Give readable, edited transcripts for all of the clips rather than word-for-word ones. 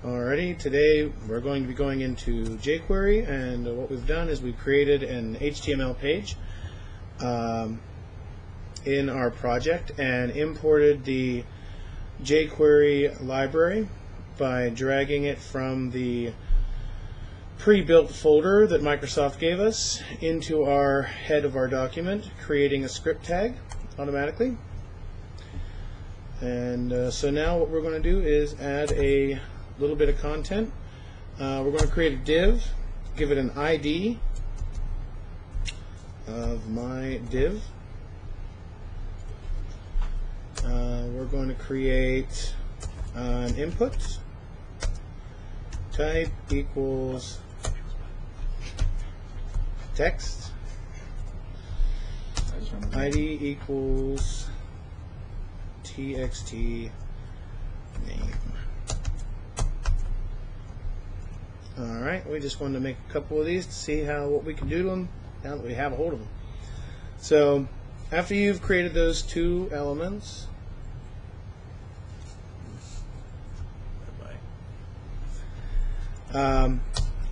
Alrighty, today we're going to be going into jQuery, and what we've done is we've created an HTML page in our project and imported the jQuery library by dragging it from the pre-built folder that Microsoft gave us into our head of our document, creating a script tag automatically. And so now what we're going to do is add a little bit of content. We're going to create a div, give it an ID of my div. We're going to create an input. Type equals text. ID equals txt name. Alright, we just wanted to make a couple of these to see what we can do to them now that we have a hold of them. So after you've created those two elements,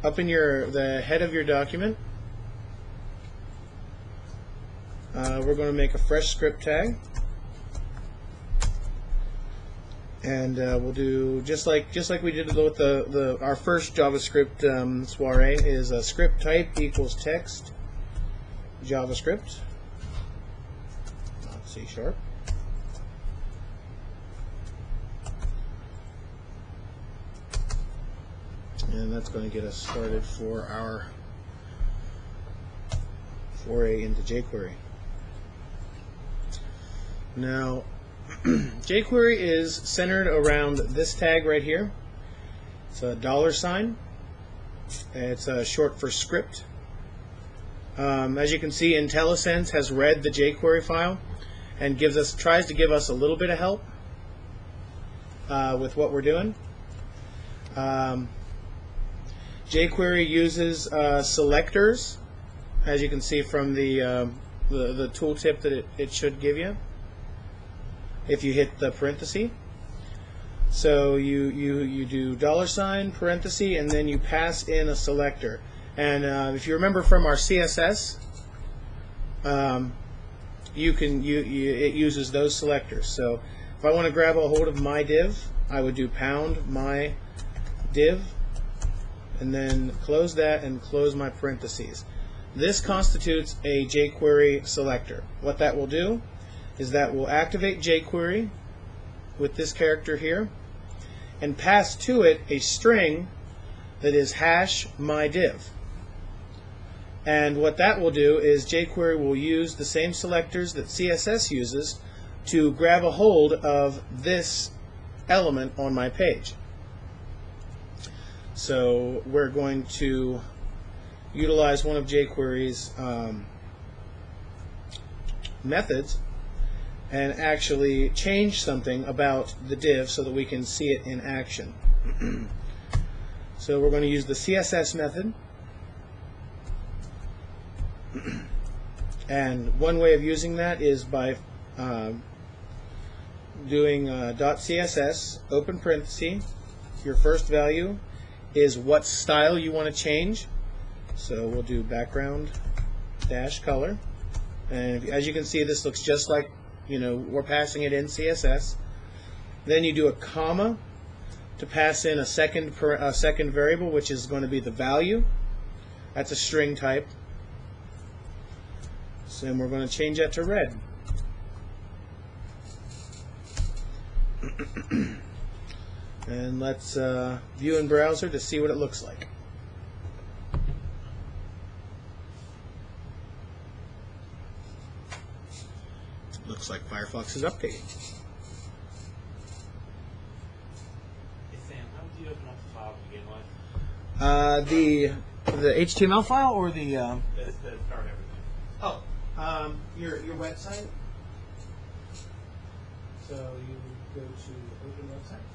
up in the head of your document, we're going to make a fresh script tag, and we'll do just like we did with our first JavaScript soiree. Is a script type equals text JavaScript, not C#. And that's going to get us started for our foray into jQuery. Now, jQuery is centered around this tag right here. It's a $. It's short for script. As you can see, IntelliSense has read the jQuery file and tries to give us a little bit of help with what we're doing. jQuery uses selectors, as you can see from the tooltip that it should give you if you hit the parenthesis. So you do $, parenthesis, and then you pass in a selector. And if you remember from our CSS, it uses those selectors. So if I want to grab a hold of my div, I would do #my div, and then close that and close my parentheses. This constitutes a jQuery selector. What that will do is that will activate jQuery with this character here and pass to it a string that is #myDiv. And what that will do is jQuery will use the same selectors that CSS uses to grab a hold of this element on my page. So we're going to utilize one of jQuery's methods and actually change something about the div so that we can see it in action. So we're going to use the CSS method. And one way of using that is by doing .css, open parenthesis, your first value is what style you want to change. So we'll do background dash color, and as you can see, this looks just like we're passing it in CSS. Then you do a comma to pass in a second variable, which is going to be the value. That's a string type. So we're going to change that to red. And let's view in browser to see what it looks like. It looks like Firefox is updating. Hey Sam, how would you open up the file to begin with? The HTML file or the To start everything. oh, your website. So you would go to open website.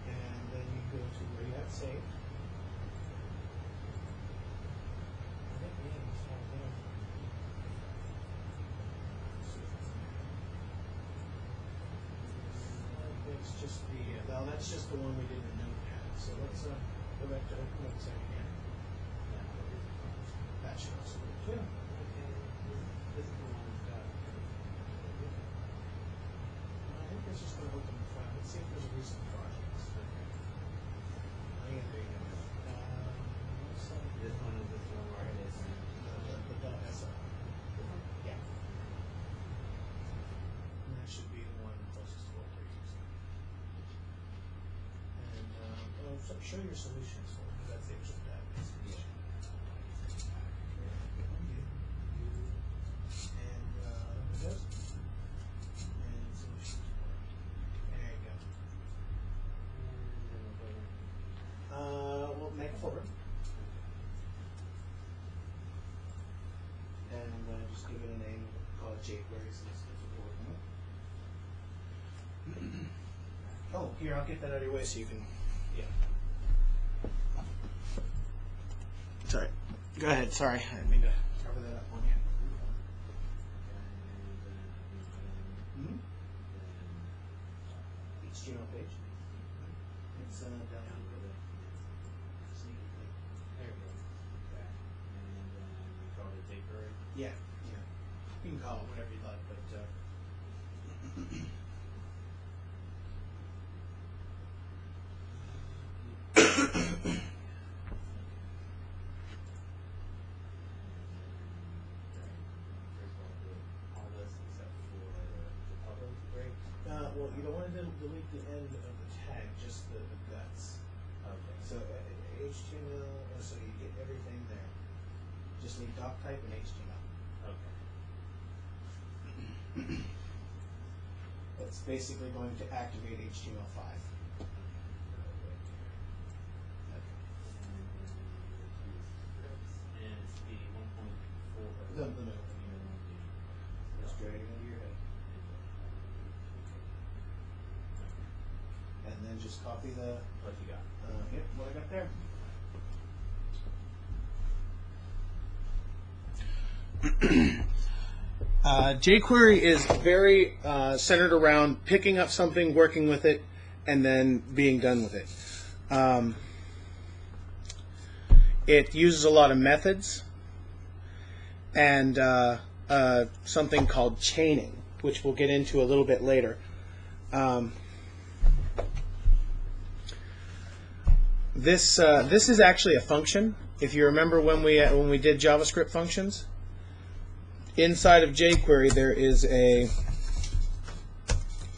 And then you go to where you have saved. It's just the, well, that's just the one we did in Notepad. So let's go back to open up again. That should also work too. This is the one that's got. I think it's just going to open the file. Let's see if there's a recent project. This one is this one where it is. The .SR. Yeah. And that should be the one closest to what we're using. And show your solutions for me. That's the actual database. Yeah. And Windows. And solutions for it. And there you go. We'll make a folder. And I'm going to just give it a name, call it jQuery, so this is what we're working with. Oh, here, I'll get that out of your way so you can, yeah. Sorry. Go ahead, sorry. I didn't mean to cover that up on you. HTML page. It's down here. There we go. Okay. And we call it jQuery. Yeah, yeah. You can call it whatever you like, but All this except for the public break. well, you don't want to delete the end of the tag, just the guts. Okay. So HTML, so you get everything there. Just leave doc type and HTML. Okay. It's basically going to activate HTML5. And it's the 1.4. The middle. Just drag it into your head. And then just copy the, What you got? yep, what I got there. jQuery is very centered around picking up something, working with it, and then being done with it. It uses a lot of methods and something called chaining, which we'll get into a little bit later. This is actually a function. If you remember when we did JavaScript functions, inside of jQuery there is a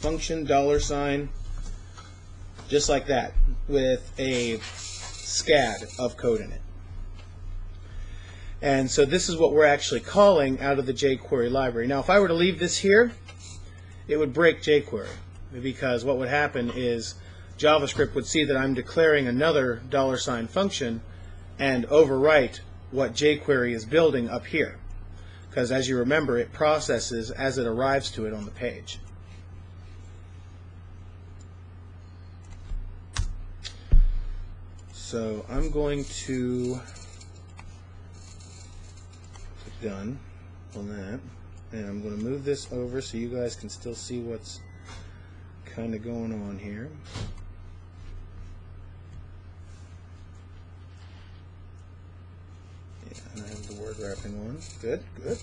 function $, just like that, with a scad of code in it. And so this is what we're actually calling out of the jQuery library. Now if I were to leave this here, it would break jQuery, because what would happen is JavaScript would see that I'm declaring another $, function and overwrite what jQuery is building up here. Because as you remember, it processes as it arrives to it on the page. So I'm going to click done on that, and I'm going to move this over so you guys can still see what's kind of going on here. Yeah, and I have the word wrapping one. Good, good.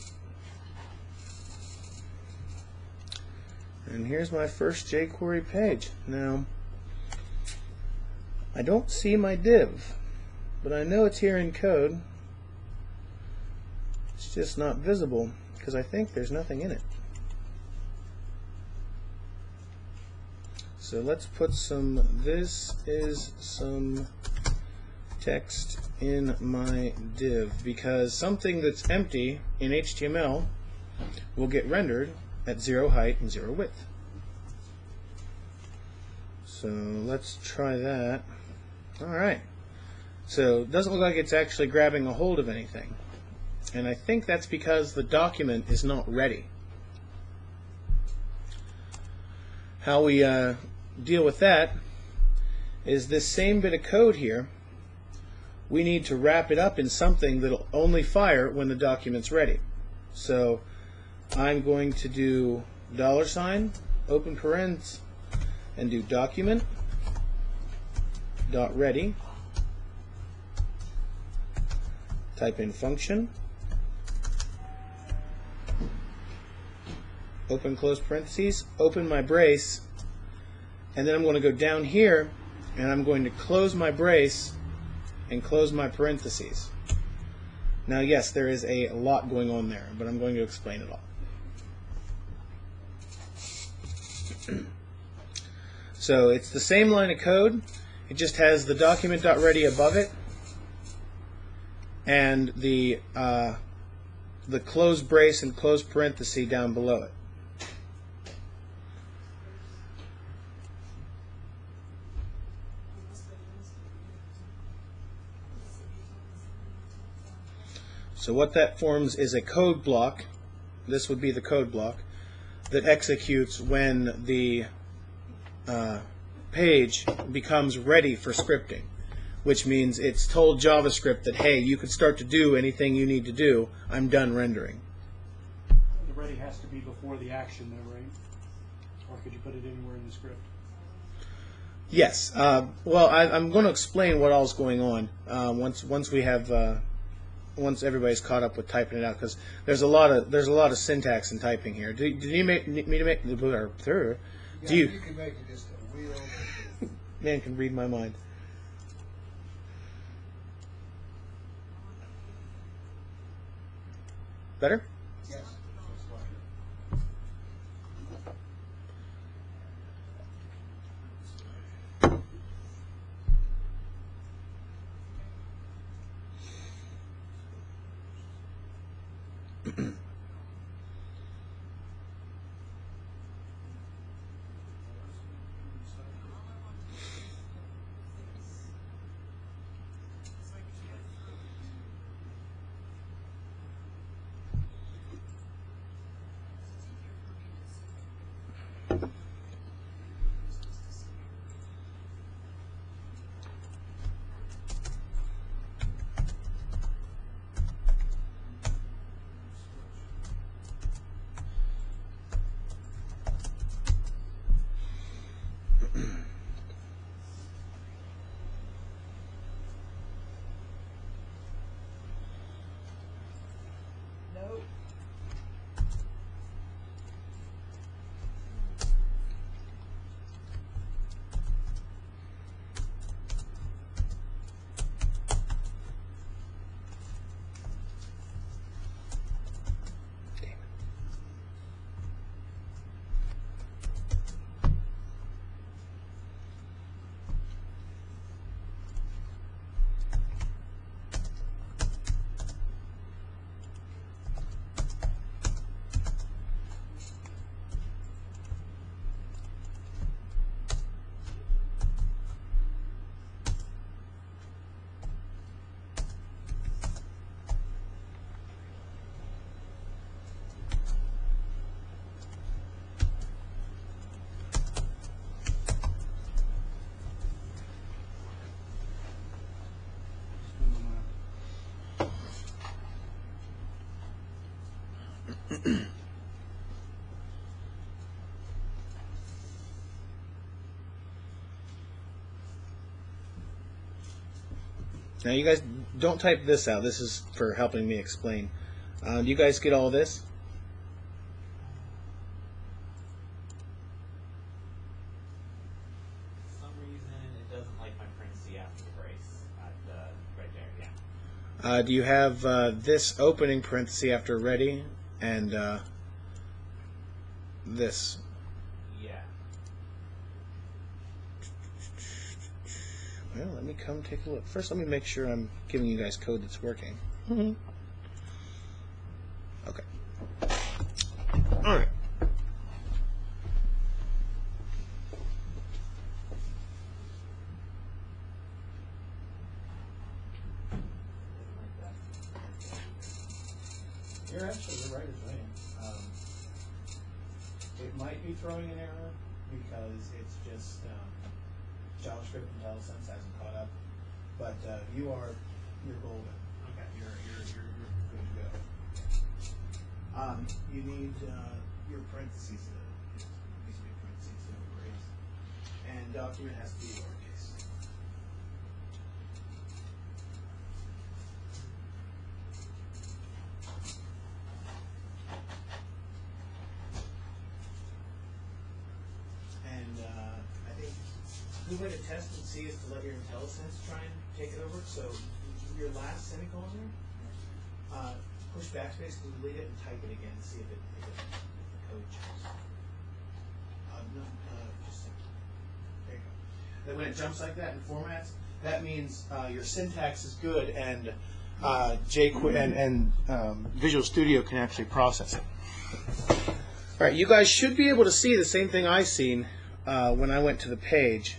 And here's my first jQuery page. Now, I don't see my div, but I know it's here in code. It's just not visible because I think there's nothing in it. So let's put some, this is some text in my div, because something that's empty in HTML will get rendered at 0 height and 0 width. So let's try that. Alright, so it doesn't look like it's actually grabbing a hold of anything, and I think that's because the document is not ready. How we deal with that is this same bit of code here. We need to wrap it up in something that'll only fire when the document's ready. So I'm going to do $, open parens, and do document dot ready. Type in function, open close parentheses, open my brace, and then I'm going to go down here and I'm going to close my brace and close my parentheses. Now yes, there is a lot going on there, but I'm going to explain it all. So it's the same line of code, it just has the document.ready above it and the close brace and close parenthesis down below it. So what that forms is a code block. This would be the code block that executes when the page becomes ready for scripting, which means it's told JavaScript that, hey, you can start to do anything you need to do. I'm done rendering. The ready has to be before the action, though, right? Or could you put it anywhere in the script? Yes. Well, I'm going to explain what all's going on once we have once everybody's caught up with typing it out, because there's a lot of syntax in typing here. Do you need me to make the do you? You can make it just a wheel. Man can read my mind. Better? Yes. Now you guys don't type this out. This is for helping me explain. Do you guys get all this? For some reason, it doesn't like my parenthesis after the brace. Right there, yeah. Do you have this opening parenthesis after ready and this? Yeah. Well, let me come take a look. First, let me make sure I'm giving you guys code that's working. Okay. All right. You're right as rain. It might be throwing an error because it's just JavaScript IntelliSense hasn't caught up, but you're golden. Okay, you're good to go. You need your parentheses. It needs to be parentheses, no brace. document has to be lowercase. And I think a good way to test and see is to let your IntelliSense try and take it over. So your last semicolon there, push backspace, delete it, and type it again and see if the code changes. No, just there you go. And when it jumps like that and formats, that means your syntax is good and jQuery and Visual Studio can actually process it. All right, you guys should be able to see the same thing I seen when I went to the page,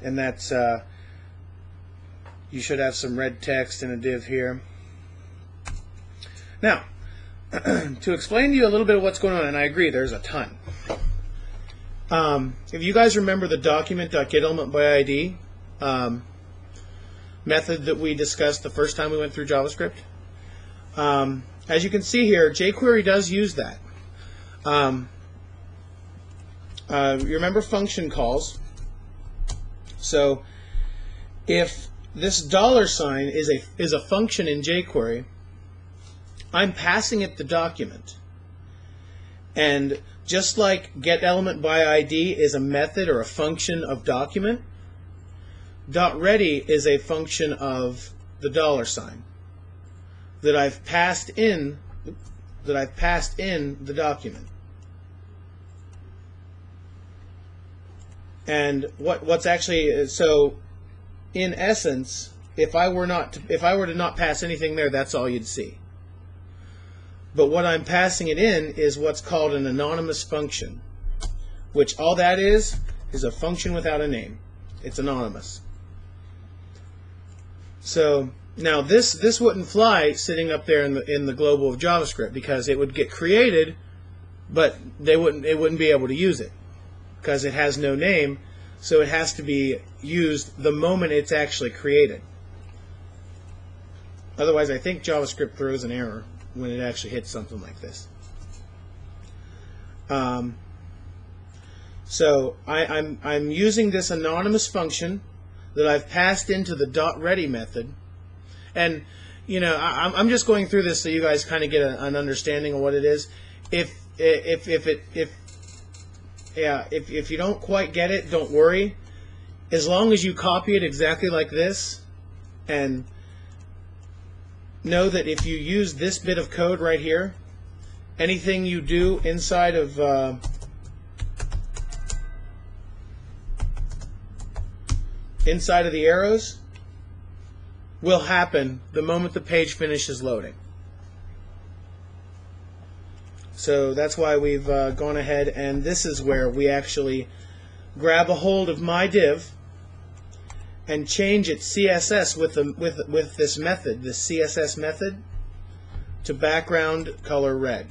and that's you should have some red text and a div here. Now, to explain to you a little bit of what's going on, and I agree, there's a ton. If you guys remember the document.getElementById method that we discussed the first time we went through JavaScript, as you can see here, jQuery does use that. You remember function calls. So if this $sign is a function in jQuery, I'm passing it the document. And just like getElementById is a method or a function of document, .ready is a function of the $sign that I've passed in the document. And what's actually, so in essence, if I were to not pass anything there, that's all you'd see. But what I'm passing it in is what's called an anonymous function, which all that is a function without a name. It's anonymous. So now this wouldn't fly sitting up there in the global of JavaScript, because it would get created, but it wouldn't be able to use it because it has no name. So it has to be used the moment it's actually created. Otherwise, I think JavaScript throws an error when it actually hits something like this. So I'm using this anonymous function that I've passed into the .ready method, and I'm just going through this so you guys kind of get an understanding of what it is. If you don't quite get it, don't worry. As long as you copy it exactly like this, and know that if you use this bit of code right here, anything you do inside of the arrows will happen the moment the page finishes loading. So that's why we've gone ahead, and this is where we actually grab a hold of my div and change its CSS with this method, this CSS method, to background color red.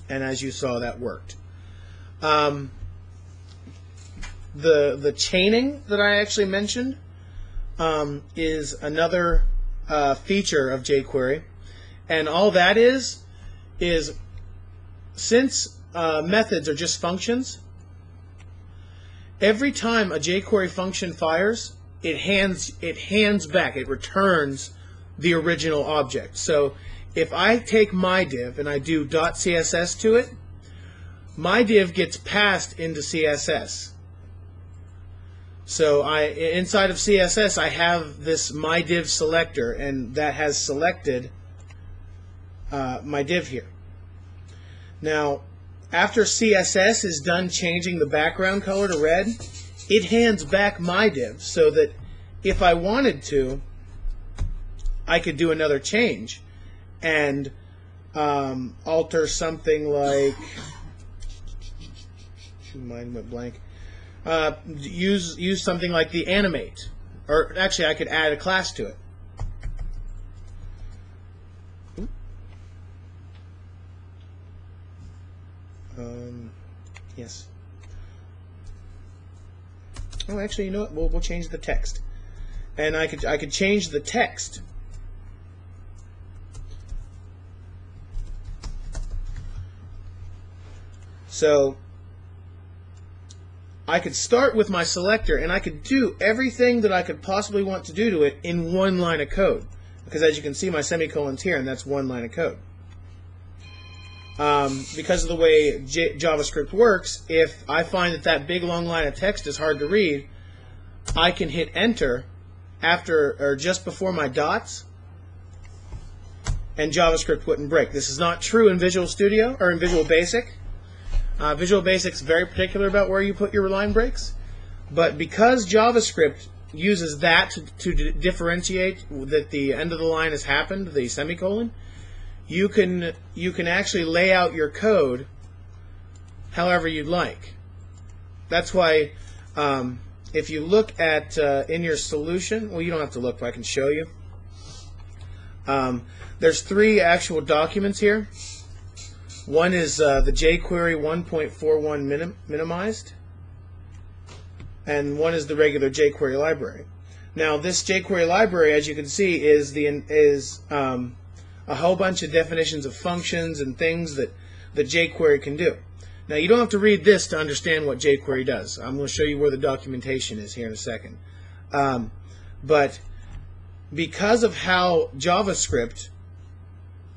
And as you saw, that worked. The chaining that I actually mentioned is another feature of jQuery, and all that is since methods are just functions, every time a jQuery function fires, it hands back, it returns the original object. So if I take my div and I do .css to it, my div gets passed into CSS. So inside of CSS, I have this my div selector, and that has selected my div here. Now, after CSS is done changing the background color to red, it hands back my div, so that if I wanted to, I could do another change and alter something like, mine went blank. Use something like the animate, or actually I could add a class to it. Yes. Oh, actually, you know what? We'll change the text, and I could change the text. So I could start with my selector and I could do everything that I could possibly want to do to it in one line of code. Because as you can see, my semicolon's here, and that's one line of code. Because of the way JavaScript works, if I find that big long line of text is hard to read, I can hit enter after or just before my dots, and JavaScript wouldn't break. This is not true in Visual Studio or in Visual Basic. Visual Basic's very particular about where you put your line breaks, but because JavaScript uses that to differentiate that the end of the line has happened, the semicolon, you can actually lay out your code however you'd like. That's why if you look at in your solution, well, you don't have to look, but I can show you. There's 3 actual documents here. One is the jQuery 1.41 minimized, and one is the regular jQuery library. Now, this jQuery library, as you can see, is a whole bunch of definitions of functions and things that jQuery can do. Now, you don't have to read this to understand what jQuery does. I'm going to show you where the documentation is here in a second. But because of how JavaScript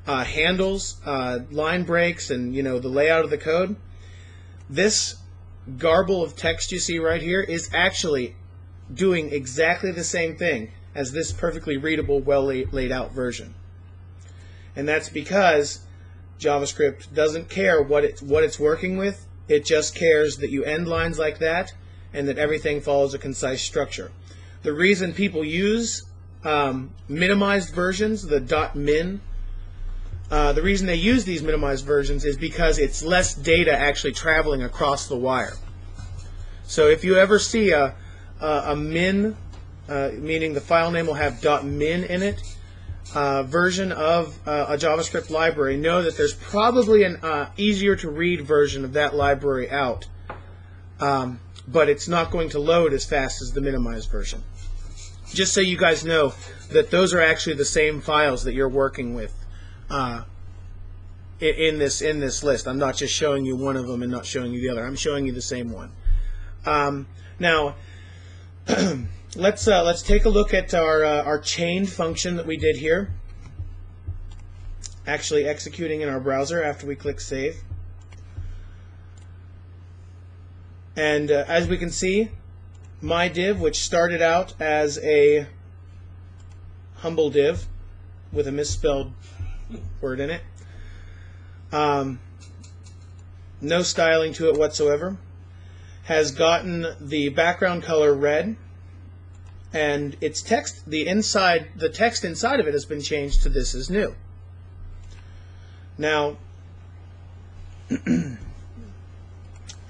handles line breaks and the layout of the code, this garble of text you see right here is actually doing exactly the same thing as this perfectly readable, well laid out version. And that's because JavaScript doesn't care what it's working with. It just cares that you end lines like that and that everything follows a concise structure. The reason people use minimized versions, the .min, the reason they use these minimized versions is because it's less data actually traveling across the wire. So if you ever see a min, meaning the file name will have .min in it, version of a JavaScript library, know that there's probably an easier to read version of that library out, but it's not going to load as fast as the minimized version. Just so you guys know that those are actually the same files that you're working with in this list. I'm not just showing you one of them and not showing you the other. I'm showing you the same one. Now, let's take a look at our chained function that we did here, actually executing in our browser after we click save. And as we can see, my div, which started out as a humble div with a misspelled word in it, no styling to it whatsoever, has gotten the background color red, and its text, the text inside of it has been changed to "This is new." Now,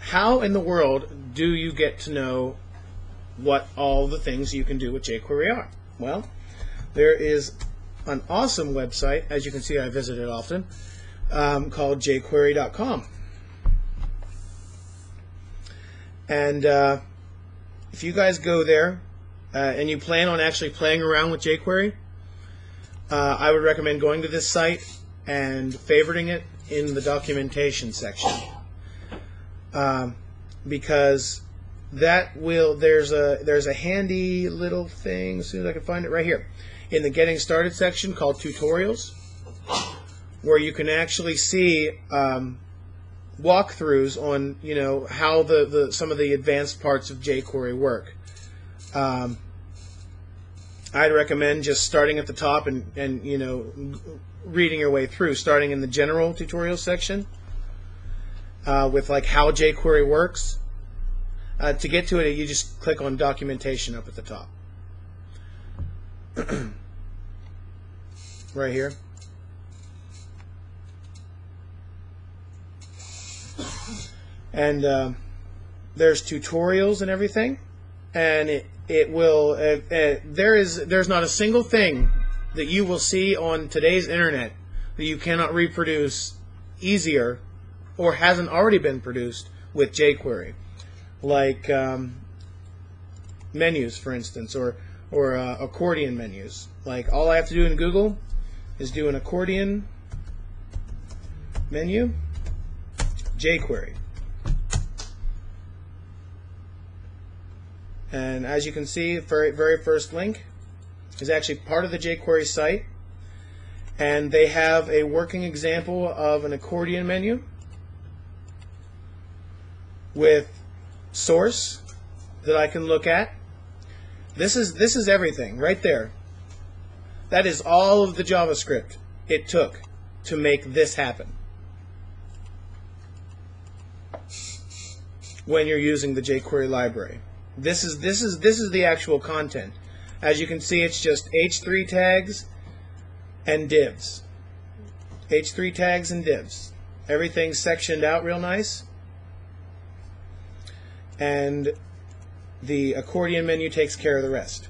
how in the world do you get to know what all the things you can do with jQuery are? Well, there is an awesome website, as you can see I visit it often, called jQuery.com. And if you guys go there and you plan on actually playing around with jQuery, I would recommend going to this site and favoriting it in the documentation section, because that will there's a handy little thing, as soon as I can find it, right here in the Getting Started section called Tutorials, where you can actually see walkthroughs on how some of the advanced parts of jQuery work. I'd recommend just starting at the top and reading your way through, starting in the general tutorial section with like how jQuery works. To get to it, you just click on documentation up at the top. Right here. And there's tutorials and everything, and there's not a single thing that you will see on today's internet that you cannot reproduce easier or hasn't already been produced with jQuery, like menus, for instance, or accordion menus. Like, all I have to do in Google is do an accordion menu, jQuery. And as you can see, the very first link is actually part of the jQuery site. And they have a working example of an accordion menu with source that I can look at. This is everything right there. That is all of the JavaScript it took to make this happen when you're using the jQuery library. This is the actual content. As you can see, it's just H3 tags and divs. H3 tags and divs. Everything's sectioned out real nice. And the accordion menu takes care of the rest.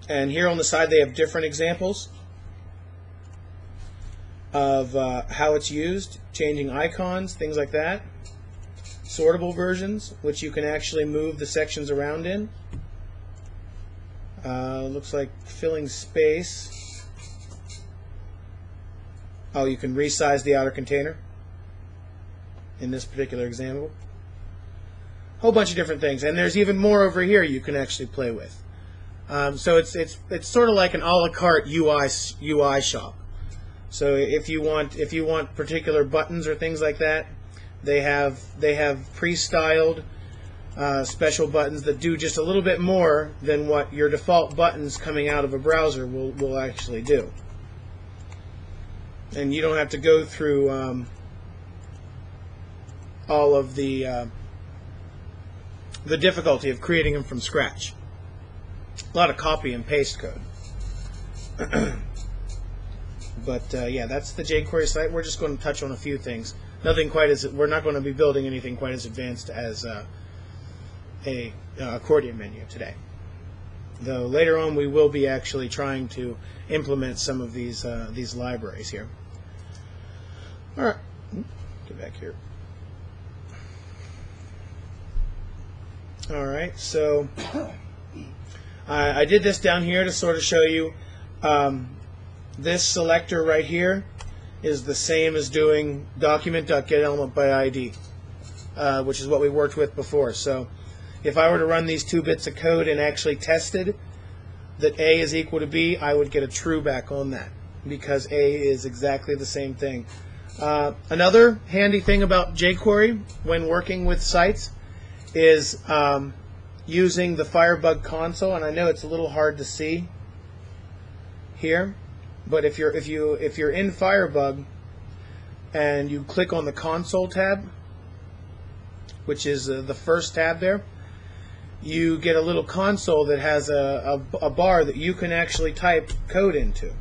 And here on the side they have different examples of how it's used, changing icons, things like that. Sortable versions, which you can actually move the sections around in. Looks like filling space. Oh, you can resize the outer container in this particular example. Whole bunch of different things, and there's even more over here you can actually play with. So it's sort of like an a la carte UI shop. So if you want particular buttons or things like that, they have pre-styled special buttons that do just a little bit more than what your default buttons coming out of a browser will actually do. And you don't have to go through all of the difficulty of creating them from scratch. A lot of copy and paste code. But yeah, that's the jQuery site. We're just going to touch on a few things. Nothing quite as we're not going to be building anything quite as advanced as a accordion menu today. Though later on we will be actually trying to implement some of these libraries here. All right, get back here. All right, so I did this down here to sort of show you this selector right here is the same as doing document.getElementById, which is what we worked with before. So if I were to run these 2 bits of code and actually tested that A is equal to B, I would get a true back on that because A is exactly the same thing. Another handy thing about jQuery when working with sites is using the Firebug console, and I know it's a little hard to see here, but if you're in Firebug and you click on the console tab, which is the first tab there, you get a little console that has a bar that you can actually type code into.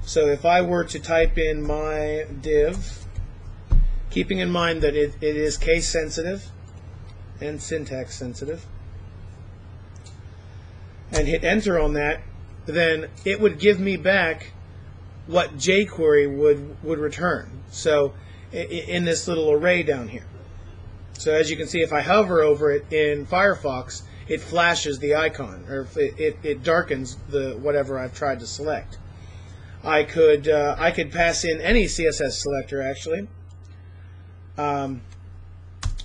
So if I were to type in my div, keeping in mind that it is case sensitive and syntax sensitive, and hit enter on that, then it would give me back what jQuery would return. So in this little array down here. So as you can see, if I hover over it in Firefox, it flashes the icon, or it darkens the whatever I've tried to select. I could pass in any CSS selector actually.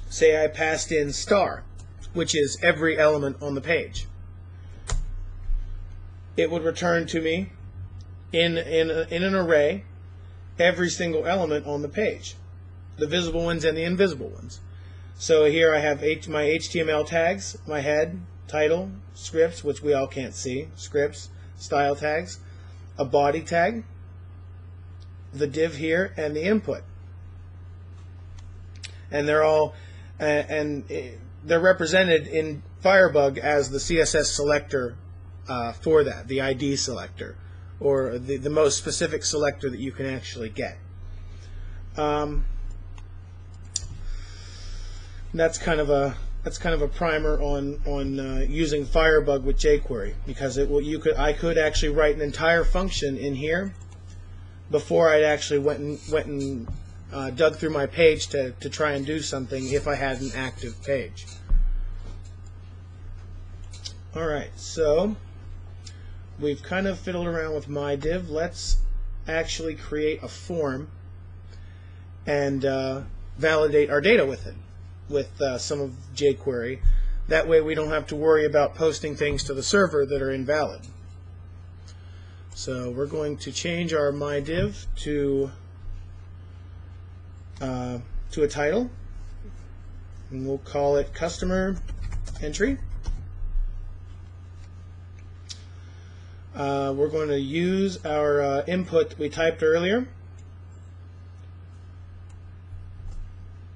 Say I passed in star, which is every element on the page. It would return to me in an array every single element on the page, the visible ones and the invisible ones. So here I have my HTML tags, my head, title, scripts, which we all can't see, scripts, style tags, a body tag, the div here, and the input. And they're all they're represented in Firebug as the CSS selector for that, the ID selector, or the most specific selector that you can actually get. That's kind of a primer on using Firebug with jQuery, because I could actually write an entire function in here before I'd actually went and dug through my page to try and do something if I had an active page. Alright, so we've kind of fiddled around with my div. Let's actually create a form and validate our data with it, with some of jQuery That way we don't have to worry about posting things to the server that are invalid. So we're going to change our myDiv to a title, and we'll call it customer entry. We're going to use our input that we typed earlier,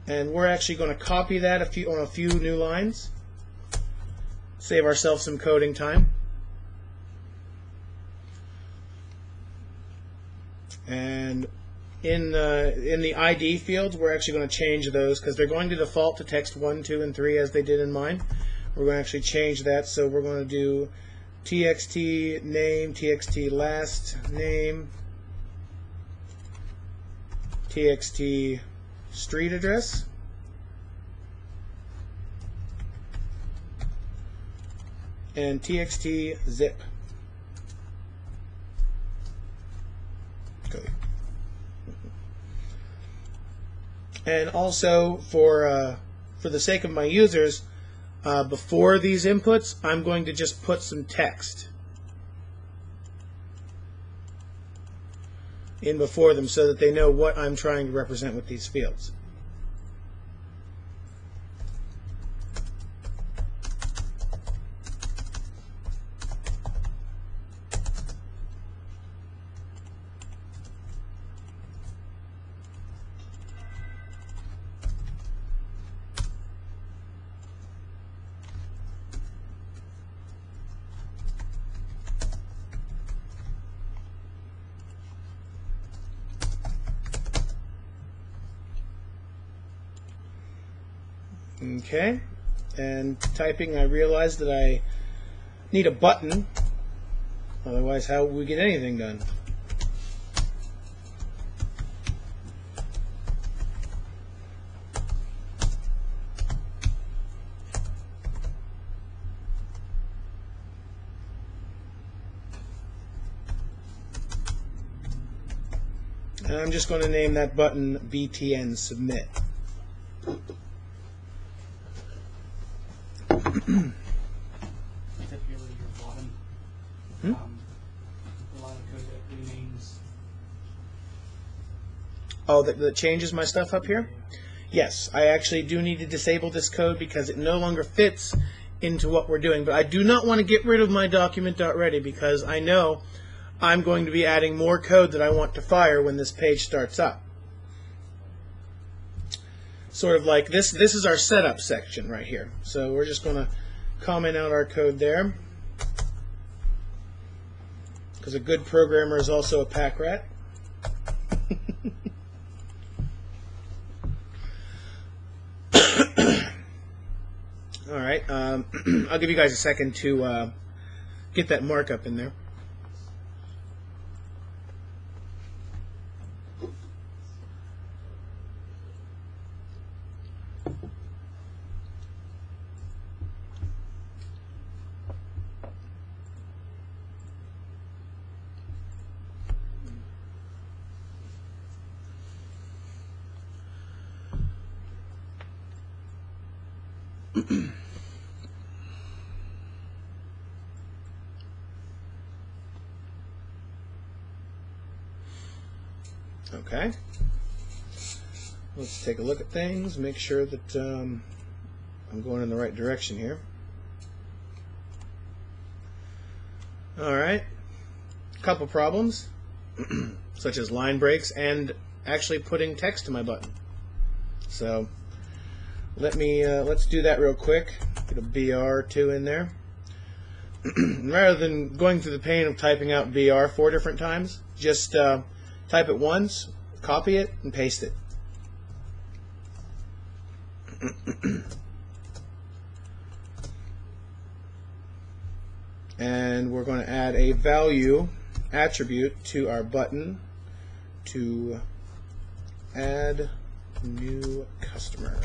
and we're actually going to copy that on a few new lines, save ourselves some coding time. And in the ID fields, we're actually going to change those because they're going to default to text 1, 2, and 3 as they did in mine. We're going to actually change that, so we're going to do txt name, txt last name, txt street address, and txt zip. And also, for the sake of my users, before these inputs, I'm going to just put some text in before them so that they know what I'm trying to represent with these fields. Okay, and typing, I realized that I need a button, otherwise how would we get anything done? And I'm just going to name that button BTN Submit. Particularly your bottom. A lot of code that renames. Oh, that changes my stuff up here? Yes, I actually do need to disable this code because it no longer fits into what we're doing. But I do not want to get rid of my document.ready because I know I'm going to be adding more code that I want to fire when this page starts up. Sort of like this is our setup section right here. So we're just going to comment out our code there, because a good programmer is also a pack rat. All right, I'll give you guys a second to get that markup in there. Okay, let's take a look at things, make sure that I'm going in the right direction here. Alright, a couple problems, such as line breaks and actually putting text to my button. So let's do that real quick. Get a BR2 in there. Rather than going through the pain of typing out BR 4 different times, just type it once, copy it, and paste it. And we're going to add a value attribute to our button to add new customer.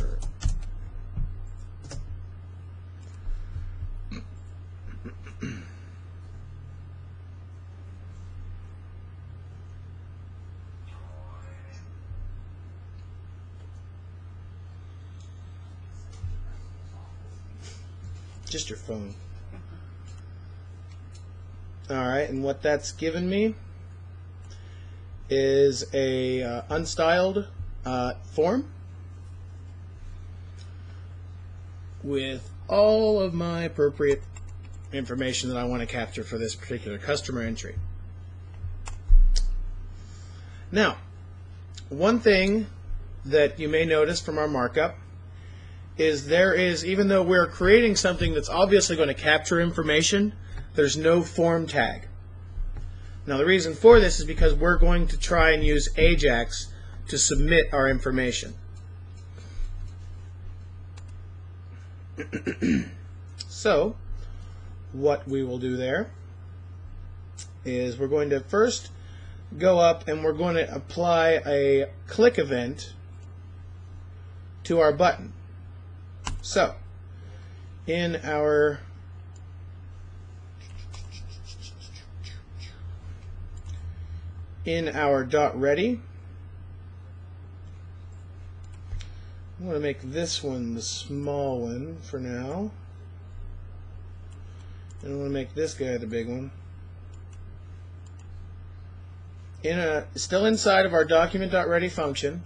just your phone. Alright, and what that's given me is a unstyled form with all of my appropriate information that I want to capture for this particular customer entry. Now, one thing that you may notice from our markup is even though we're creating something that's obviously going to capture information, there's no form tag. Now the reason for this is because we're going to try and use AJAX to submit our information. So what we will do there is we're going to first go up and we're going to apply a click event to our button. So in our .ready, I'm going to make this one the small one for now, and I'm going to make this guy the big one. Still inside of our document.ready function,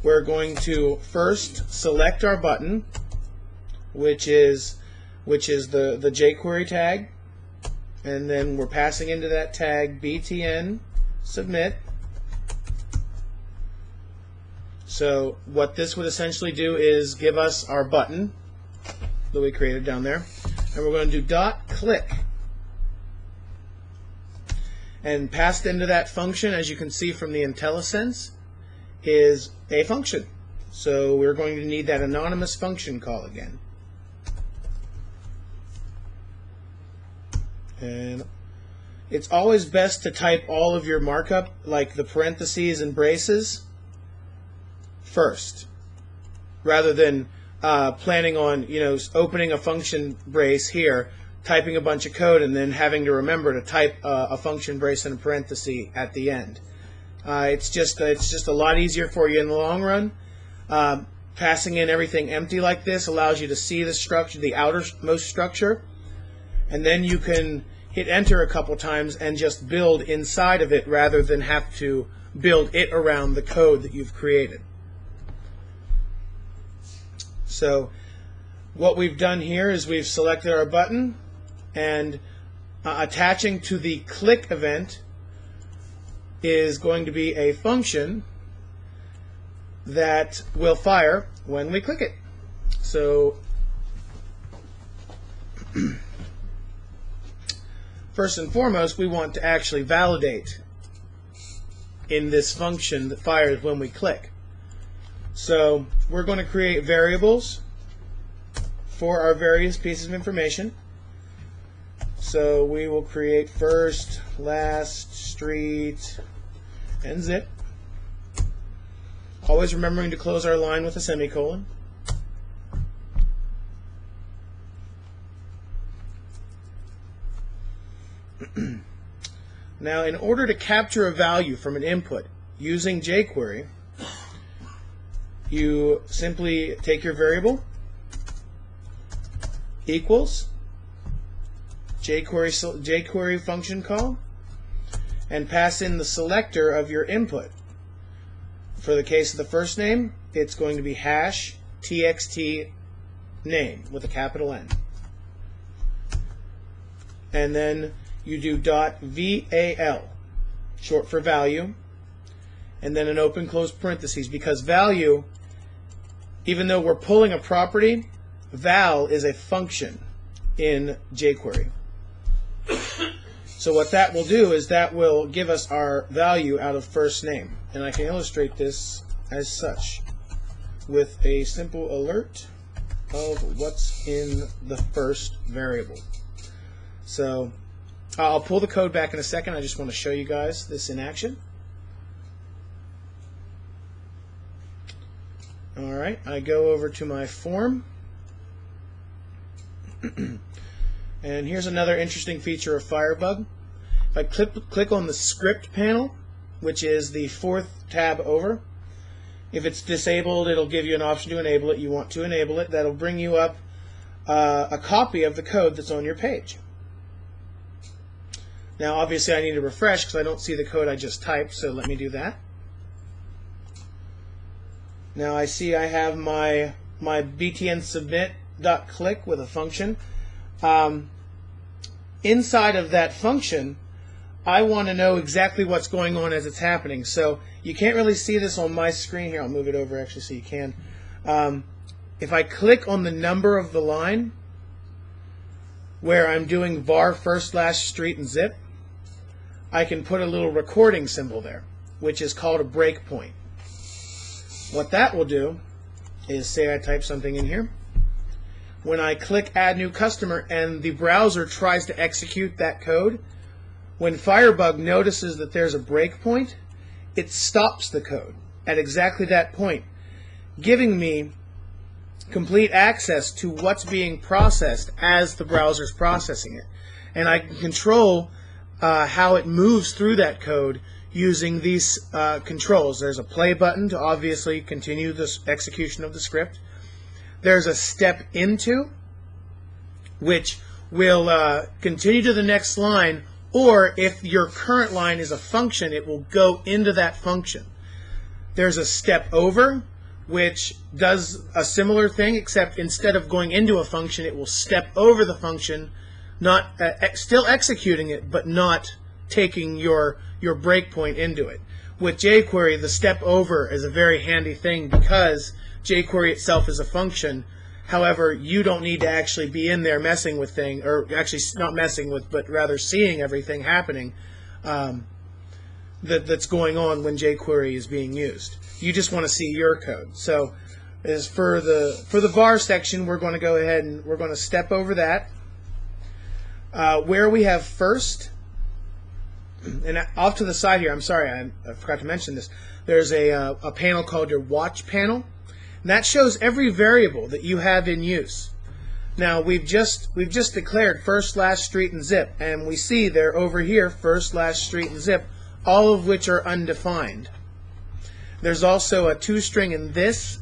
we're going to first select our button, which is the jQuery tag, and then we're passing into that tag btn submit. So what this would essentially do is give us our button that we created down there, and we're going to do .click, and passed into that function, as you can see from the IntelliSense, is a function. So we're going to need that anonymous function call again. And it's always best to type all of your markup, like the parentheses and braces, first, rather than planning on opening a function brace here, typing a bunch of code, and then having to remember to type a function brace and a parenthesis at the end. It's just a lot easier for you in the long run. Passing in everything empty like this allows you to see the structure, the outermost structure, and then you can hit enter a couple times and just build inside of it rather than have to build it around the code that you've created. So what we've done here is we've selected our button, and attaching to the click event is going to be a function that will fire when we click it. So first and foremost, we want to actually validate in this function that fires when we click. So we're going to create variables for our various pieces of information. So we will create first, last, street, and zip. Always remembering to close our line with a semicolon. Now, in order to capture a value from an input using jQuery, you simply take your variable equals jQuery function call and pass in the selector of your input. For the case of the first name, it's going to be hash txt name with a capital N. And then you do .val, short for value, and then an open close parentheses, because value, even though we're pulling a property, val is a function in jQuery. So what that will do is that will give us our value out of first name. And I can illustrate this as such with a simple alert of what's in the first variable. So I'll pull the code back in a second. I just want to show you guys this in action. Alright, I go over to my form. And here's another interesting feature of Firebug. If I click on the script panel, which is the fourth tab over, If it's disabled, it'll give you an option to enable it. You want to enable it. That'll bring you up a copy of the code that's on your page. Now, obviously, I need to refresh because I don't see the code I just typed, so let me do that. Now, I see I have my btn submit.click with a function. Inside of that function, I want to know exactly what's going on as it's happening. So you can't really see this on my screen here. I'll move it over actually so you can. If I click on the number of the line where I'm doing var /street and zip, I can put a little recording symbol there, which is called a breakpoint. What that will do is, say I type something in here. When I click Add New Customer and the browser tries to execute that code, when Firebug notices that there's a breakpoint, it stops the code at exactly that point, giving me complete access to what's being processed as the browser's processing it. And I can control how it moves through that code using these controls. There's a play button to obviously continue the execution of the script. There's a step into, which will continue to the next line, or if your current line is a function, it will go into that function. There's a step over, which does a similar thing, except instead of going into a function, it will step over the function, not still executing it, but not taking your breakpoint into it. With jQuery, the step over is a very handy thing because jQuery itself is a function. However, you don't need to actually be in there messing with things, or actually not messing with, but rather seeing everything happening that's going on when jQuery is being used. You just want to see your code. So, as for the var section, we're going to go ahead and we're going to step over that. Where we have first, and off to the side here, I'm sorry, I forgot to mention this. There's a panel called your watch panel. And that shows every variable that you have in use. Now we've just declared /street and zip, and we see they're over here /street and zip, all of which are undefined. There's also a toString in this.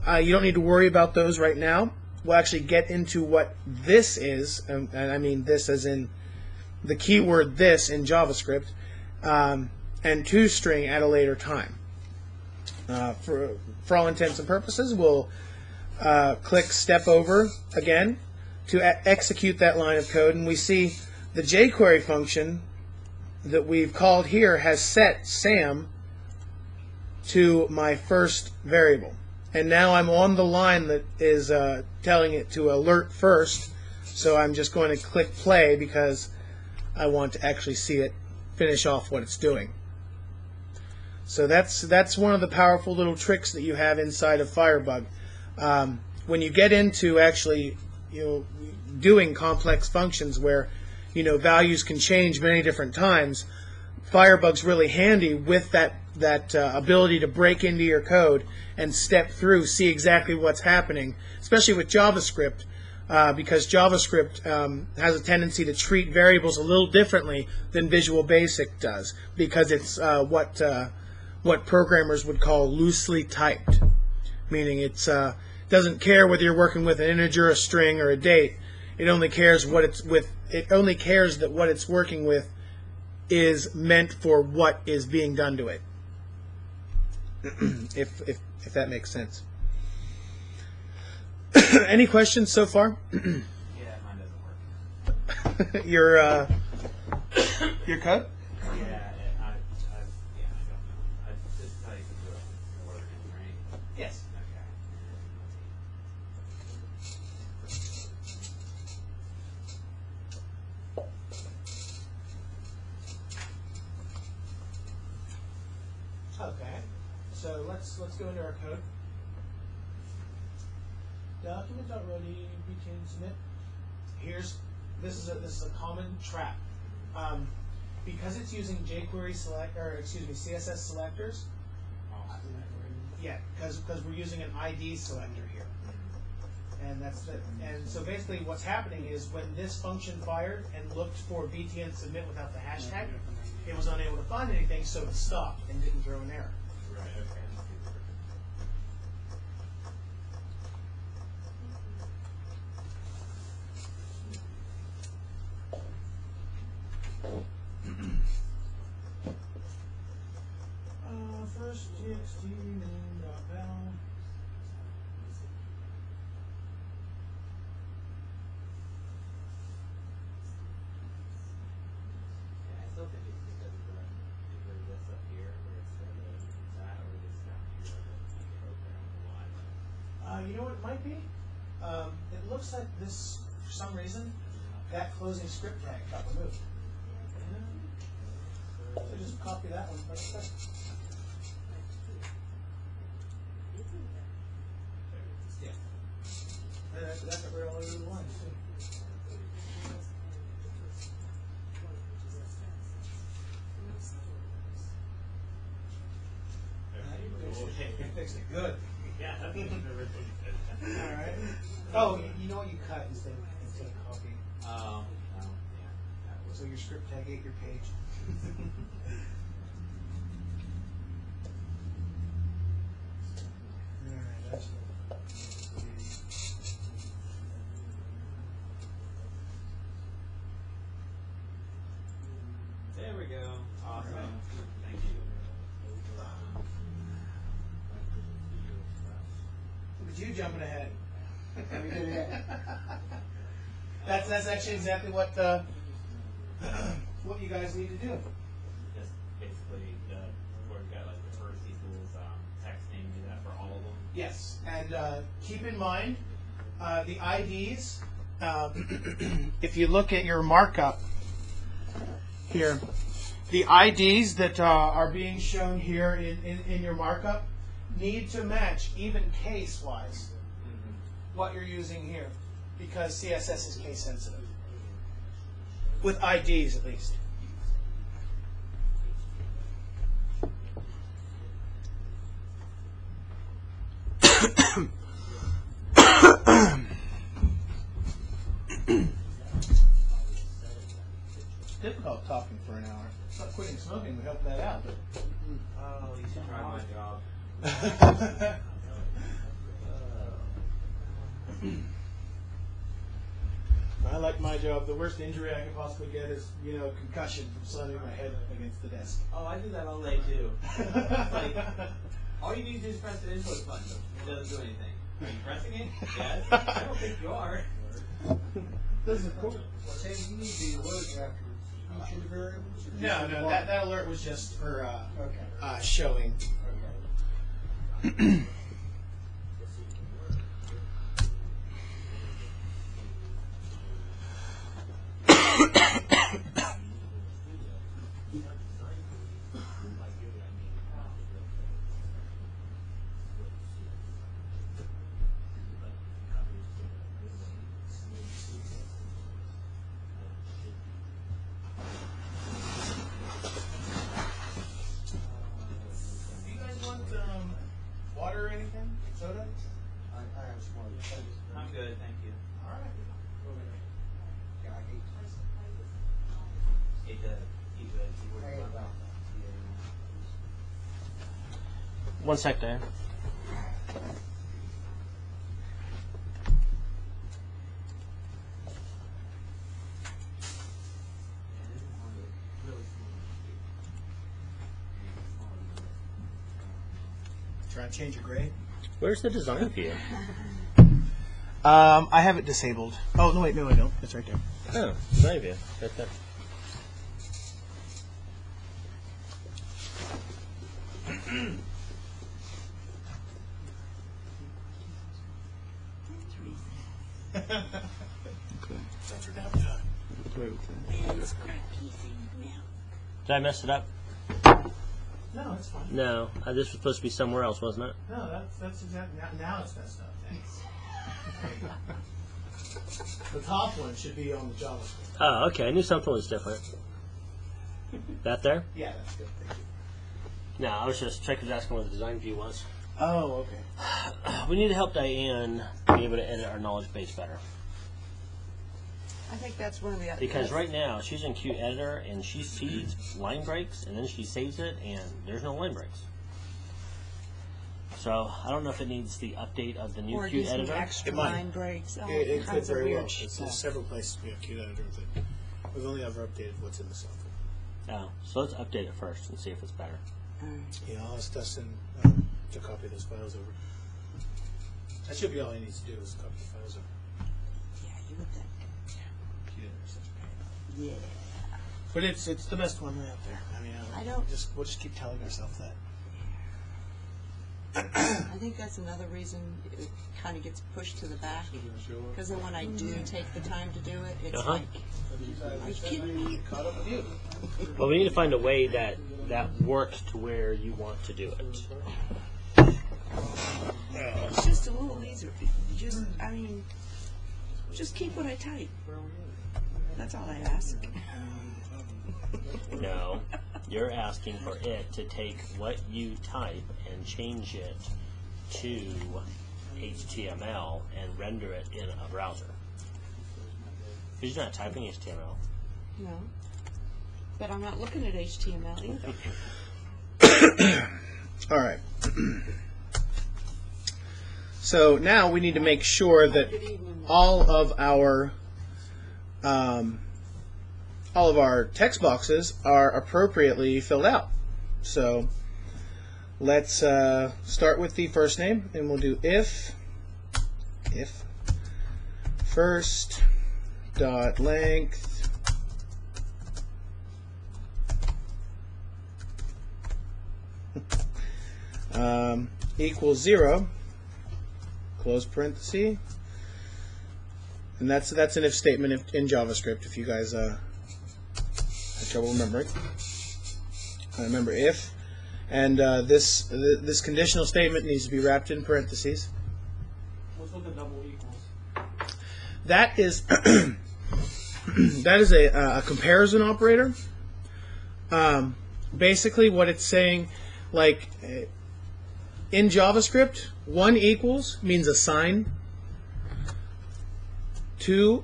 You don't need to worry about those right now. We'll actually get into what this is, and I mean this as in the keyword this in JavaScript, and toString at a later time. For all intents and purposes, we'll click step over again to execute that line of code, and we see the jQuery function that we've called here has set Sam to my first variable. And now I'm on the line that is telling it to alert first, so I'm just going to click play because I want to actually see it finish off what it's doing. So that's one of the powerful little tricks that you have inside of Firebug. When you get into actually doing complex functions where values can change many different times, Firebug's really handy with that ability to break into your code and step through, see exactly what's happening, especially with JavaScript, because JavaScript has a tendency to treat variables a little differently than Visual Basic does, because it's what programmers would call loosely typed, meaning it doesn't care whether you're working with an integer, a string, or a date. It only cares what it's with. It only cares that what it's working with is meant for what is being done to it. if that makes sense. Any questions so far? Yeah, mine doesn't work. Your code? Yeah, I don't know. I just thought you could do it in order in range. Yes. Okay, so let's go into our code. Document.ready btn submit. This is a common trap. Because it's using jQuery CSS selectors. Yeah, because we're using an ID selector here, and and so basically what's happening is when this function fired and looked for btn submit without the hashtag, it was unable to find anything, so it stopped and didn't throw an error. Right. Okay. txt name.val. Yeah, I still think it's because of this up here where it's that, or this down here that the program will lie. You know what it might be? It looks like this, for some reason, that closing script tag got removed. So just copy that one. Right there. Yeah. And that's a real other line too. You fixed it. Good. Yeah, that's really good. All right. Oh, you know what you cut instead of copying. Yeah. So your script tag ate your page. All right, that's There we go. Awesome. Thank you. Look at you jumping ahead. That's actually exactly what what you guys need to do. Just basically where we've got like the first equals texting, do that for all of them. Yes, and keep in mind the IDs. If you look at your markup here, the IDs that are being shown here in your markup need to match, even case-wise, what you're using here, because CSS is case sensitive. With IDs, at least. It's difficult talking for an hour. Not quitting smoking would help that out, but. Oh, you should try my job. I like my job. The worst injury I could possibly get is, concussion from slamming my head against the desk. Oh, I do that all day too. Like, all you need to do is press the input button. It doesn't do anything. Are you pressing it? Yes. I don't think you are. This is cool. Say you need the alert after each of the variables? Or No, just no, one? that alert was just for Okay. showing. Okay. Do you guys want water or anything? Soda? I have some more. I'm good, thank you. All right. Yeah, I hate Hate to keep the keyboard I hate button. about that. One sec, Dan. Try to change your grade. Where's the design view? I have it disabled. Oh, no, wait, no, I don't. It's right there. Oh, design view. Right there. That's for downtime. Did I mess it up? No, it's fine. No. This was supposed to be somewhere else, wasn't it? No, that's exactly. Now it's messed up. Thanks. The top one should be on the JavaScript. Oh, okay. I knew something was different. That there? Yeah, that's good. Thank you. No, I was just checking, asking what the design view was. Oh, okay. We need to help Diane be able to edit our knowledge base better. I think that's one of the Because right now, she's in Qt Editor, and she sees line breaks, and then she saves it, and there's no line breaks. So, I don't know if it needs the update of the new or Qt just Editor. extra It might. line breaks. All It could kinds of very weird well. There's stuff. several places we have Qt Editor that we've only ever updated what's in the software. Oh, so let's update it first and see if it's better. Yeah, I'll ask Dustin to copy those files over. That should be all he needs to do is copy the files over. Yeah, you got that. Yeah. But it's the best one right up there. I mean, we'll just keep telling ourselves that. I think that's another reason it kind of gets pushed to the back. Because then when I do take the time to do it, it's like, are you kidding me? Caught up with you. Well, we need to find a way that works to where you want to do it. It's just a little easier. Just keep what I type. That's all I ask. No, you're asking for it to take what you type and change it to HTML and render it in a browser. Because you're not typing HTML. No. But I'm not looking at HTML either. All right. So now we need to make sure that all of our text boxes are appropriately filled out. So let's start with the first name, and we'll do if first dot length equals 0, close parenthesis, and that's an if statement in JavaScript. If you guys have trouble remembering, remember if, and this conditional statement needs to be wrapped in parentheses. What's with the double equals? That is that is a comparison operator. Basically, what it's saying, like in JavaScript, 1 equals means a sign. 2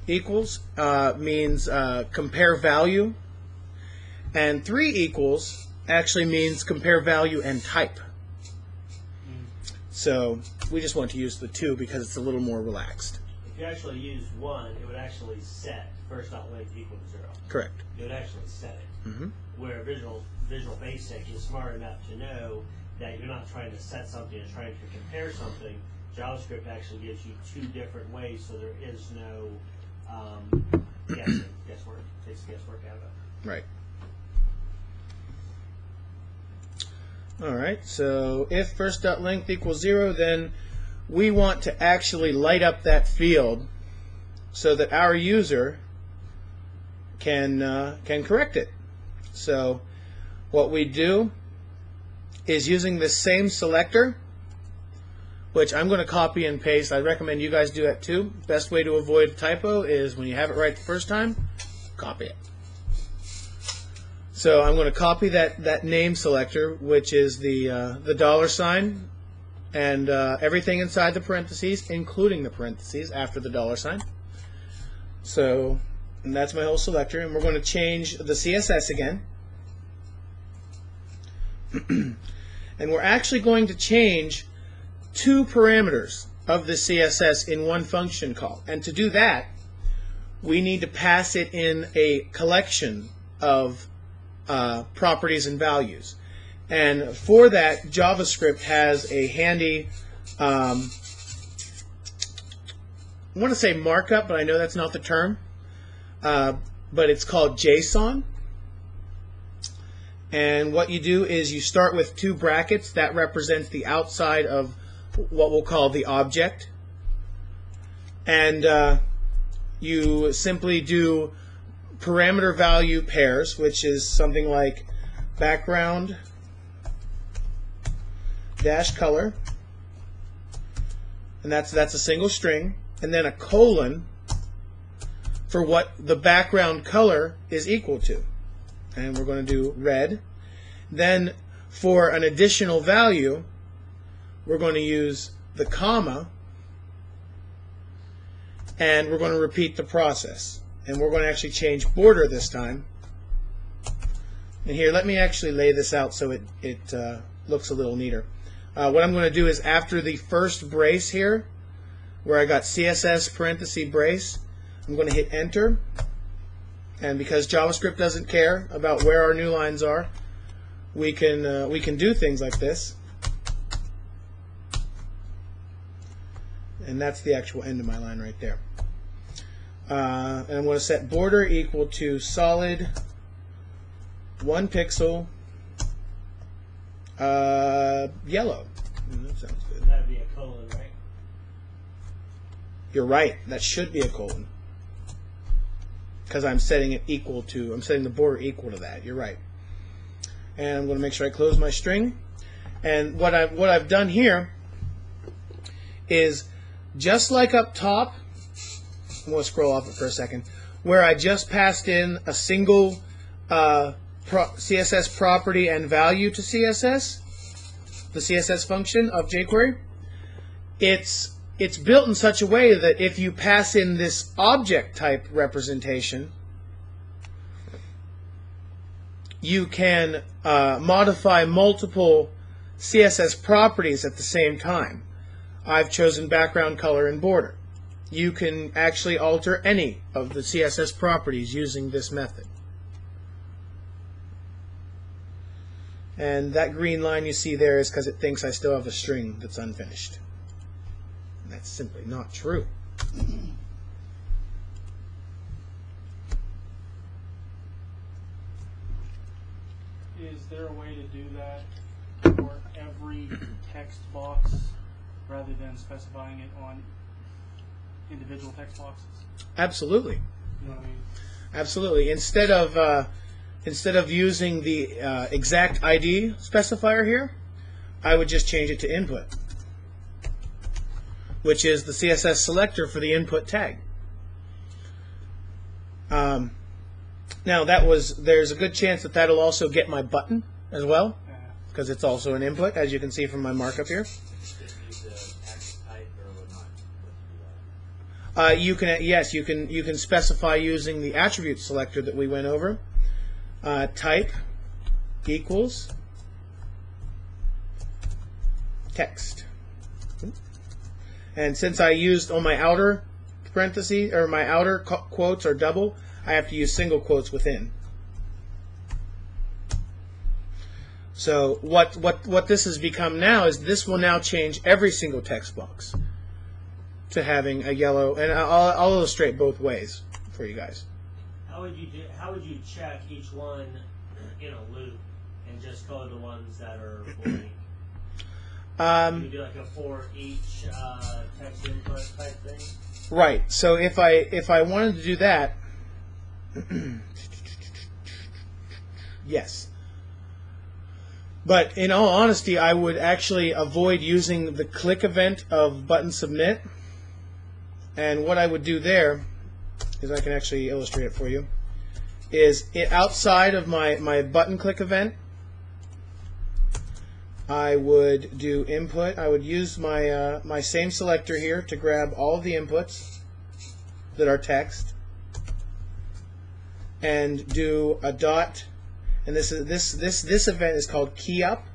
equals means compare value, and 3 equals actually means compare value and type. So we just want to use the 2 because it's a little more relaxed. If you actually use 1, it would actually set first dot length equal to 0. Correct. It would actually set it. Mm-hmm. Where Visual Basic is smart enough to know that you're not trying to set something, you're trying to compare something. JavaScript actually gives you 2 different ways, so there is no guesswork. It takes guesswork out of it. Right. All right. So if first dot length equals 0, then we want to actually light up that field so that our user can correct it. So what we do is using this same selector, which I'm going to copy and paste. I recommend you guys do that too. Best way to avoid a typo is when you have it right the first time, copy it. So I'm going to copy that name selector, which is the $, and everything inside the parentheses, including the parentheses after the $. So, and that's my whole selector, and we're going to change the CSS again. And we're actually going to change 2 parameters of the CSS in one function call. And to do that, we need to pass it in a collection of properties and values. And for that, JavaScript has a handy, I want to say markup, but I know that's not the term. But it's called JSON. And what you do is you start with 2 brackets that represents the outside of what we'll call the object. And you simply do parameter value pairs, which is something like background dash color, and that's a single string, and then a colon for what the background color is equal to. And we're going to do red. Then for an additional value, we're going to use the comma, and we're going to repeat the process. And we're going to actually change border this time. And here, let me actually lay this out so it looks a little neater. What I'm going to do is after the first brace here, where I got CSS parenthesis brace, I'm going to hit enter. And because JavaScript doesn't care about where our new lines are, we can do things like this. And that's the actual end of my line right there. And I'm going to set border equal to solid 1 pixel yellow. That sounds good. That'd be a colon, right? You're right. That should be a colon. Because I'm setting it equal to, I'm setting the border equal to that. You're right. And I'm going to make sure I close my string. And what I've done here is just like up top, I'm going to scroll off it for a second, where I just passed in a single CSS property and value to CSS, the CSS function of jQuery. It's built in such a way that if you pass in this object type representation, you can modify multiple CSS properties at the same time. I've chosen background color and border. You can actually alter any of the CSS properties using this method. And that green line you see there is because it thinks I still have a string that's unfinished. And that's simply not true. Is there a way to do that for every text box rather than specifying it on individual text boxes? Absolutely. You know what I mean? Absolutely. Instead of using the exact ID specifier here, I would just change it to input, which is the CSS selector for the input tag. Now there's a good chance that that'll also get my button as well, because it's also an input, as you can see from my markup here. You can specify using the attribute selector that we went over. Type equals text. And since I used on my outer parentheses, or my outer quotes are double, I have to use single quotes within. So what this has become now is this will now change every single text box to having a yellow, and I'll illustrate both ways for you guys. How would you check each one in a loop and just code the ones that are blank? You do like a for each text input type thing? Right. So if I wanted to do that, yes. But in all honesty, I would actually avoid using the click event of button submit. And what I would do there is, I can actually illustrate it for you, is outside of my button click event, I would do input. I would use my my same selector here to grab all of the inputs that are text, and do a dot. And this event is called key up,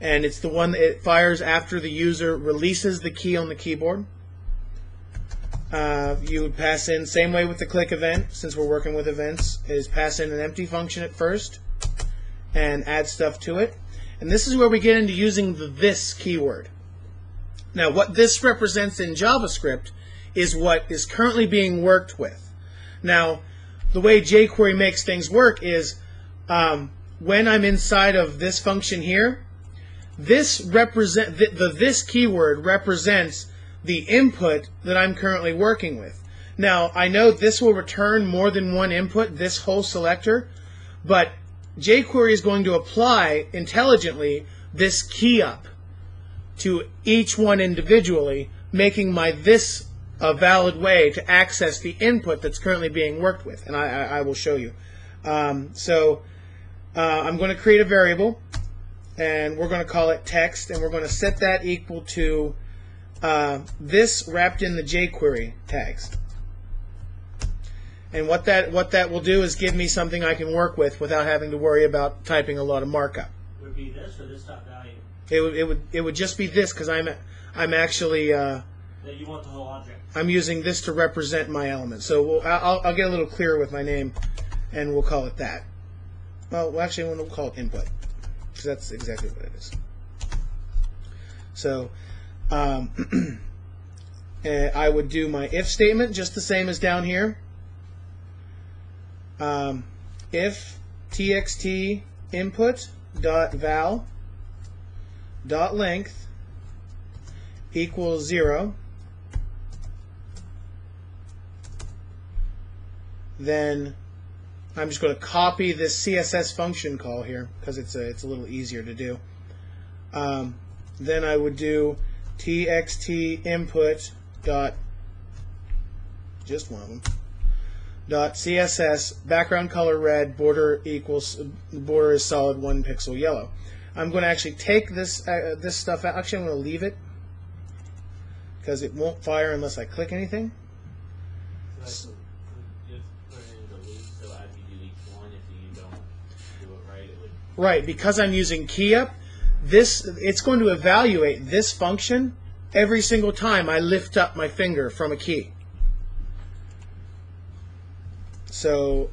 and it's the one that it fires after the user releases the key on the keyboard. You would pass in, same way with the click event, since we're working with events, is pass in an empty function at first and add stuff to it. And this is where we get into using the this keyword. Now what this represents in JavaScript is what is currently being worked with. Now the way jQuery makes things work is when I'm inside of this function here, this keyword represents the input that I'm currently working with. Now I know this will return more than one input, this whole selector, but jQuery is going to apply intelligently this key up to each one individually, making my this a valid way to access the input that's currently being worked with, and I will show you. I'm going to create a variable, and we're going to call it text, and we're going to set that equal to this wrapped in the jQuery tags. And what that will do is give me something I can work with without having to worry about typing a lot of markup. Would it be this or this dot value? It would just be this, because I'm actually That you want the whole object. I'm using this to represent my element. So I'll get a little clearer with my name, and we'll call it that. well, actually, we'll call it input, because that's exactly what it is. So I would do my if statement just the same as down here. If txt input dot val dot length equals 0, then I'm just going to copy this CSS function call here because it's a little easier to do. Then I would do txt input dot, just one of them, dot CSS background color red, border is solid 1 pixel yellow. I'm going to actually take this this stuff out. Actually, I'm going to leave it because it won't fire unless I click anything. So you just put it in the loop, so as you do each one, if you don't do it right, it would. Right, because I'm using keyup, it's going to evaluate this function every single time I lift up my finger from a key. So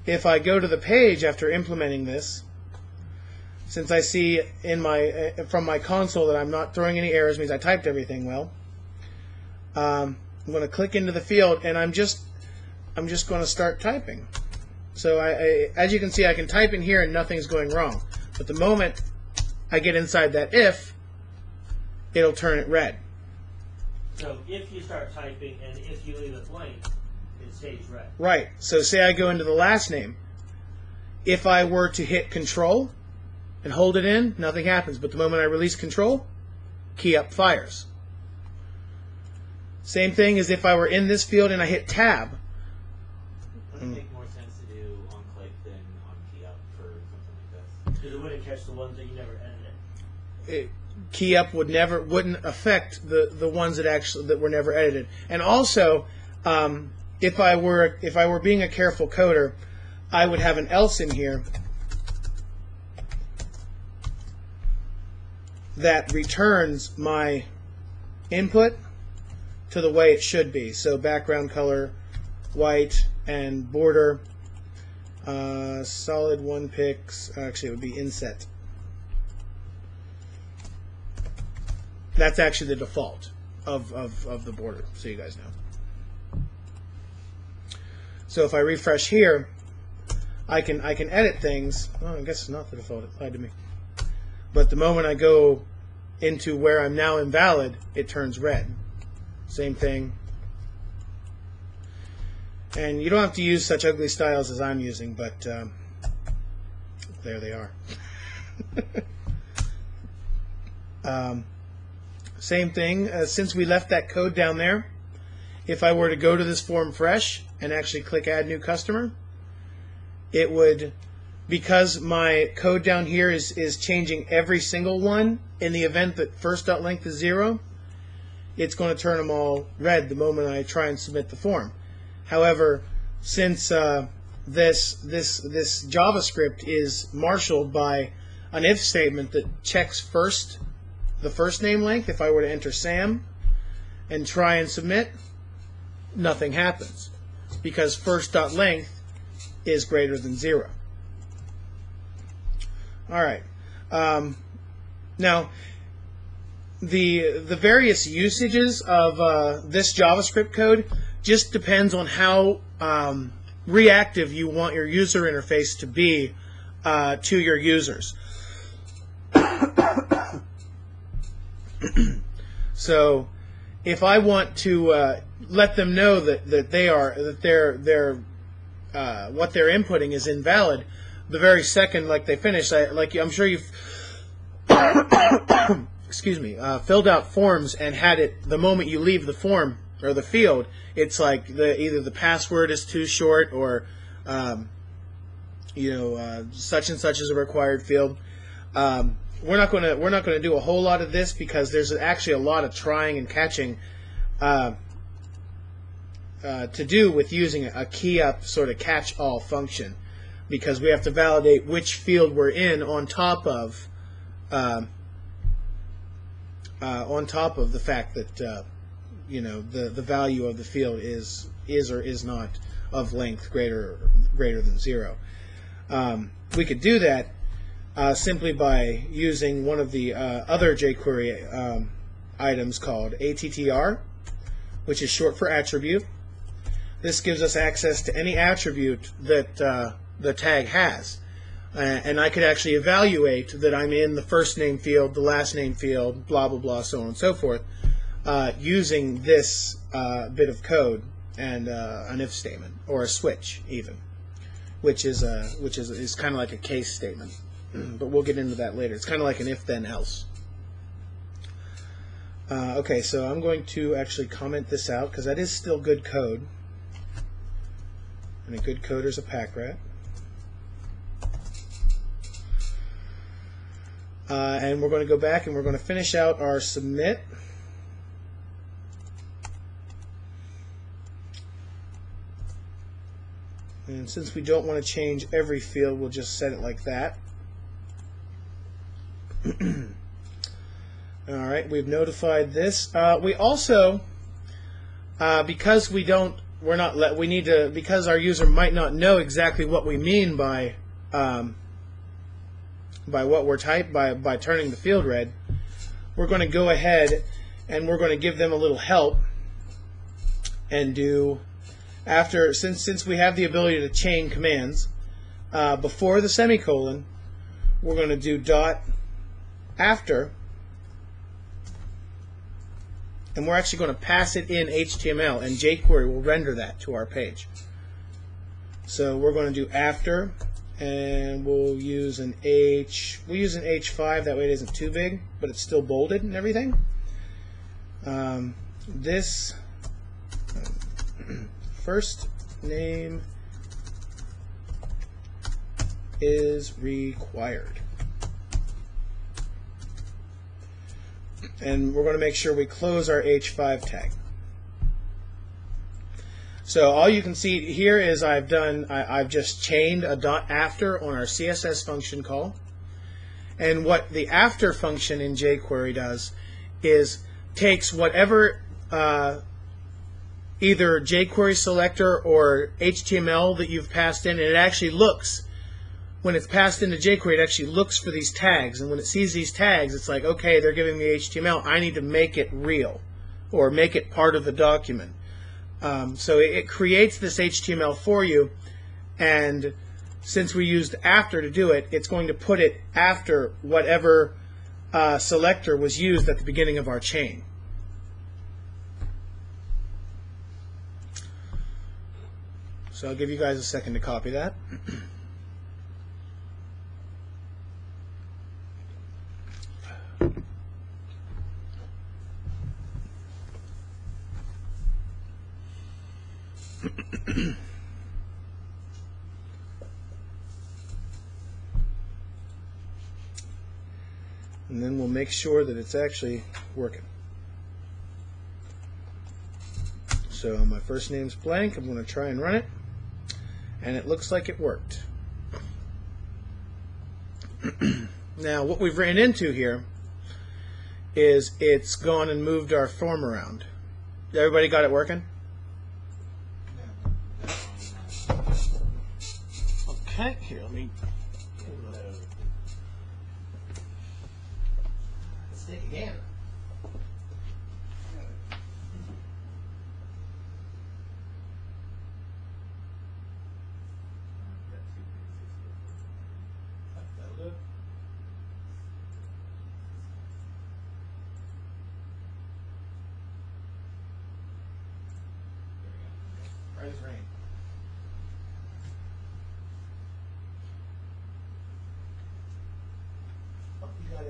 if I go to the page after implementing this, since I see in my from my console that I'm not throwing any errors, means I typed everything well. I'm going to click into the field, and I'm just going to start typing. So as you can see, I can type in here and nothing's going wrong. But the moment I get inside that if, it'll turn it red. So if you start typing and if you leave it blank, it stays red. Right. So say I go into the last name. If I were to hit Control and hold it in, nothing happens. But the moment I release Control, key up fires. Same thing as if I were in this field and I hit Tab. Does it make more sense to do on click than on key up for something like this? Because it wouldn't catch the ones that you never edited. Key up wouldn't affect the ones that were never edited. And also, if I were being a careful coder, I would have an else in here that returns my input to the way it should be. So background color white and border solid 1 pix. Actually, it would be inset. That's actually the default of the border, so you guys know. So if I refresh here, I can edit things. Oh, I guess it's not the default. It lied to me. But the moment I go into where I'm now invalid, it turns red. Same thing. And you don't have to use such ugly styles as I'm using, but there they are. Same thing, since we left that code down there, if I were to go to this form fresh and actually click Add New Customer, it would, because my code down here is changing every single one in the event that first.length is 0, it's going to turn them all red the moment I try and submit the form. However, since this JavaScript is marshaled by an if statement that checks the first name length, if I were to enter Sam and try and submit, nothing happens because first.length is greater than 0. All right. Now, the various usages of this JavaScript code just depends on how reactive you want your user interface to be to your users. So, if I want to let them know that what they're inputting is invalid, the very second they finish, I'm sure you've excuse me, filled out forms and had it the moment you leave the form or the field, it's like either the password is too short or such and such is a required field. We're not going to do a whole lot of this because there's actually a lot of trying and catching to do with using a key up sort of catch-all function, because we have to validate which field we're in on top of the fact that the value of the field is or is not of length greater than 0. We could do that simply by using one of the other jQuery items called ATTR, which is short for attribute. This gives us access to any attribute that the tag has. And I could actually evaluate that I'm in the first name field, the last name field, blah, blah, blah, so on and so forth, using this bit of code and an if statement, or a switch even, which is kind of like a case statement. But we'll get into that later. It's kind of like an if, then, else. Okay, so I'm going to actually comment this out, because that is still good code. And a good coder's a pack rat. And we're going to go back and we're going to finish out our submit. And since we don't want to change every field, we'll just set it like that. All right, we've notified this. We also, because because our user might not know exactly what we mean by what we're by turning the field red, we're going to go ahead and we're going to give them a little help and do since we have the ability to chain commands before the semicolon, we're going to do dot after, and we're actually going to pass it in HTML, and jQuery will render that to our page. So we're going to do after, and we'll use an H5, that way it isn't too big, but it's still bolded and everything. This first name is required. And we're going to make sure we close our H5 tag. So all you can see here is I've just chained a dot after on our CSS function call. And what the after function in jQuery does is takes whatever either jQuery selector or HTML that you've passed in, and it actually looks, when it's passed into jQuery, it actually looks for these tags, and when it sees these tags, it's like, okay, they're giving me HTML, I need to make it real, or make it part of the document. So it creates this HTML for you, and since we used after to do it, it's going to put it after whatever selector was used at the beginning of our chain. So I'll give you guys a second to copy that. And then we'll make sure that it's actually working. So my first name's blank. I'm going to try and run it. And it looks like it worked. Now what we've ran into here is it's gone and moved our form around. Everybody got it working? Okay, here, let me let's take a gander. Right as rain. Oh, you got a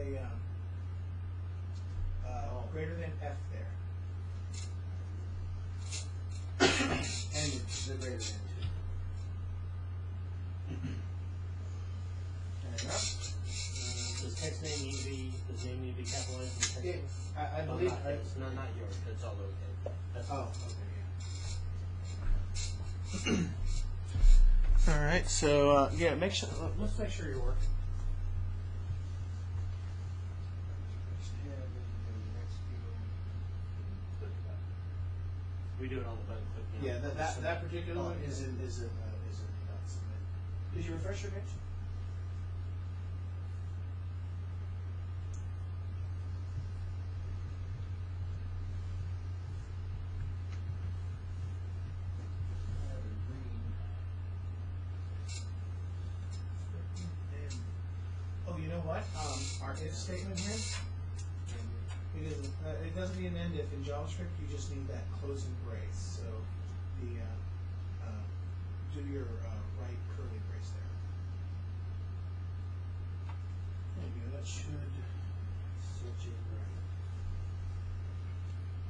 greater than F there. And the greater than 2. Does text name need to be capitalized in text name? I believe it's not yours. It's all okay. That's okay, yeah. All right, so yeah, let's make sure you're working. We do it on the button click. Yeah, that particular one is in submit. Did you refresh your page? Oh, you know what? Our if statement here, it doesn't need an end if in JavaScript. You just need that closing brace. So the do your right curly brace there. There you go. That should switch it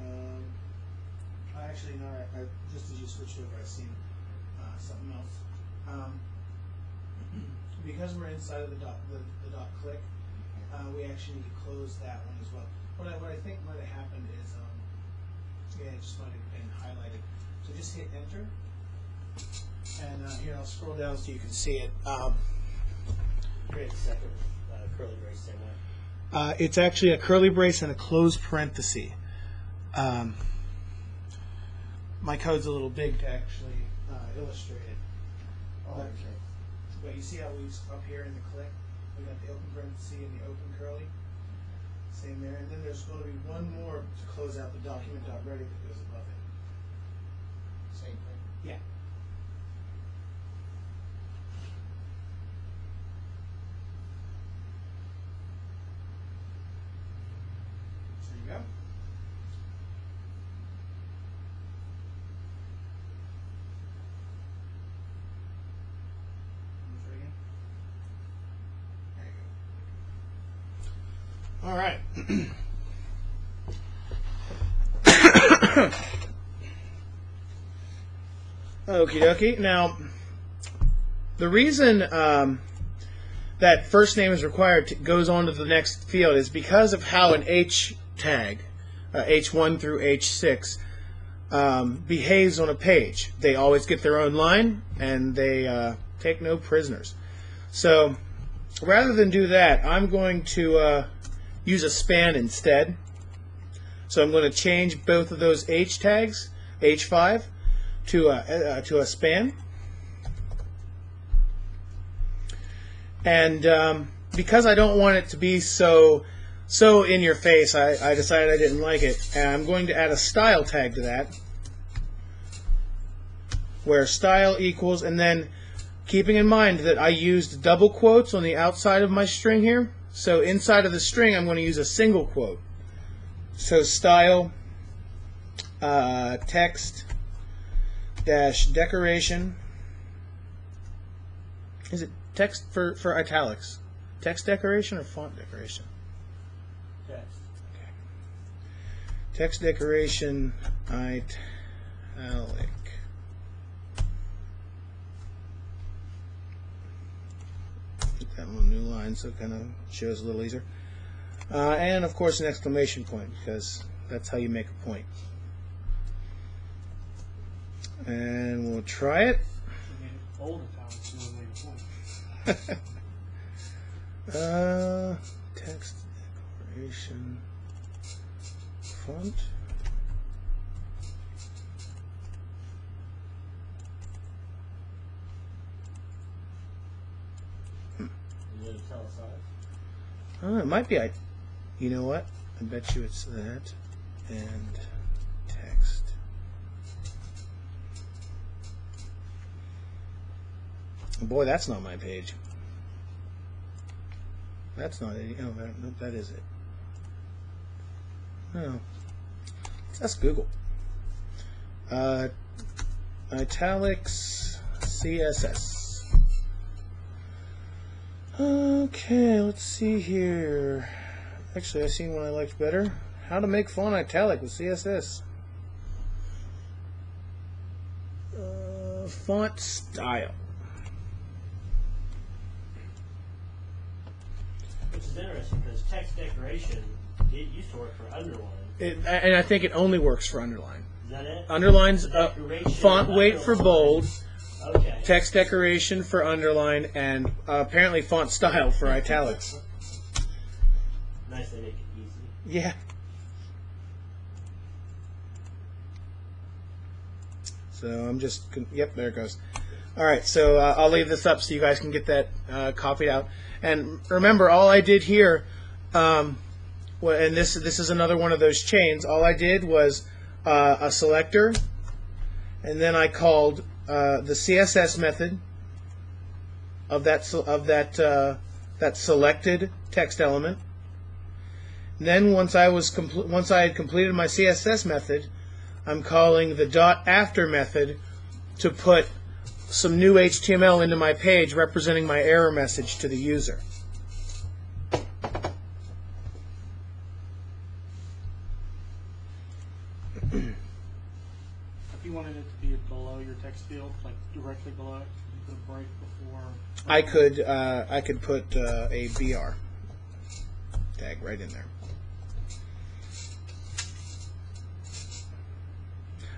right. Actually, no. Just as you switched over, I've seen something else. Because we're inside of the dot click, we actually need to close that one as well. What I think might have happened is, yeah, it just might have been highlighted. So just hit enter, and here I'll scroll down so you can see it. Create a second curly brace same way. It's actually a curly brace and a closed parenthesis. My code's a little big to actually illustrate it. But you see how we up here in the click, we got the open parenthesis and the open curly. Same there, and then there's going to be one more to close out the document.ready that goes above it. Same thing. Yeah. So there you go. All right. Okie dokie. Now, the reason that first name is required goes on to the next field is because of how an H tag, H1 through H6, behaves on a page. They always get their own line, and they take no prisoners. So, rather than do that, I'm going to use a span instead. So I'm going to change both of those H tags, H5, to a span. And because I don't want it to be so in your face, I decided I didn't like it. And I'm going to add a style tag to that, where style equals, and then keeping in mind that I used double quotes on the outside of my string here. So inside of the string, I'm going to use a single quote. So style text dash decoration. Is it text for italics? Text decoration or font decoration? Text. Okay. Text decoration italic. That one new line, so it kind of shows a little easier. And of course an exclamation point, because that's how you make a point. And we'll try it. You made it bold italics, you made a point. Text decoration font. It might be. You know what? I bet you it's that. And text. Boy, that's not my page. That's not it. Oh, no, that is it. Oh, that's Google. Italics CSS. Okay, let's see here. Actually, I've seen one I liked better. How to make font italic with CSS. Font style. Which is interesting because text decoration, it used to work for underline. And I think it only works for underline. Is that it? Underlines, Decoration, font weight for bold, Okay. text decoration for underline, and apparently font style for italics. Nice, they make it easy. Yeah. So I'm just, yep, there it goes. All right, so I'll leave this up so you guys can get that copied out. And remember, all I did here, and this is another one of those chains. All I did was a selector, and then I called the CSS method of that selected text element. And then once I had completed my CSS method, I'm calling the .after method to put some new HTML into my page representing my error message to the user. If you wanted it to be below your text field, like directly below it, you put a break before. I could put a BR tag right in there.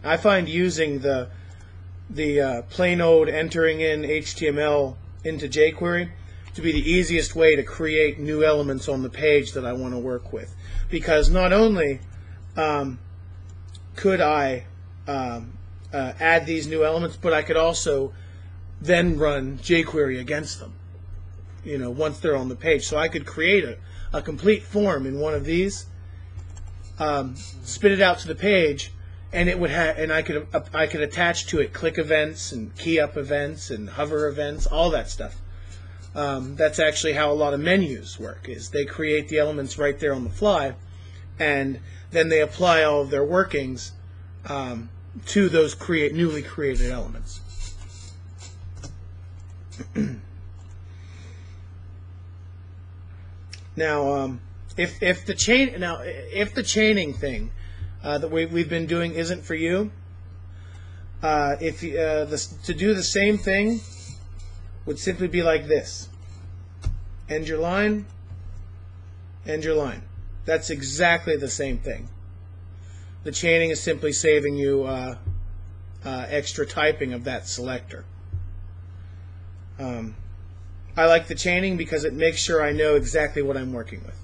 I find using the plain old entering in HTML into jQuery to be the easiest way to create new elements on the page that I want to work with, because not only could I add these new elements, but I could also then run jQuery against them, once they're on the page. So I could create a complete form in one of these, spit it out to the page, and it would I could attach to it click events and key up events and hover events, all that stuff. That's actually how a lot of menus work, is they create the elements right there on the fly, and then they apply all of their workings to those newly created elements. Now, if the chaining thing that we've been doing isn't for you, to do the same thing would simply be like this: end your line, end your line. That's exactly the same thing. The chaining is simply saving you extra typing of that selector. I like the chaining because it makes sure I know exactly what I'm working with.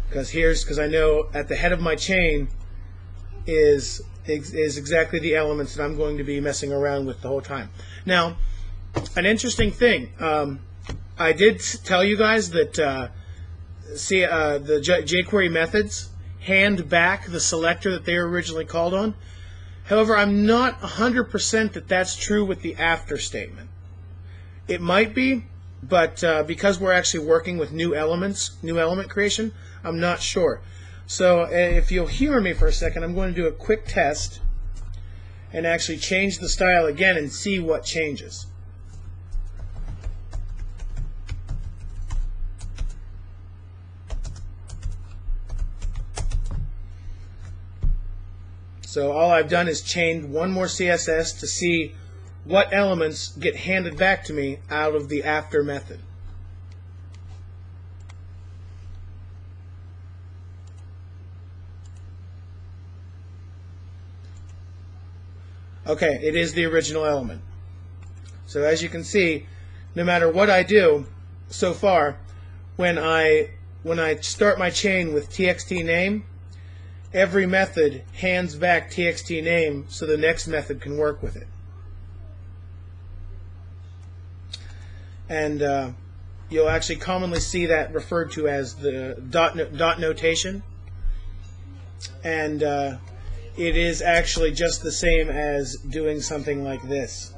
Because I know at the head of my chain is exactly the elements that I'm going to be messing around with the whole time. Now, an interesting thing, I did tell you guys that the jQuery methods hand back the selector that they were originally called on. However, I'm not 100% that that's true with the after statement. It might be, but because we're actually working with new element creation, I'm not sure. So if you'll humor me for a second, I'm going to do a quick test and actually change the style again and see what changes. So all I've done is chained one more CSS to see what elements get handed back to me out of the after method. Okay, it is the original element. So as you can see, no matter what I do so far, when I start my chain with txt name, every method hands back txt name so the next method can work with it. And you'll actually commonly see that referred to as the dot notation. And it is actually just the same as doing something like this.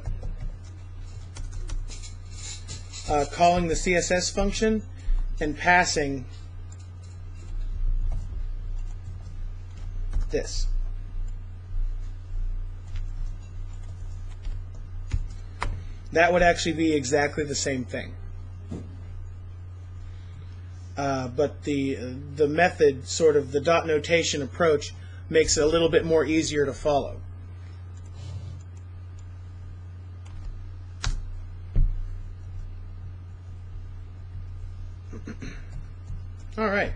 Calling the CSS function and passing this. That would actually be exactly the same thing. But the method, sort of the dot notation approach, makes it a little bit more easier to follow. All right.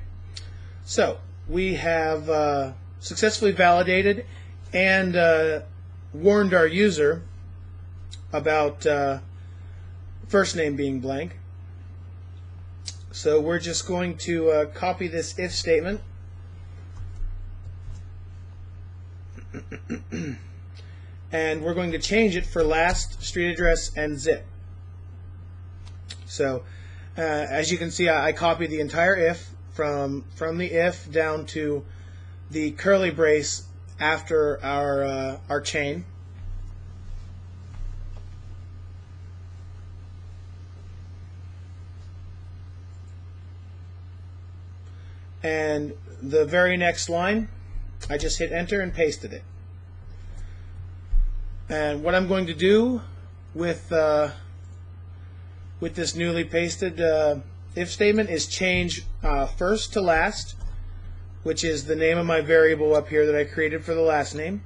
So we have successfully validated and warned our user about first name being blank. So we're just going to copy this if statement and we're going to change it for last, street address, and zip. So as you can see, I copied the entire if from the if down to the curly brace after our chain. And the very next line, I just hit enter and pasted it. And what I'm going to do with this newly pasted if statement is change first to last, which is the name of my variable up here that I created for the last name.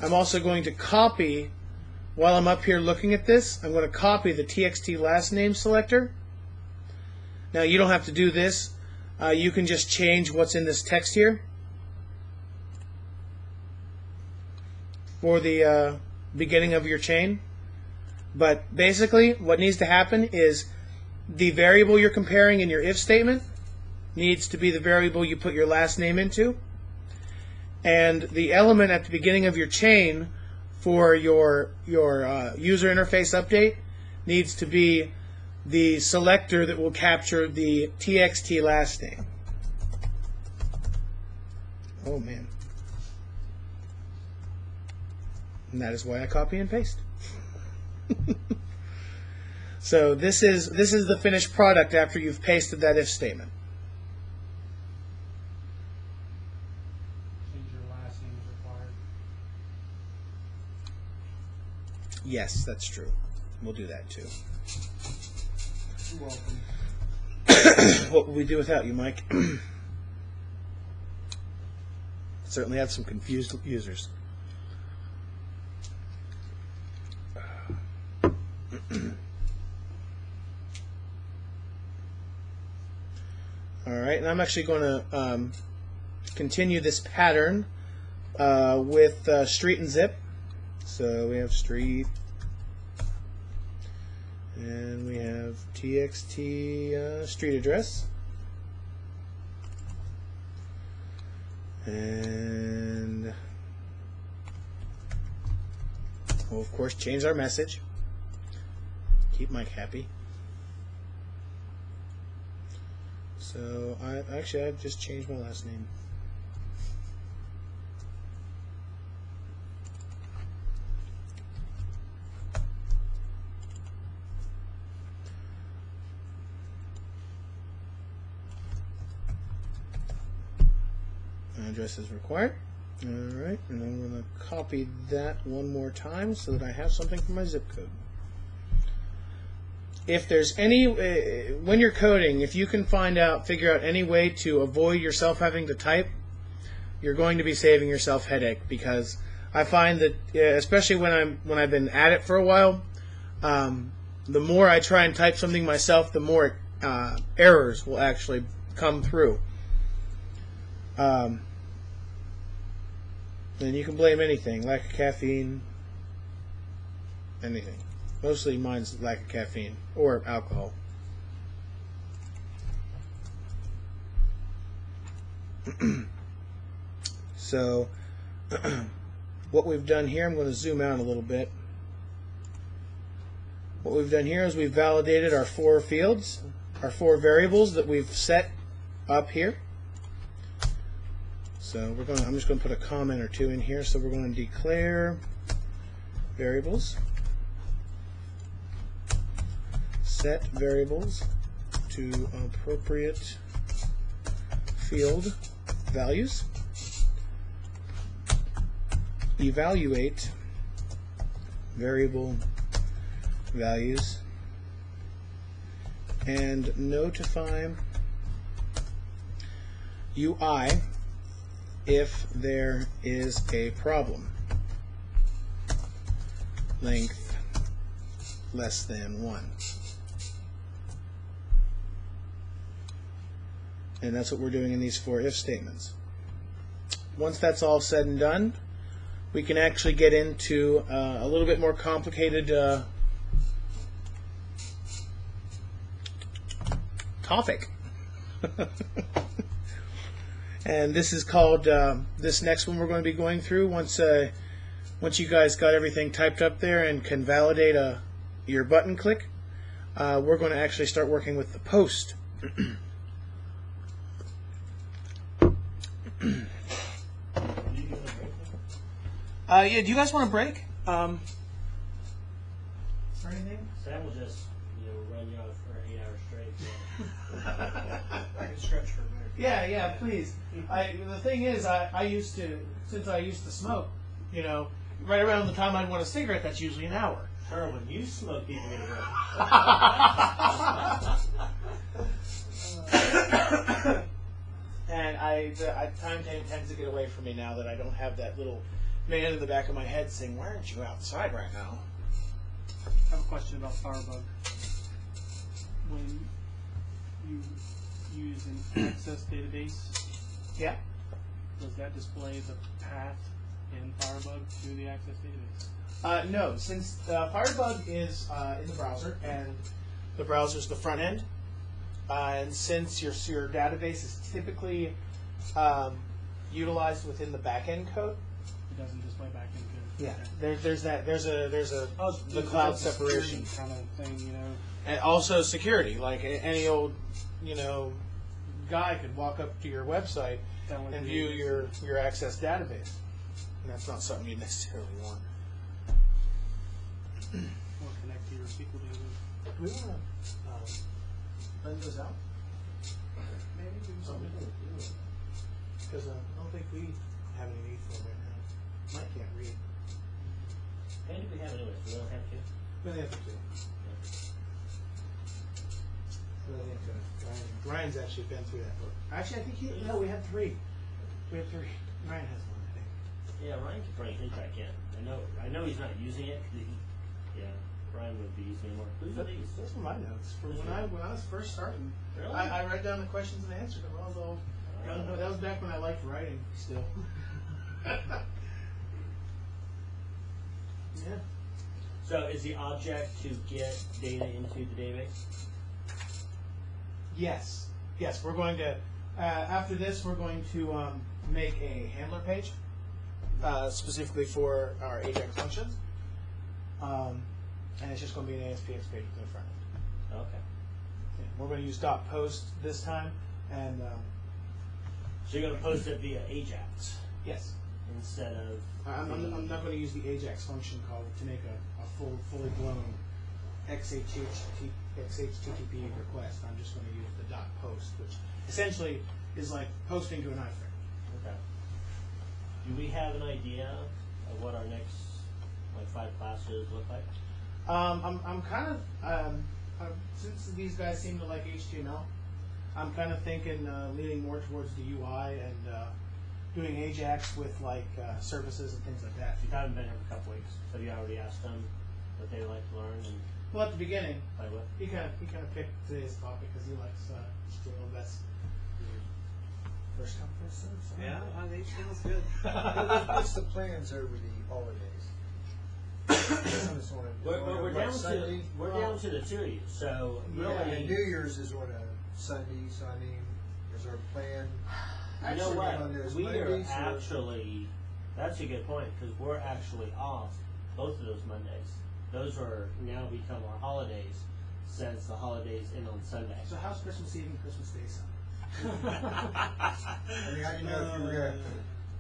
I'm also going to copy, while I'm up here looking at this, I'm going to copy the txt last name selector. Now you don't have to do this. You can just change what's in this text here for the beginning of your chain. But basically what needs to happen is the variable you're comparing in your if statement needs to be the variable you put your last name into, and the element at the beginning of your chain for your user interface update needs to be the selector that will capture the txt last name. Oh man. And that is why I copy and paste. So this is the finished product after you've pasted that if statement. Change your last name is required. Yes, that's true. We'll do that too. You're welcome. What would we do without you, Mike? Certainly have some confused users. Alright, and I'm actually going to continue this pattern with street and zip. So we have street, and we have txt street address, and we'll of course change our message. Keep Mike happy. So I've just changed my last name. Address is required. Alright, and I'm going to copy that one more time so that I have something for my zip code. If there's any, when you're coding, if you can figure out any way to avoid yourself having to type, you're going to be saving yourself headache, because I find that, especially when I've been at it for a while, the more I try and type something myself, the more errors will actually come through. And you can blame anything, lack of caffeine, anything. Mostly mine's lack of caffeine or alcohol. So what we've done here, I'm going to zoom out a little bit. What we've done here is we've validated our 4 fields, our 4 variables that we've set up here. So I'm just going to put a comment or 2 in here. So we're going to declare variables, set variables to appropriate field values, evaluate variable values, and notify UI if there is a problem. Length less than 1. And that's what we're doing in these 4 if statements. Once that's all said and done, we can actually get into a little bit more complicated topic. And this is called, this next one we're going to be going through, once once you guys got everything typed up there and can validate your button click, we're going to actually start working with the post. Yeah, do you guys want a break? Or anything? Sam will just, run you out for 8 hours straight. I can stretch for a minute. Yeah, please. The thing is, since I used to smoke, right around the time I'd want a cigarette, that's usually an hour. Sure, when you smoke, people get around. And time tends to get away from me now that I don't have that little man in the back of my head saying, "Why aren't you outside right now?" I have a question about Firebug. When you use an access database, Yeah. does that display the path in Firebug to the access database? No, since Firebug is in the browser and the browser's the front end, and since your database is typically utilized within the back end code, It doesn't display back in code. yeah, there's the cloud separation. Kind of thing, And also security, like any old, guy could walk up to your website Download and the view database. your access database. And that's not something you necessarily want. Or connect to your SQL database. Do we want to lend those out? Maybe do something. Because I don't think we have any need for them right now. Mike can't read. And if we have anyways, we don't have to. We only have to do. Ryan's actually been through that book. Actually, I think we had 3. We had 3. Ryan has one, I think. Yeah, Ryan can bring his back in. I know he's not using it. Ryan would be using it more. Who's these? Those were my notes from when I was first starting. Really? I write down the questions and answered them. That was back when I liked writing still. Yeah. So is the object to get data into the database? Yes. We're going to. After this, we're going to make a handler page specifically for our AJAX functions, and it's just going to be an ASPX page with no front end. Okay. Yeah, we're going to use .post this time, and So you're going to post it via AJAX yes, instead of. I'm not going to use the AJAX function call to make a fully blown XHTTP request. I'm just going to use the .post, which essentially is like posting to an iframe. Okay. Do we have an idea of what our next 5 classes look like? I'm kind of since these guys seem to like HTML, I'm kind of thinking leaning more towards the UI and doing AJAX with services and things like that. You haven't been here for a couple weeks. Have you already asked them what they like to learn and Well, at the beginning, play with? he kind of picked today's topic because he likes HTML. That's first come first serve. So. Yeah, HTML's good. What's the plans over the holidays? We're down to the 2 of you. So really, Yeah, and New Year's is on a Sunday, so I mean, is our plan? you know what? on those We are Mondays, or- actually. That's a good point because we're actually off both of those Mondays. Those are now become our holidays since the holidays end on Sunday. So how's Christmas Eve and Christmas Day sound? I mean, I didn't know if you were going to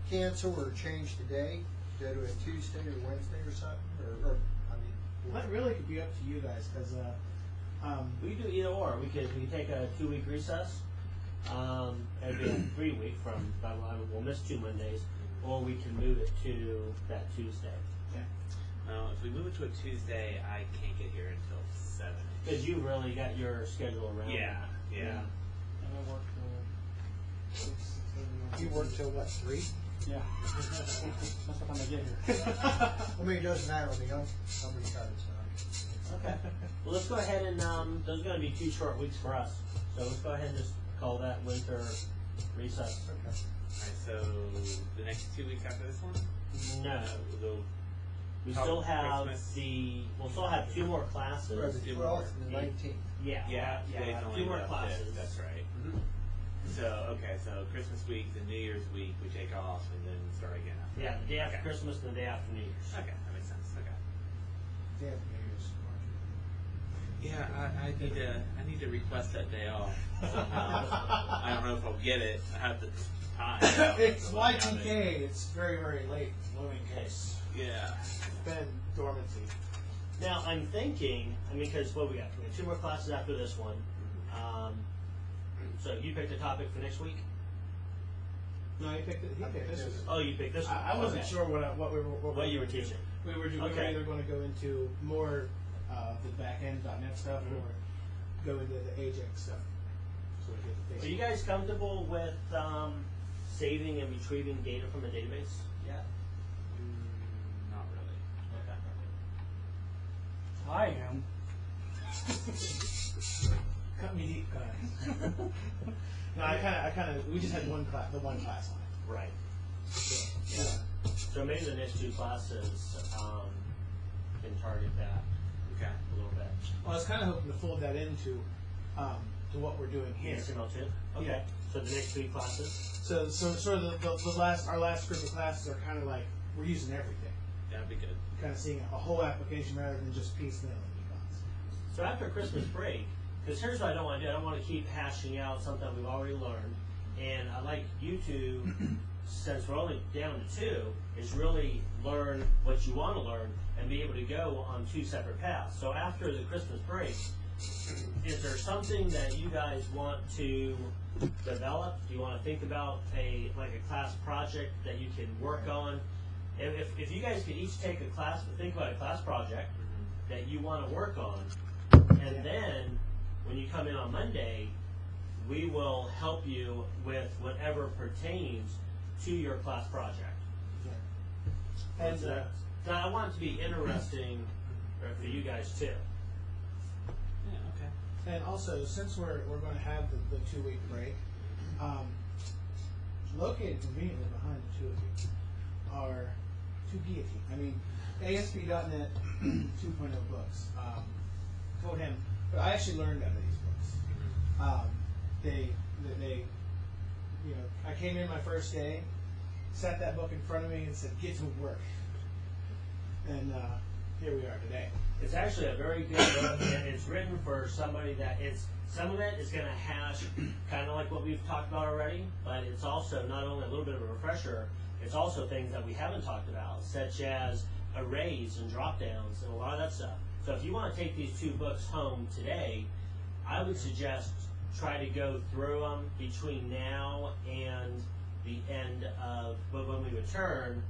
cancel or change today, go to a Tuesday or Wednesday or something, or I mean, That really could be up to you guys because We do either or. We could take a 2-week recess. It'd be a 3-week from. We'll miss 2 Mondays, or we can move it to that Tuesday. If we move it to a Tuesday, I can't get here until 7. Because you really got your schedule around. Yeah. And I work till 6. you work till what 3? Yeah. That's what time I get here. I mean, it doesn't matter. I mean, I'm retired, so. Okay. Well, let's go ahead and those are going to be 2 short weeks for us. So let's go ahead and just call that winter recess. Alright, so the next 2 weeks after this one? No, we How- still have Christmas? we'll still have 2 more classes. Or the 12th and the 19th. Yeah, Yeah, we'll today's have only 2 more the classes. 5th, that's right. So Christmas week and New Year's week we take off and then start again after. Yeah, the day after Okay. Christmas and the day after New Year's. Okay, that makes sense. Okay. Day after New Year's. Yeah, I need to request that day off. I don't know if I'll get it. I have the time. It's Y2K. It's very, very late. Looming case. Yeah. It's been dormancy. Now, I'm thinking, because what we got? We have 2 more classes after this one. So you picked a topic for next week? No, he picked this one. Oh, you picked this one. I wasn't Okay. sure what you were teaching. We were Okay. either going to go into more the back end .NET stuff or go into the AJAX stuff. So we get the Are you guys comfortable with saving and retrieving data from a database? Yeah. Not really. I am. Cut me deep, guys. No, I kind of. We just had the one class on it. Right. So, Yeah. So maybe the next 2 classes can target that Okay. a little bit. Well, I was kind of hoping to fold that into to what we're doing here. HTML2? Okay. Yeah. So the next 3 classes? So sort of our last group of classes are kind of like we're using everything, That'd be good. kind of seeing a whole application rather than just piecemealing icons. So after Christmas break, because here's what I don't want to do. I don't want to keep hashing out something we've already learned. And I'd like you to, since we're only down to 2, is really learn what you want to learn and be able to go on 2 separate paths. So after the Christmas break, is there something that you guys want to develop? Do you want to think about a class project that you can work on? If you guys could each take a class, think about a class project that you want to work on, and then when you come in on Monday, we will help you with whatever pertains to your class project. And Now I want it to be interesting for you guys too. Yeah. Okay. and also since we're going to have the 2-week break, located conveniently behind the 2 of you are 2 guillotine. I mean, ASP.NET 2.0 books. Code him, but I actually learned out of these books. They, I came in my first day, sat that book in front of me, and said, "Get to work." And here we are today. It's actually a very good book, and it's written for somebody that some of it is going to hash kind of like what we've talked about already, but it's also not only a little bit of a refresher, it's also things that we haven't talked about, such as arrays and drop-downs and a lot of that stuff. So if you want to take these 2 books home today, I would suggest try to go through them between now and the end of when we return,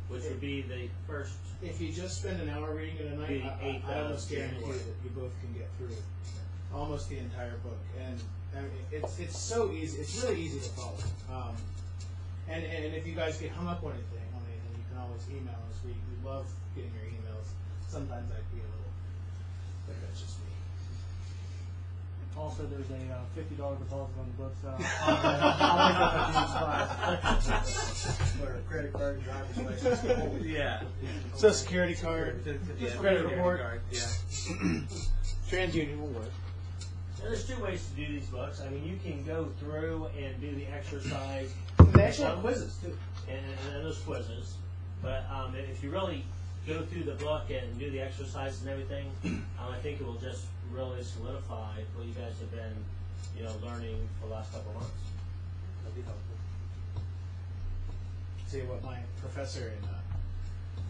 which would be the first. If you just spend an hour reading it a night, The 8th I almost of guarantee January. that you both can get through almost the entire book. And I mean, it's so easy. It's really easy to follow. And if you guys get hung up on anything, you can always email us. We love getting your emails. Sometimes I'd be a little, but that's just me. Also, there's a $50 deposit on the books. I'll make up at the class. Or a credit card, driver's license. Yeah. Social Security card, Yeah. credit report. Yeah. TransUnion will work. There's 2 ways to do these books. I mean, you can go through and do the exercise. They actually have quizzes too. And those quizzes. But if you really go through the book and do the exercises and everything, I think it will just really solidify what you guys have been, learning for the last couple of months. That'd be helpful. See what my professor in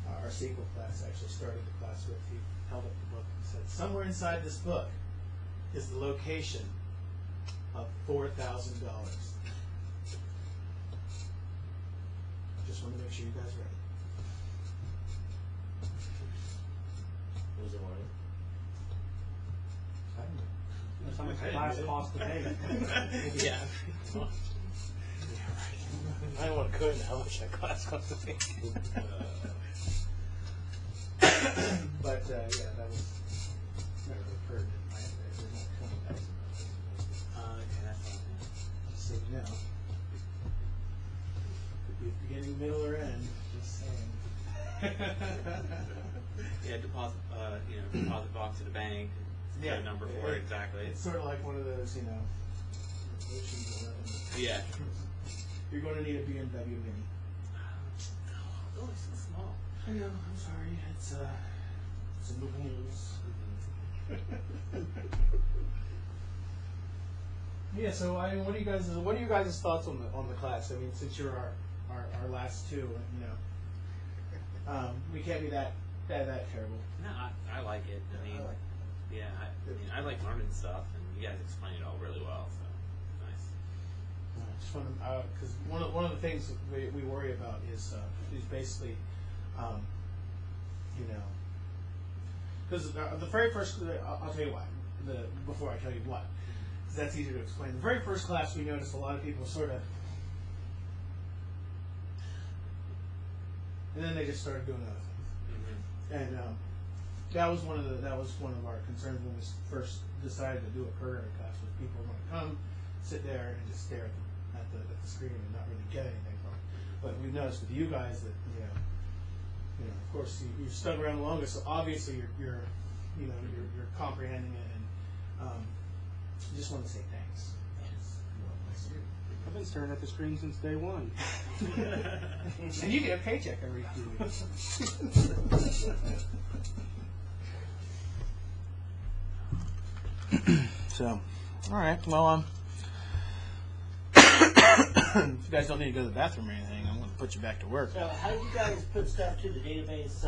our SQL class actually started the class with. He held up the book and said, "Somewhere inside this book is the location of $4,000. Just want to make sure you guys are ready." What was it morning? I don't know. That's how much the class costs to pay. Yeah. I don't want to go into how much that class costs to pay. But yeah, that was never pertinent. There's not 20,000. Okay, that's fine. Just so you know. Could be beginning, middle, or end. Just saying. Yeah, deposit box at a bank. Yeah. Number for it exactly. It's sort of like one of those, Ocean's 11. Yeah. You're going to need a BMW Mini. Oh, it's so small. I know. I'm sorry. It's in the rules. Yeah. So what are you guys' thoughts on the class? I mean, since you're our last two, you know, we can't be that terrible. No, I like it. I mean, I like learning stuff, and you guys explain it all really well. So nice. Just fun because one of the things we worry about is basically, you know, because the very first I'll tell you why. Before I tell you what, because that's easier to explain. The very first class we noticed a lot of people sort of, and then they just started doing other things, and that was one of our concerns when we first decided to do a programming class. Was people were going to come, sit there, and just stare at the screen and not really get anything from it. But we've noticed with you guys that of course you've stuck around the longest, so obviously you're comprehending it, and just want to say thanks. I've been staring at the screen since day one. And you get a paycheck every few weeks. So, all right. Well, if you guys don't need to go to the bathroom or anything, I'm going to put you back to work. So how did you guys put stuff to the database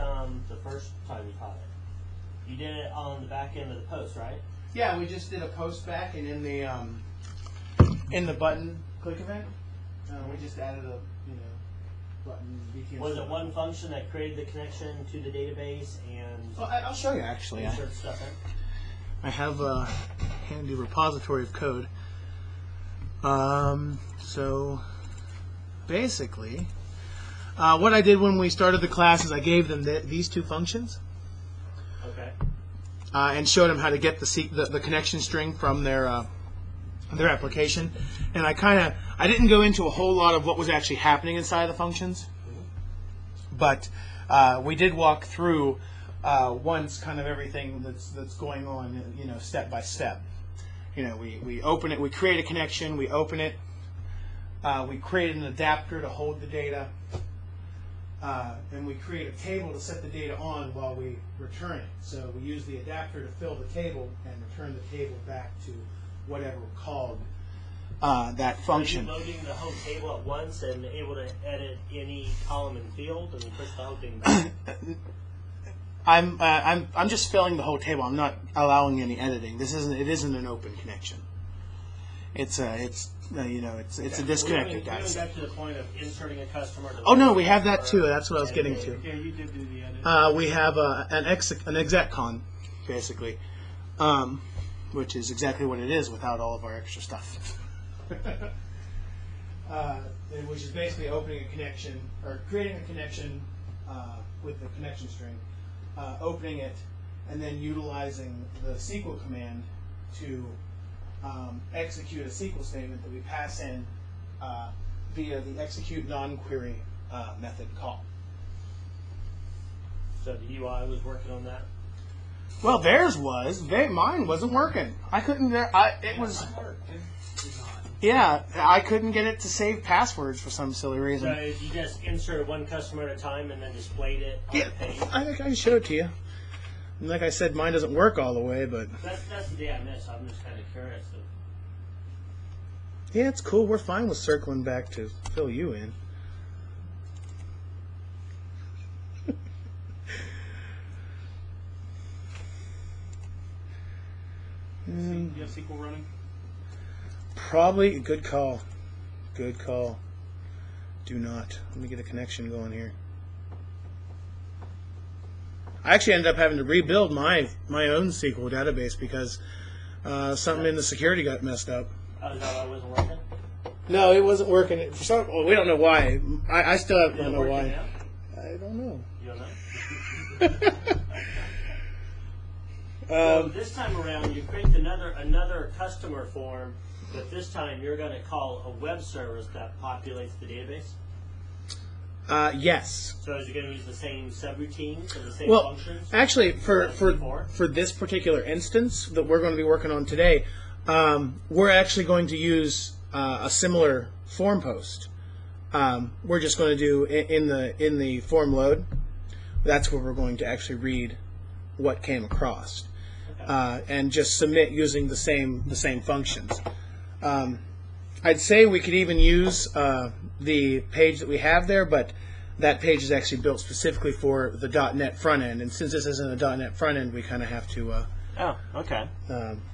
the first time you taught it? You did it on the back end of the post, right? Yeah, we just did a post back, and in the button click event, we just added a button. BTN Was it one function that created the connection to the database and Well, I'll show you actually. insert stuff in? I have a handy repository of code. So basically, what I did when we started the class is I gave them these two functions. Okay. And showed them how to get the connection string from their application. And I didn't go into a whole lot of what was actually happening inside the functions, but we did walk through once kind of everything that's going on, step by step. We open it, we create a connection, we open it, we create an adapter to hold the data, and we create a table to set the data on while we return it. So we use the adapter to fill the table and return the table back to whatever called that function. So you're loading the whole table at once and able to edit any column and field and push the whole thing back? I'm just filling the whole table. I'm not allowing any editing. It isn't an open connection. It's a disconnected, guys. Going back to the point of inserting a customer. Oh no, we have that too. That's what I was getting to. Yeah, you did do the edit. We have an exec-con, basically, which is exactly what it is without all of our extra stuff. Which is basically opening a connection or creating a connection with the connection string, opening it, and then utilizing the SQL command to execute a SQL statement that we pass in via the execute non-query method call. So the UI was working on that? Well, theirs was. Mine wasn't working. I couldn't. It was. Yeah, I couldn't get it to save passwords for some silly reason. So you just inserted one customer at a time and then displayed it on the page? I think I can show it to you. And like I said, mine doesn't work all the way, but That's the day I missed. I'm just kind of curious. yeah, it's cool. We're fine with circling back to fill you in. You have SQL running? Probably. Good call. Good call. Do not. Let me get a connection going here. I actually ended up having to rebuild my own SQL database because something in the security got messed up. Oh, is that why it wasn't working? No, it wasn't working. We don't know why. I still don't know why. Now? I don't know. You don't know? So Um, this time around, you create another customer form, but this time you're going to call a web service that populates the database? yes. So is it going to use the same subroutines and the same Well, functions? actually, as before? for this particular instance that we're going to be working on today, we're actually going to use a similar form post. We're just going to do in the form load. That's where we're going to actually read what came across, and just submit using the same functions. I'd say we could even use the page that we have there, but that page is actually built specifically for the .NET front end, and since this isn't a .NET front end, we kind of have to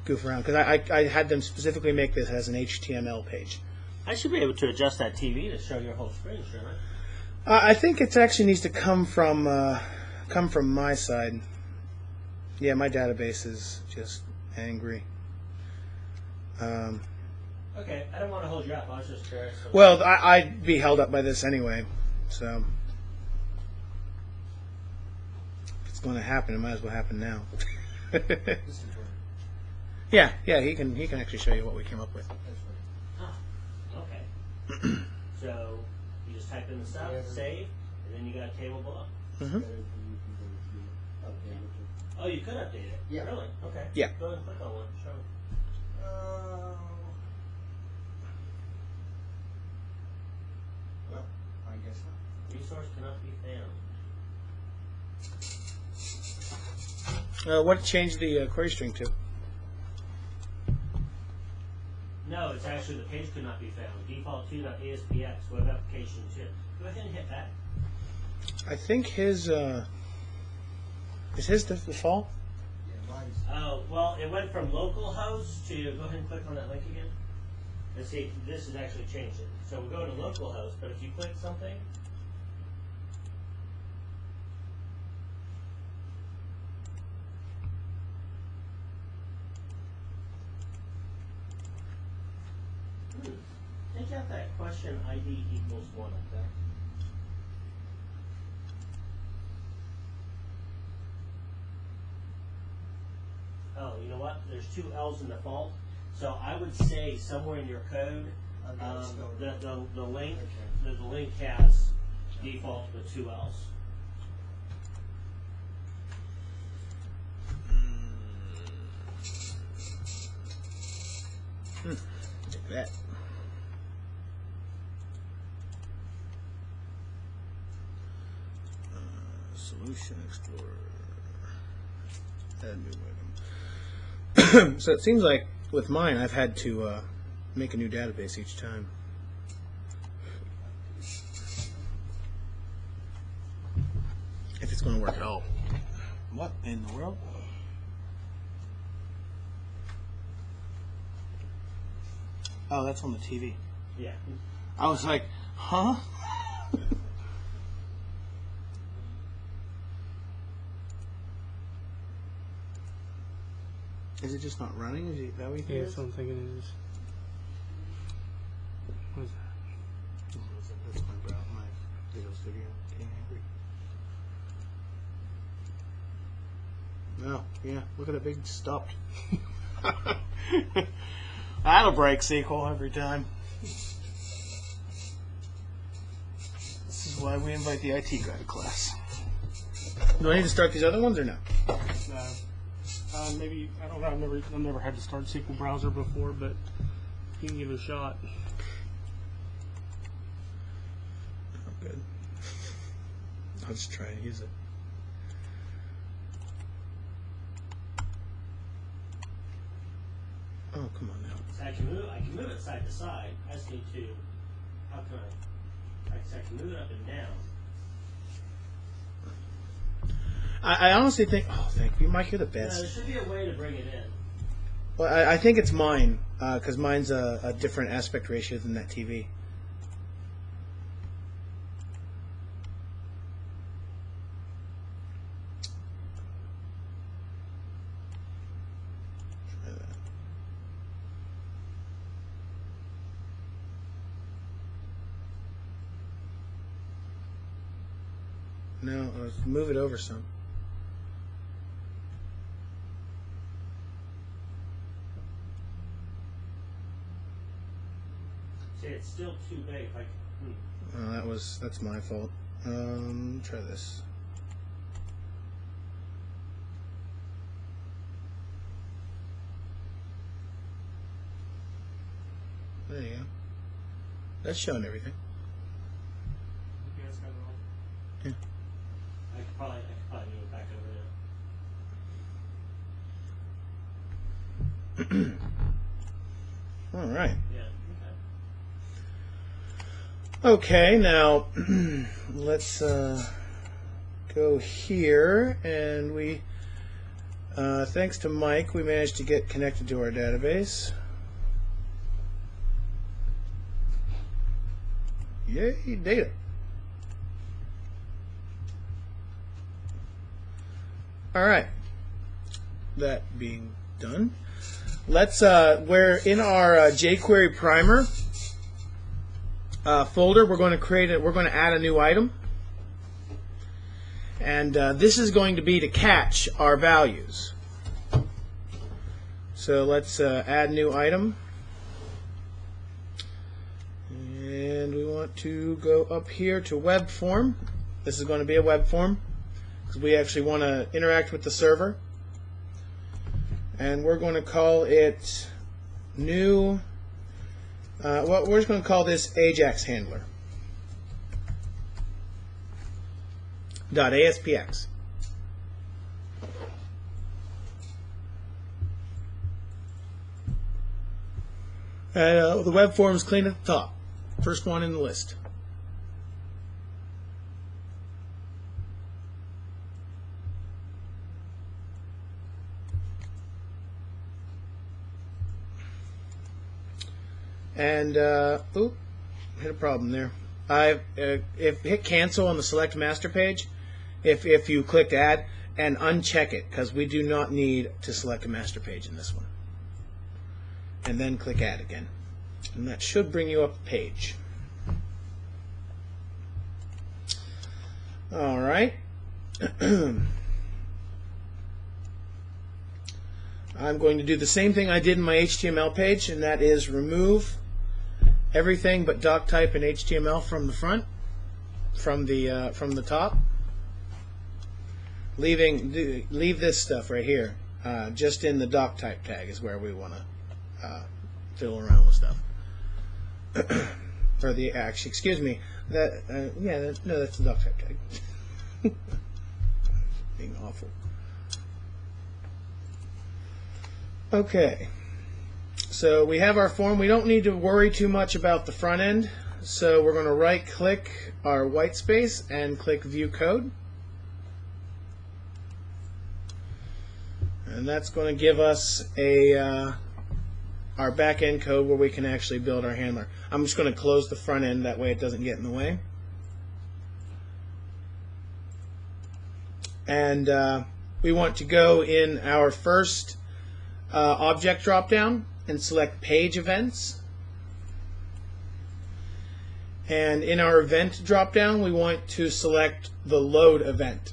goof around, because I had them specifically make this as an HTML page. I should be able to adjust that TV to show your whole screen, shouldn't I? I think it actually needs to come from my side. Yeah, my database is just angry. Okay, I don't want to hold you up. I was just curious. Well, I'd be held up by this anyway, so if it's going to happen, it might as well happen now. Yeah, he can actually show you what we came up with. Oh, okay. So you just type in the stuff, save, and then you got a table below. Mm-hmm. Oh, you could update it. Yeah. Really? Okay. Yeah. Go ahead and click on one. Show. Well, I guess not. Resource cannot be found. What changed the query string to? No, it's actually the page could not be found. Default 2.aspx web application 2. Go ahead and hit that. I think his is his the default? Yeah, mine's. Oh, well, it went from localhost to, go ahead and click on that link again. And see, this has actually changed it. So we'll go to localhost, but if you click something, take out that question ID equals 1 up there. Oh, you know what? There's 2 L's in default. So I would say somewhere in your code, the link has default with 2 L's. Take that. Solution Explorer. Add new item. So it seems like with mine, I've had to make a new database each time. If it's going to work at all. What in the world? Oh, that's on the TV. Yeah. I was like, huh? Is it just not running? Is it that way? Yeah, that's what I'm thinking it is. What is that? That's my browser, my Visual Studio getting angry. No, yeah, look at that big stopped. That'll break SQL every time. This is why we invite the IT guy to class. Do I need to start these other ones or no? Maybe, I don't know, I've never had to start SQL browser before, but you can give it a shot. Oh, good. I'll just try and use it. Oh, come on now. So I can move it side to side. I just need to, how can I can move it up and down. I honestly think, oh, thank you, Mike, you're the best. No, there should be a way to bring it in. Well, I think it's mine, because mine's a different aspect ratio than that TV. Try that. No, let's move it over some. See, it's still too big. If I can, That's my fault. Try this. There you go. That's showing everything. You guys got it all. I could probably move it back over All right. there. Yeah. Okay, now let's go here, and we, thanks to Mike, we managed to get connected to our database. Yay, data. All right. That being done, let's. We're in our jQuery primer folder. We're going to create it. We're going to add a new item, and this is going to be to catch our values. So let's add new item, and we want to go up here to web form. This is going to be a web form because we actually want to interact with the server, and we're going to call it new. Well, we're just going to call this AJAX handler. .aspx. And the web form is clean at the top. First one in the list. And oop, hit a problem there. If hit cancel on the select master page, if you clicked add, and uncheck it, because we do not need to select a master page in this one. And then click add again, and that should bring you up a page. All right. I'm going to do the same thing I did in my HTML page, and that is remove everything but doc type and HTML from the front, from the top. Leave this stuff right here. Just in the doc type tag is where we want to fiddle around with stuff. Or the actually, excuse me. That no, that's the doc type tag. Being awful. Okay, so we have our form. We don't need to worry too much about the front end. So we're going to right click our white space and click View Code. And that's going to give us our back end code where we can actually build our handler. I'm just going to close the front end, that way it doesn't get in the way. And we want to go in our first object drop-down and select Page Events. And in our event drop-down, we want to select the Load event.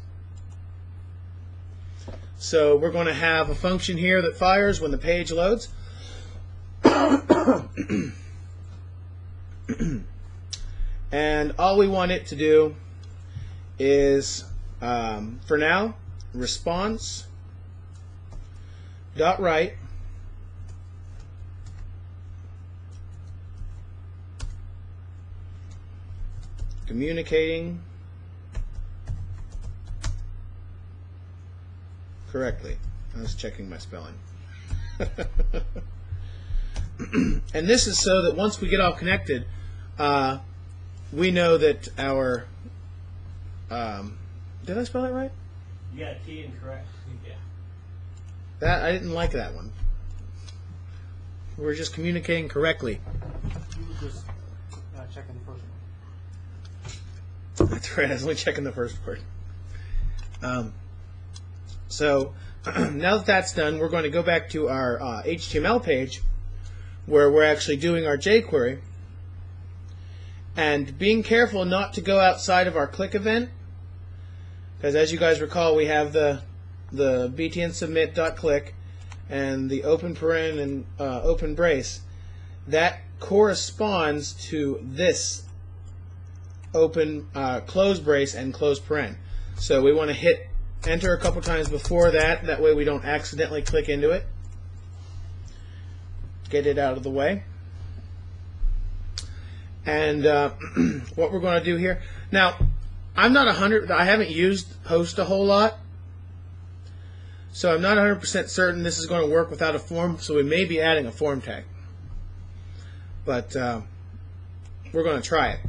So we're going to have a function here that fires when the page loads. And all we want it to do is, for now, response dot write communicating correctly. I was checking my spelling. And this is so that once we get all connected, we know that our did I spell that right? You got T incorrect. Yeah. That I didn't like that one. We're just communicating correctly. You were just checking the first one. That's right. I was only checking the first word. So now that that's done, we're going to go back to our HTML page where we're actually doing our jQuery, and being careful not to go outside of our click event, because as you guys recall, we have the btn submit.click and the open paren and open brace. That corresponds to this open close brace and close paren. So we want to hit enter a couple times before that. That way we don't accidentally click into it. Get it out of the way. And what we're going to do here now, I'm not 100. I haven't used post a whole lot, so I'm not 100% certain this is going to work without a form. So we may be adding a form tag, but we're going to try it.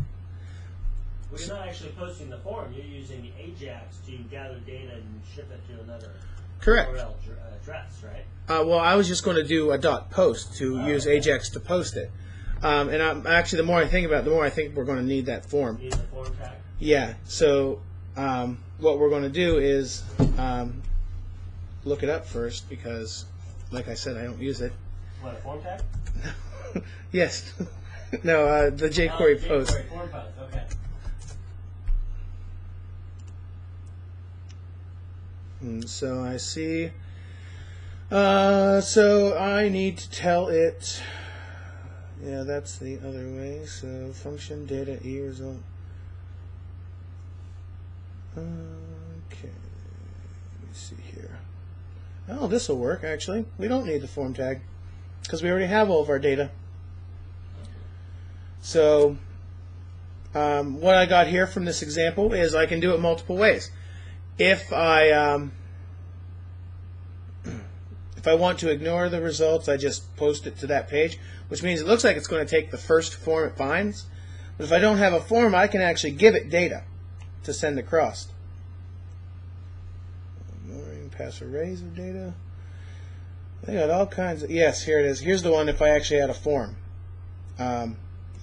Well, you're not actually posting the form. You're using the AJAX to gather data and ship it to another Correct. URL address, right? Well, I was just going to do a .post to use AJAX to post it. And actually, the more I think about it, the more I think we're going to need that form. Need the form tag? Yeah. So what we're going to do is look it up first because, like I said, I don't use it. What, a form tag? Yes. No, the jQuery post. jQuery form post, okay. And so I see. So I need to tell it. Yeah, that's the other way. So function data result. Okay. Let me see here. Oh, this will work actually. We don't need the form tag because we already have all of our data. So what I got here from this example is I can do it multiple ways. If I want to ignore the results, I just post it to that page, which means it looks like it's going to take the first form it finds. But if I don't have a form, I can actually give it data to send across. Ignoring pass arrays of data. They got all kinds of. Yes, here it is. Here's the one if I actually had a form.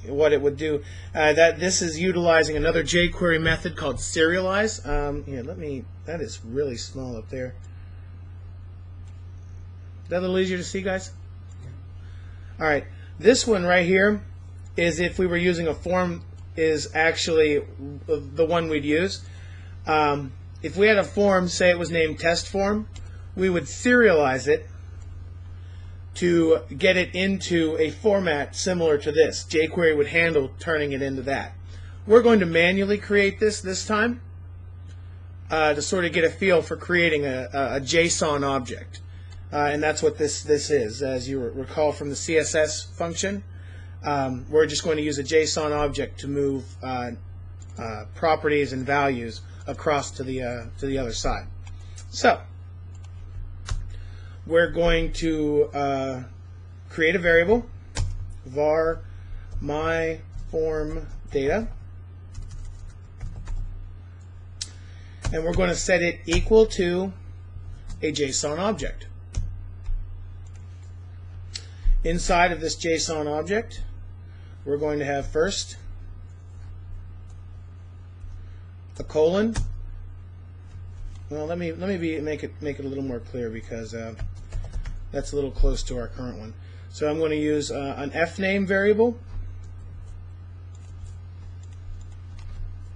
What it would do. This is utilizing another jQuery method called serialize. That is really small up there. Is that a little easier to see, guys? All right. This one right here is if we were using a form is actually the one we'd use. If we had a form, say it was named test form, we would serialize it to get it into a format similar to this. jQuery would handle turning it into that. We're going to manually create this time to sort of get a feel for creating a JSON object. And that's what this is. As you recall from the CSS function, we're just going to use a JSON object to move properties and values across to the other side. So we're going to create a variable, var my form data, and we're going to set it equal to a JSON object. Inside of this JSON object, we're going to have first a colon. Well, let me make it a little more clear because that's a little close to our current one. So I'm going to use an fname variable,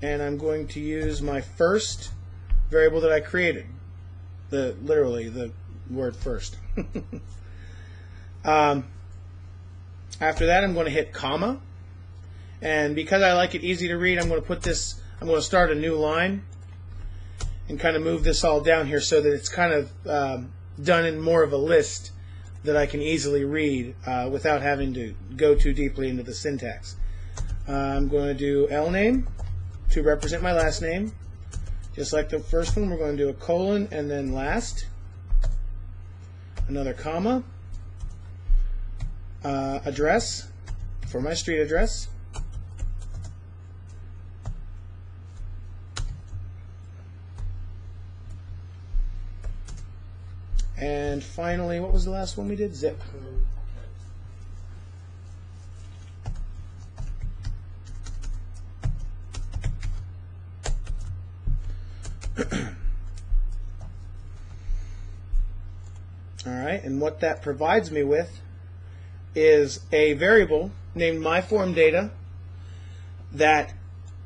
and I'm going to use my first variable that I created. Literally the word first. After that, I'm going to hit comma, and because I like it easy to read, I'm going to start a new line and kind of move this all down here so that it's kind of done in more of a list that I can easily read without having to go too deeply into the syntax. I'm going to do lname to represent my last name. Just like the first one, we're going to do a colon and then last, another comma, address for my street address, and finally, what was the last one we did? Zip. All right, and what that provides me with is a variable named myFormData that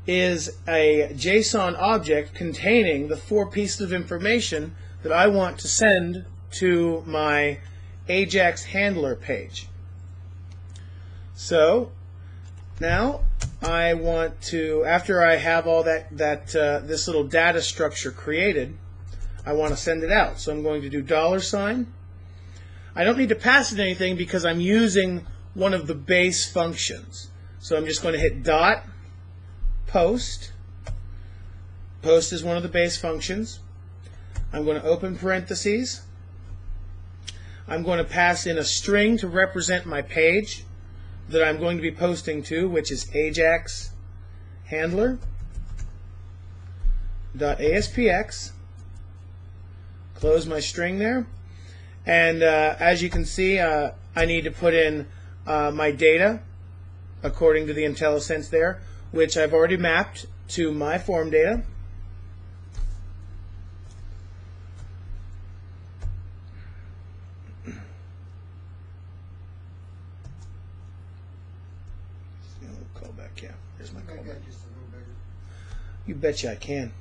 is a JSON object containing the 4 pieces of information that I want to send to my AJAX handler page. So now I want to, after I have all this little data structure created, I want to send it out. So I'm going to do $. I don't need to pass it anything because I'm using one of the base functions. So I'm just going to hit dot post. Post is one of the base functions. I'm going to open parentheses. I'm going to pass in a string to represent my page that I'm going to be posting to, which is AJAX handler .aspx. Close my string there. And as you can see, I need to put in my data according to the IntelliSense there, which I've already mapped to my form data. Callback, yeah. Here's my callback. Just a little bigger. You betcha I can.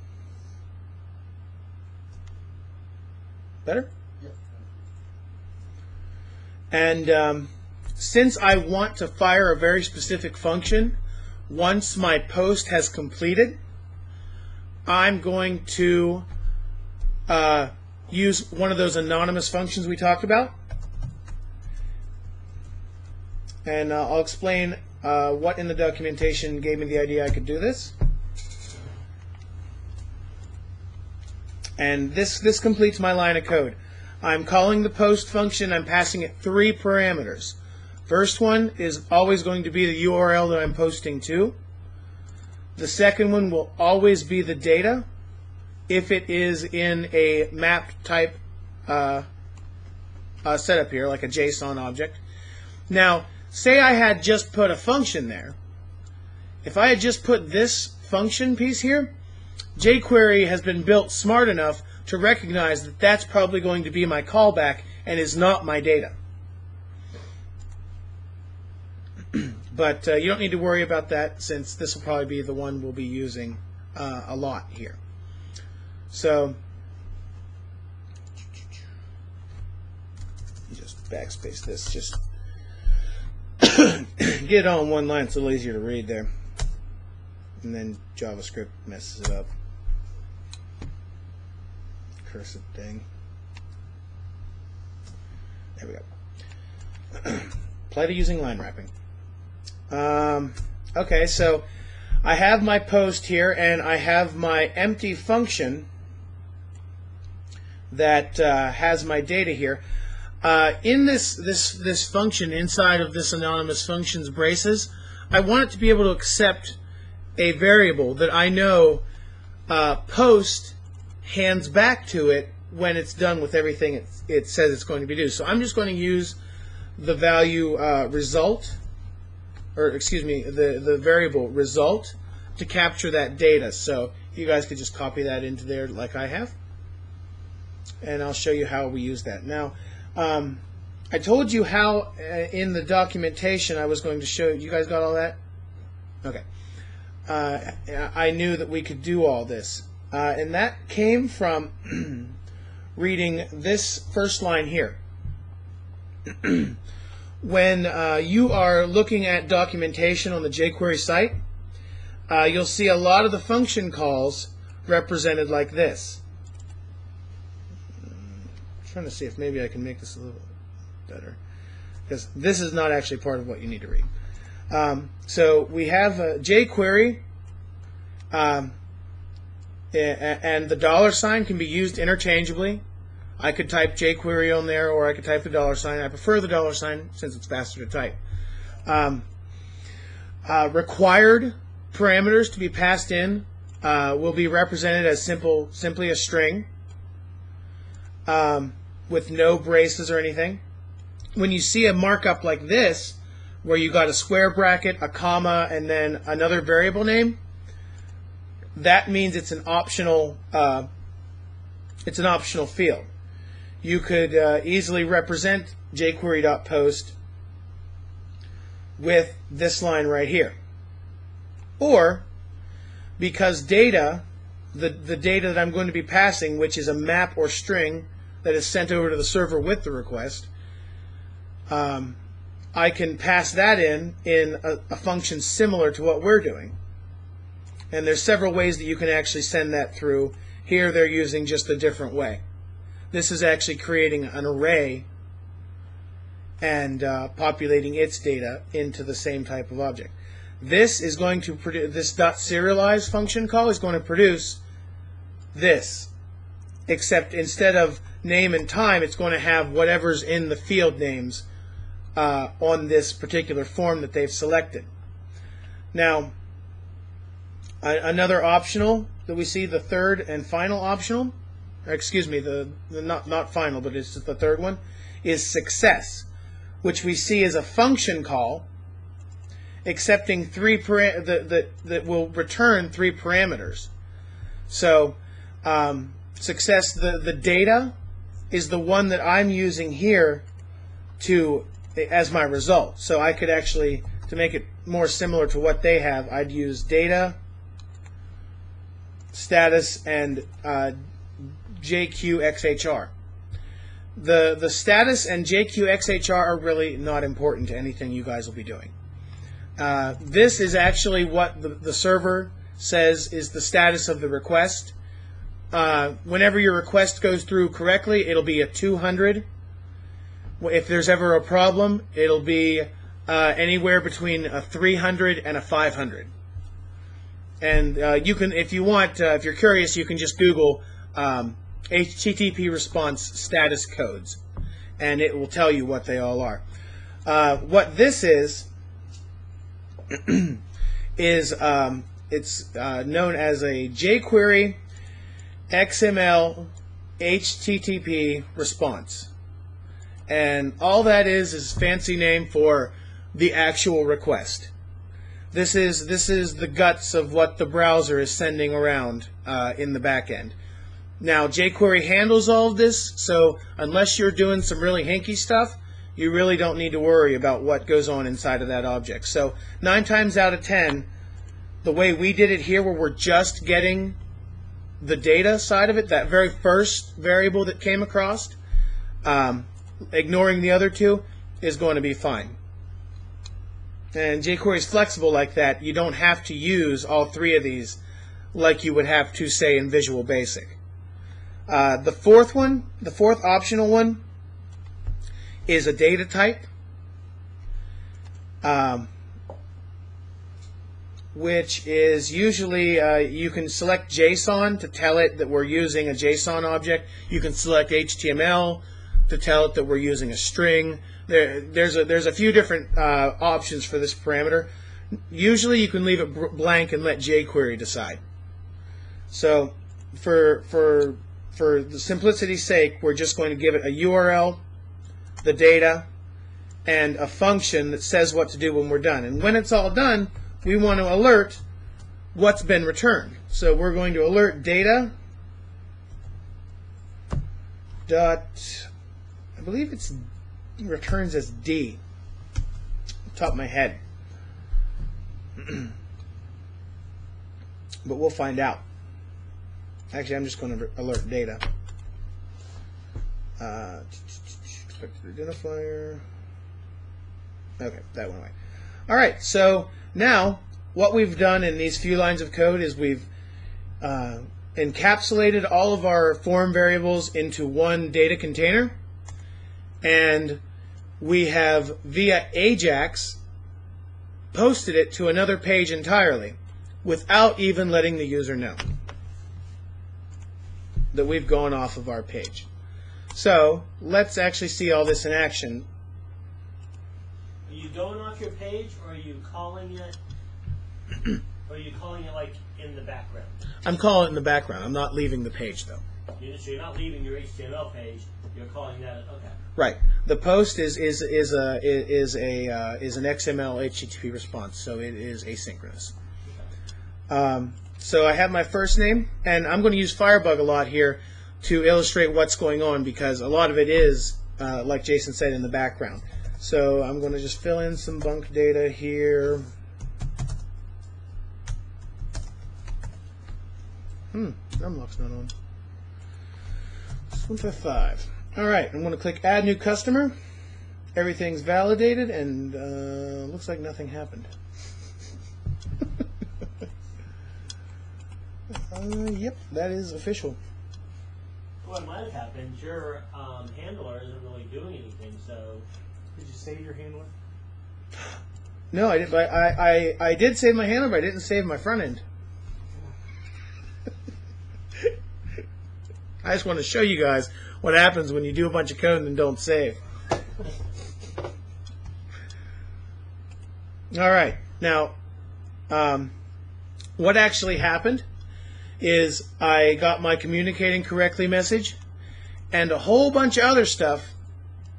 Better? Yep. And since I want to fire a very specific function, once my post has completed, I'm going to use one of those anonymous functions we talked about. And I'll explain what in the documentation gave me the idea I could do this. And this completes my line of code. I'm calling the post function. I'm passing it 3 parameters. First one is always going to be the URL that I'm posting to. The second one will always be the data if it is in a mapped type setup here, like a JSON object. Now, say I had just put a function there. If I had just put this function piece here, jQuery has been built smart enough to recognize that that's probably going to be my callback and is not my data. But you don't need to worry about that, since this will probably be the one we'll be using a lot here. So just backspace this, just get it all in one line. It's a little easier to read there. And then JavaScript messes it up. Cursed thing. There we go. Apply to using line wrapping. Okay, so I have my post here, and I have my empty function that has my data here. In this function, inside of this anonymous functions braces, I want it to be able to accept a variable that I know post hands back to it when it's done with everything it says it's going to be do. So I'm just going to use the value result, or excuse me, the variable result to capture that data. So you guys could just copy that into there like I have, and I'll show you how we use that. Now, I told you how in the documentation I was going to show you. Guys got all that? Okay. I knew that we could do all this, and that came from reading this first line here. When you are looking at documentation on the jQuery site, you'll see a lot of the function calls represented like this. I'm trying to see if maybe I can make this a little better, because this is not actually part of what you need to read. So we have jQuery, and the $ can be used interchangeably. I could type jQuery on there, or I could type the $. I prefer the $ since it's faster to type. Required parameters to be passed in will be represented as simply a string with no braces or anything. When you see a markup like this, where you got a square bracket, a comma, and then another variable name, that means it's an optional field. You could easily represent jQuery.post with this line right here. Or, because data, the data that I'm going to be passing, which is a map or string that is sent over to the server with the request, I can pass that in a function similar to what we're doing. And there's several ways that you can actually send that through. Here they're using just a different way. This is actually creating an array and populating its data into the same type of object. this is going to produce, this .serialize function call is going to produce this, except instead of name and time, it's going to have whatever's in the field names on this particular form that they've selected. Now, another optional that we see, the third and final optional, or excuse me, the not final, but it's the third one, is success, which we see as a function call accepting that will return 3 parameters. So success, the data is the one that I'm using here as my result. So I could actually, to make it more similar to what they have, I'd use data, status, and JQXHR. The status and JQXHR are really not important to anything you guys will be doing. This is actually what the server says is the status of the request. Whenever your request goes through correctly, it'll be a 200. If there's ever a problem, it'll be anywhere between a 300 and a 500. And you can, if you want, if you're curious, you can just Google HTTP response status codes, and it will tell you what they all are. What this is it's known as a jQuery XML HTTP response, and all that is fancy name for the actual request. This is the guts of what the browser is sending around in the back end. Now, jQuery handles all of this, so unless you're doing some really hinky stuff, you really don't need to worry about what goes on inside of that object. So 9 times out of 10, the way we did it here, where we're just getting the data side of it, that very first variable that came across, ignoring the other 2, is going to be fine. And jQuery is flexible like that. You don't have to use all 3 of these like you would have to, say, in Visual Basic. The fourth optional one, is a data type, which is usually, you can select JSON to tell it that we're using a JSON object. You can select HTML to tell it that we're using a string. There's a few different options for this parameter. Usually you can leave it blank and let jQuery decide. So for the simplicity's sake, we're just going to give it a URL, the data, and a function that says what to do when we're done. And when it's all done, we want to alert what's been returned. So we're going to alert data dot, I believe it returns as D, top of my head. But we'll find out. Actually, I'm just going to alert data. Expected identifier. Okay, that went away. All right, so now what we've done in these few lines of code is we've encapsulated all of our form variables into one data container, and we have, via AJAX, posted it to another page entirely without even letting the user know that we've gone off of our page. So let's actually see all this in action. Are you going off your page, or are you calling it? Or are you calling it like in the background? I'm calling it in the background. I'm not leaving the page though. So you're not leaving your HTML page. You're calling that okay. Right. The post is an XML HTTP response, so it is asynchronous. So I have my first name, and I'm going to use Firebug a lot here to illustrate what's going on, because a lot of it is, like Jason said, in the background. So I'm going to just fill in some bunk data here. Numlock's not on. 155. All right, I'm going to click Add New Customer. Everything's validated, and looks like nothing happened. Yep, that is official. What might have happened, your handler isn't really doing anything, so... Did you save your handler? No, I did. I did save my handler, but I didn't save my front end. I just want to show you guys what happens when you do a bunch of code and then don't save. All right. Now, what actually happened is I got my communicating correctly message and a whole bunch of other stuff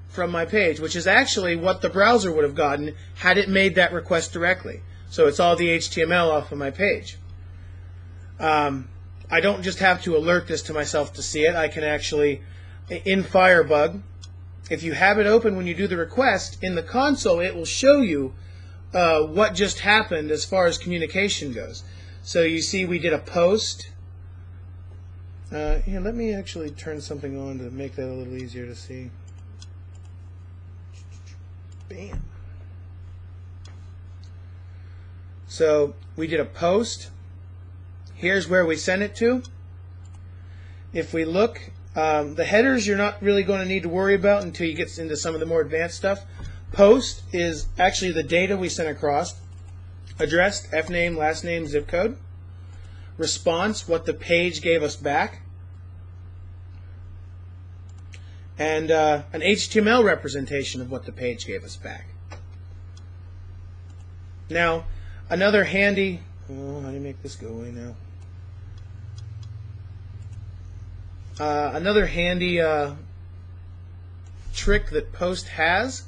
from my page, which is actually what the browser would have gotten had it made that request directly. So it's all the HTML off of my page. I don't just have to alert this to myself to see it. I can actually, in Firebug, if you have it open when you do the request, in the console it will show you what just happened as far as communication goes. So you see we did a post. Here, let me actually turn something on to make that a little easier to see. Bam. So we did a post. Here's where we sent it to. If we look, the headers you're not really going to need to worry about until you get into some of the more advanced stuff. Post is actually the data we sent across. Addressed, fname, last name, zip code. Response, what the page gave us back. And an HTML representation of what the page gave us back. Now, another handy, how do you make this go away now? Another handy trick that Post has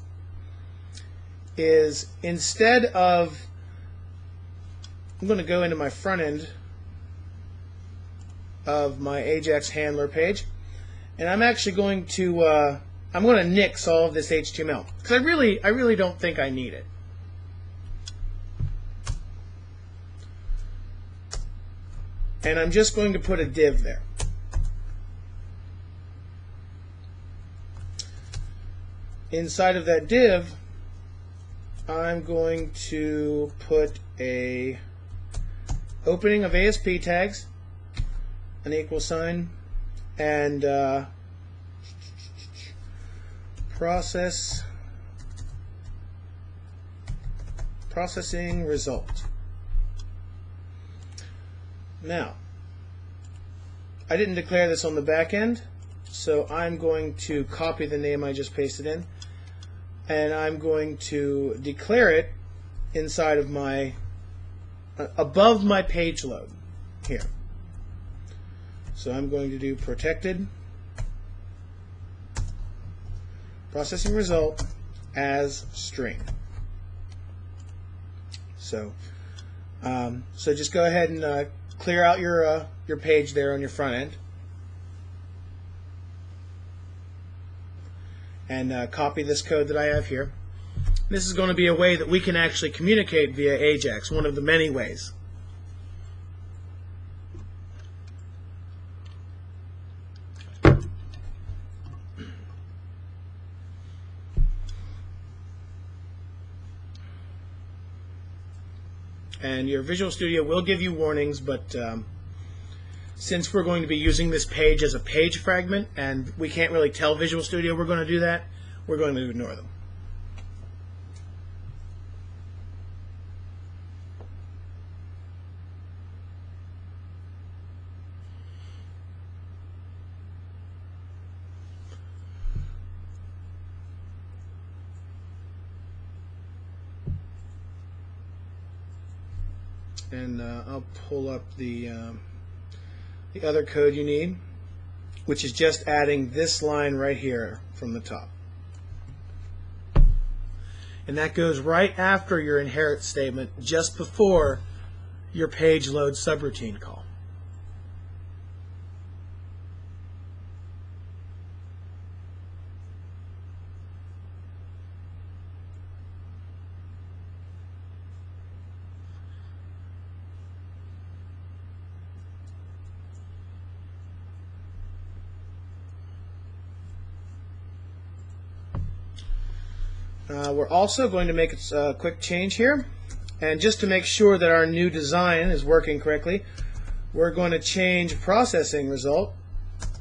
is instead of, I'm going to go into my front end of my AJAX handler page, and I'm actually going to I'm going to nix all of this HTML because I really don't think I need it. And I'm just going to put a div there. Inside of that div, I'm going to put a opening of ASP tags, an equal sign, and processing result. Now, I didn't declare this on the back end, so I'm going to copy the name I just pasted in, and I'm going to declare it inside of my above my page load here. So I'm going to do protected processing result as string. So just go ahead and clear out your page there on your front end, and copy this code that I have here. This is going to be a way that we can actually communicate via AJAX, one of the many ways. And your Visual Studio will give you warnings, but since we're going to be using this page as a page fragment, and we can't really tell Visual Studio we're going to do that, we're going to ignore them. And I'll pull up the other code you need, which is just adding this line right here from the top. And that goes right after your inherit statement, just before your page load subroutine call. We're also going to make a quick change here, and just to make sure that our new design is working correctly, we're going to change processing result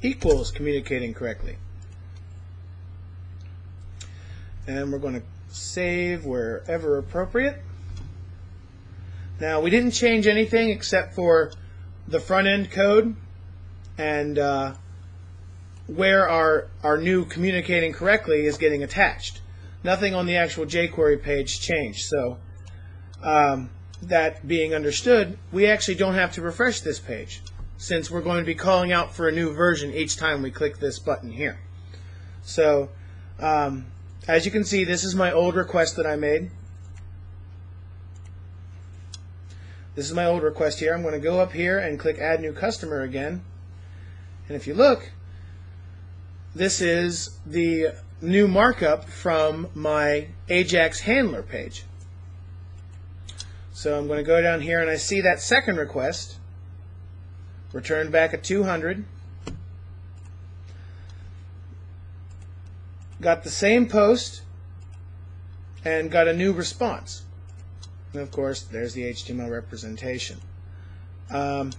equals communicating correctly. And we're going to save wherever appropriate. Now, we didn't change anything except for the front end code and where our new communicating correctly is getting attached. Nothing on the actual jQuery page changed. So that being understood, we actually don't have to refresh this page, since we're going to be calling out for a new version each time we click this button here. So as you can see, this is my old request that I made. This is my old request here. I'm going to go up here and click Add New Customer again. And if you look, this is the new markup from my AJAX handler page. So I'm going to go down here and I see that second request returned back at 200. Got the same post and got a new response. And of course, there's the HTML representation. I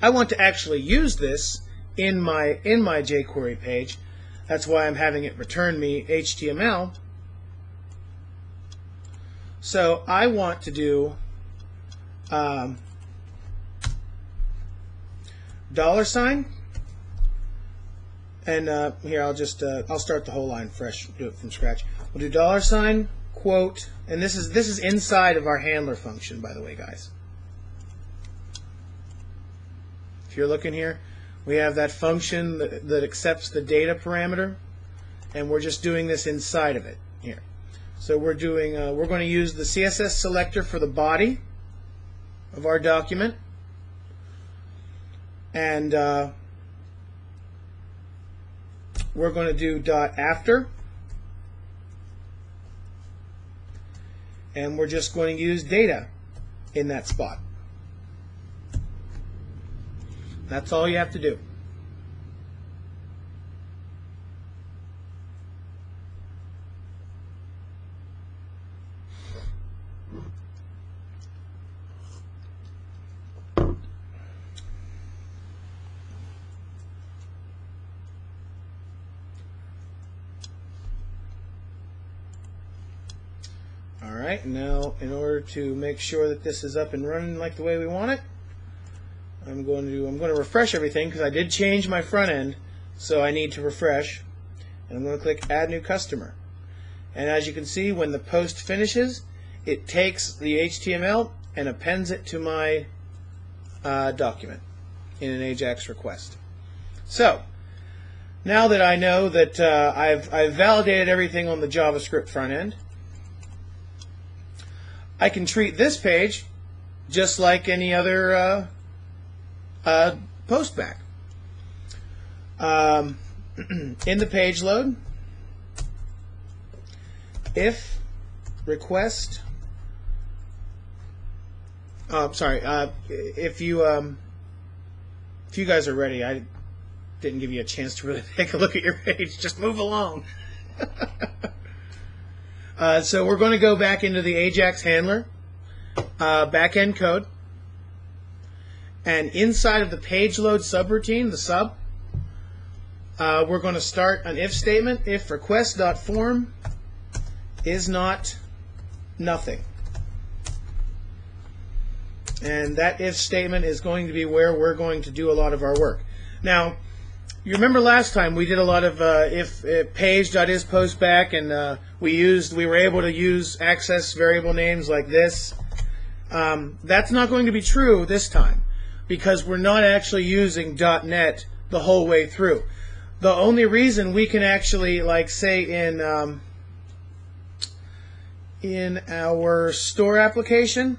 want to actually use this in my jQuery page. That's why I'm having it return me HTML. So I want to do $, and here I'll just I'll start the whole line fresh, do it from scratch. We'll do $, quote, and this is inside of our handler function, by the way, guys. If you're looking here, we have that function that accepts the data parameter, and we're just doing this inside of it here. So we're doing we're going to use the CSS selector for the body of our document, and we're going to do .after, and we're just going to use data in that spot. That's all you have to do. Alright, now in order to make sure that this is up and running like the way we want it, I'm going to refresh everything because I did change my front end, so I need to refresh. And I'm going to click Add New Customer. And as you can see, when the post finishes, it takes the HTML and appends it to my document in an AJAX request. So now that I know that I've validated everything on the JavaScript front end, I can treat this page just like any other post back. In the page load, if request, if you guys are ready, I didn't give you a chance to really take a look at your page. Just move along. So we're going to go back into the AJAX handler back-end code, and inside of the page load subroutine, the sub, we're going to start an if statement. If request.form is not nothing, and that if statement is going to be where we're going to do a lot of our work. Now, you remember last time we did a lot of if page.isPostBack, and we were able to use access variable names like this. That's not going to be true this time, because we're not actually using .NET the whole way through. The only reason we can actually, like, say in our store application,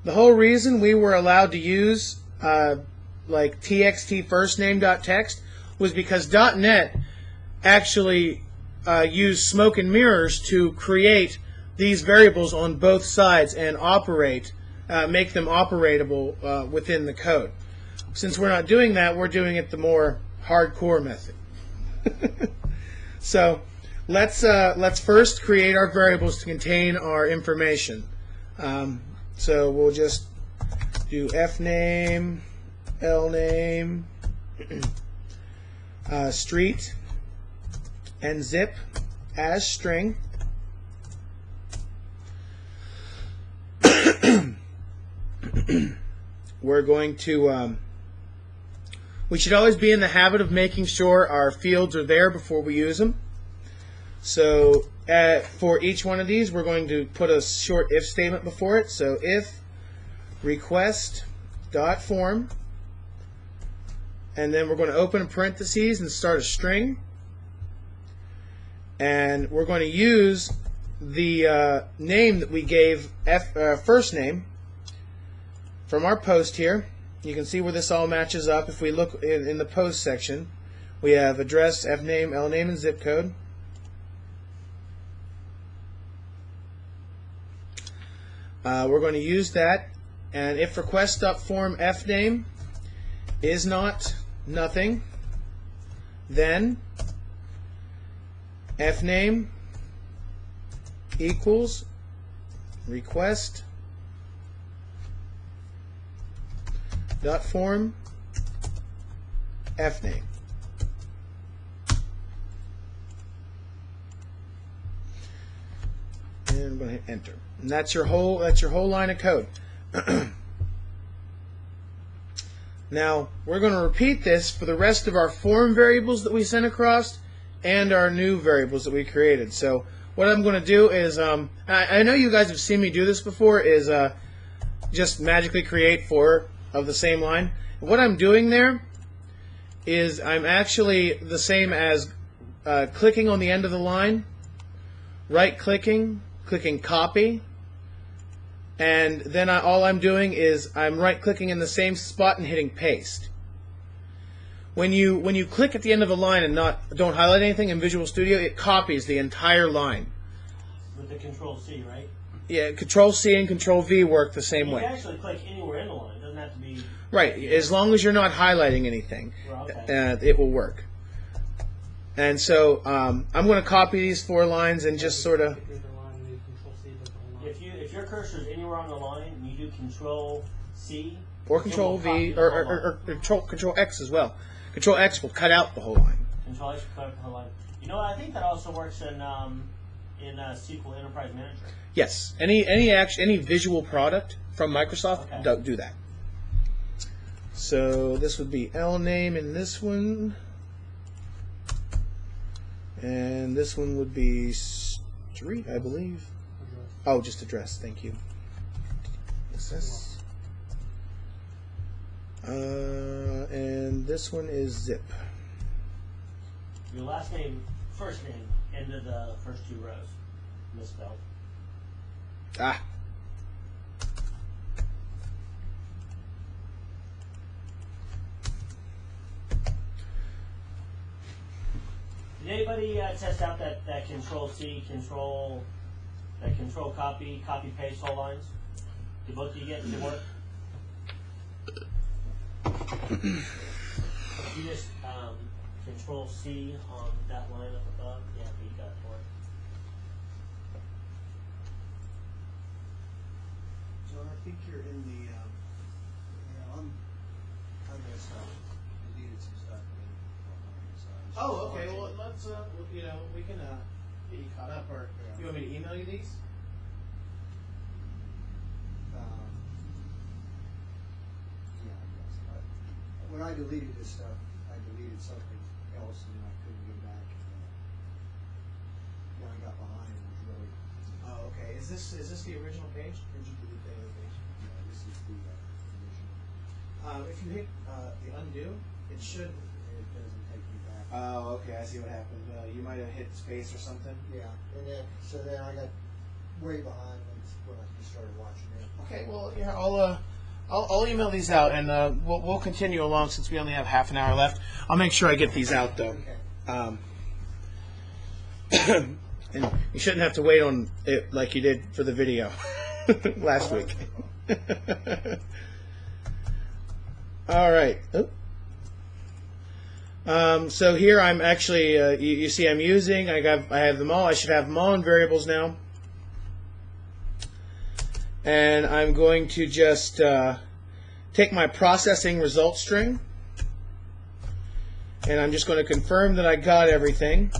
the whole reason we were allowed to use like txt firstname.txt was because .NET actually used smoke and mirrors to create these variables on both sides and make them operatable within the code. Since we're not doing that, we're doing it the more hardcore method. So let's first create our variables to contain our information. So we'll just do fname, lname, street, and zip as string. we're going to, we should always be in the habit of making sure our fields are there before we use them. So for each one of these, we're going to put a short if statement before it. So if request.form, and then we're going to open parentheses and start a string. And we're going to use the name that we gave first name from our post here. You can see where this all matches up. If we look in the post section, we have address, fname, lname, and zip code. We're going to use that. And if request.form fname is not nothing, then fname equals request dot form fname. And I'm going to hit enter. And that's your whole line of code. Now, we're going to repeat this for the rest of our form variables that we sent across and our new variables that we created. So what I'm going to do is, I know you guys have seen me do this before, is just magically create 4 of the same line. What I'm doing there is I'm actually the same as clicking on the end of the line, right-clicking, clicking copy, and then all I'm doing is I'm right-clicking in the same spot and hitting paste. When you click at the end of the line and don't highlight anything in Visual Studio, it copies the entire line. With the Control-C, right? Yeah, Control-C and Control-V work the same way. You can actually click anywhere in the line. It doesn't have to be... Right. As long as you're not highlighting anything, it will work. And so I'm going to copy these 4 lines and just sort of... If your cursor is anywhere on the line, and you do Control-C... Or Control-V, or Control X as well. Control X will cut out the whole line. Control X will cut out the whole line. You know what? I think that also works in SQL Enterprise Manager. Yes. Any visual product from Microsoft, do that. So this would be lname in this one. And this one would be street, I believe. Oh, just address. Thank you. What's this? And this one is zip. Your last name, first name, end of the first 2 rows. Misspelled. Ah. Did anybody test out that Control-C, Control copy paste all lines? Did both of you get it work? You just Control-C on that line up above. Yeah, but you got it to work. John, I think you're in the. I'm gonna stop. Deleted some stuff. Oh, okay. Well, let's we can get you caught up. Or you want me to email you these? Yeah, I guess. When I deleted this stuff, I deleted something else, and then I couldn't go back. When I got behind, it was really. Oh, okay. Is this the original page, or did you delete the other page? Yeah, this is the original. If you hit the undo, it should. It doesn't take me back. Oh, okay. I see what happened. You might have hit space or something. Yeah, and then I got way behind when I just started watching it. Okay. Well, yeah. I'll email these out, and we'll continue along since we only have half an hour left. I'll make sure I get these out though. Okay. And you shouldn't have to wait on it like you did for the video last week. All right. So here I'm actually, you see I'm using, I have them all. I should have them all in variables now. And I'm going to just take my processing result string, and I'm just going to confirm that I got everything.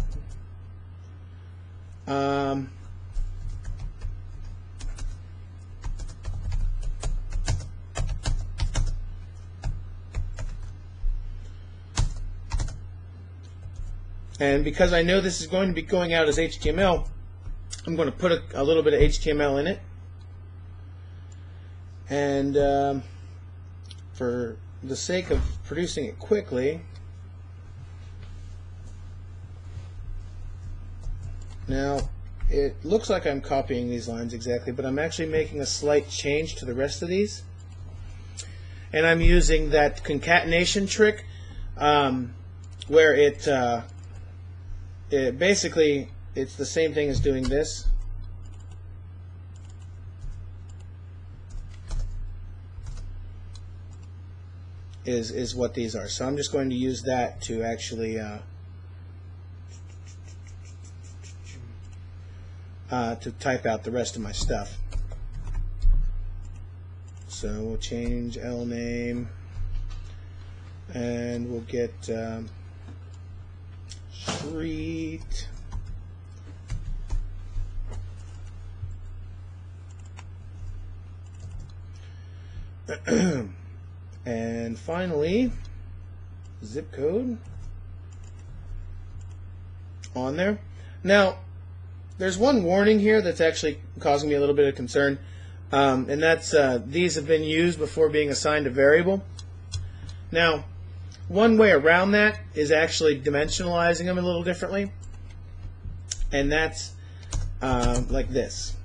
And because I know this is going to be going out as HTML, I'm going to put a little bit of HTML in it. And for the sake of producing it quickly, now it looks like I'm copying these lines exactly, but I'm actually making a slight change to the rest of these. And I'm using that concatenation trick where it basically, it's the same thing as doing this. Is what these are. So I'm just going to use that to actually to type out the rest of my stuff. So we'll change L name, and we'll get street. And finally, zip code on there. Now, there's one warning here that's actually causing me a little bit of concern, and that's these have been used before being assigned a variable. Now, one way around that is actually dimensionalizing them a little differently, and that's like this.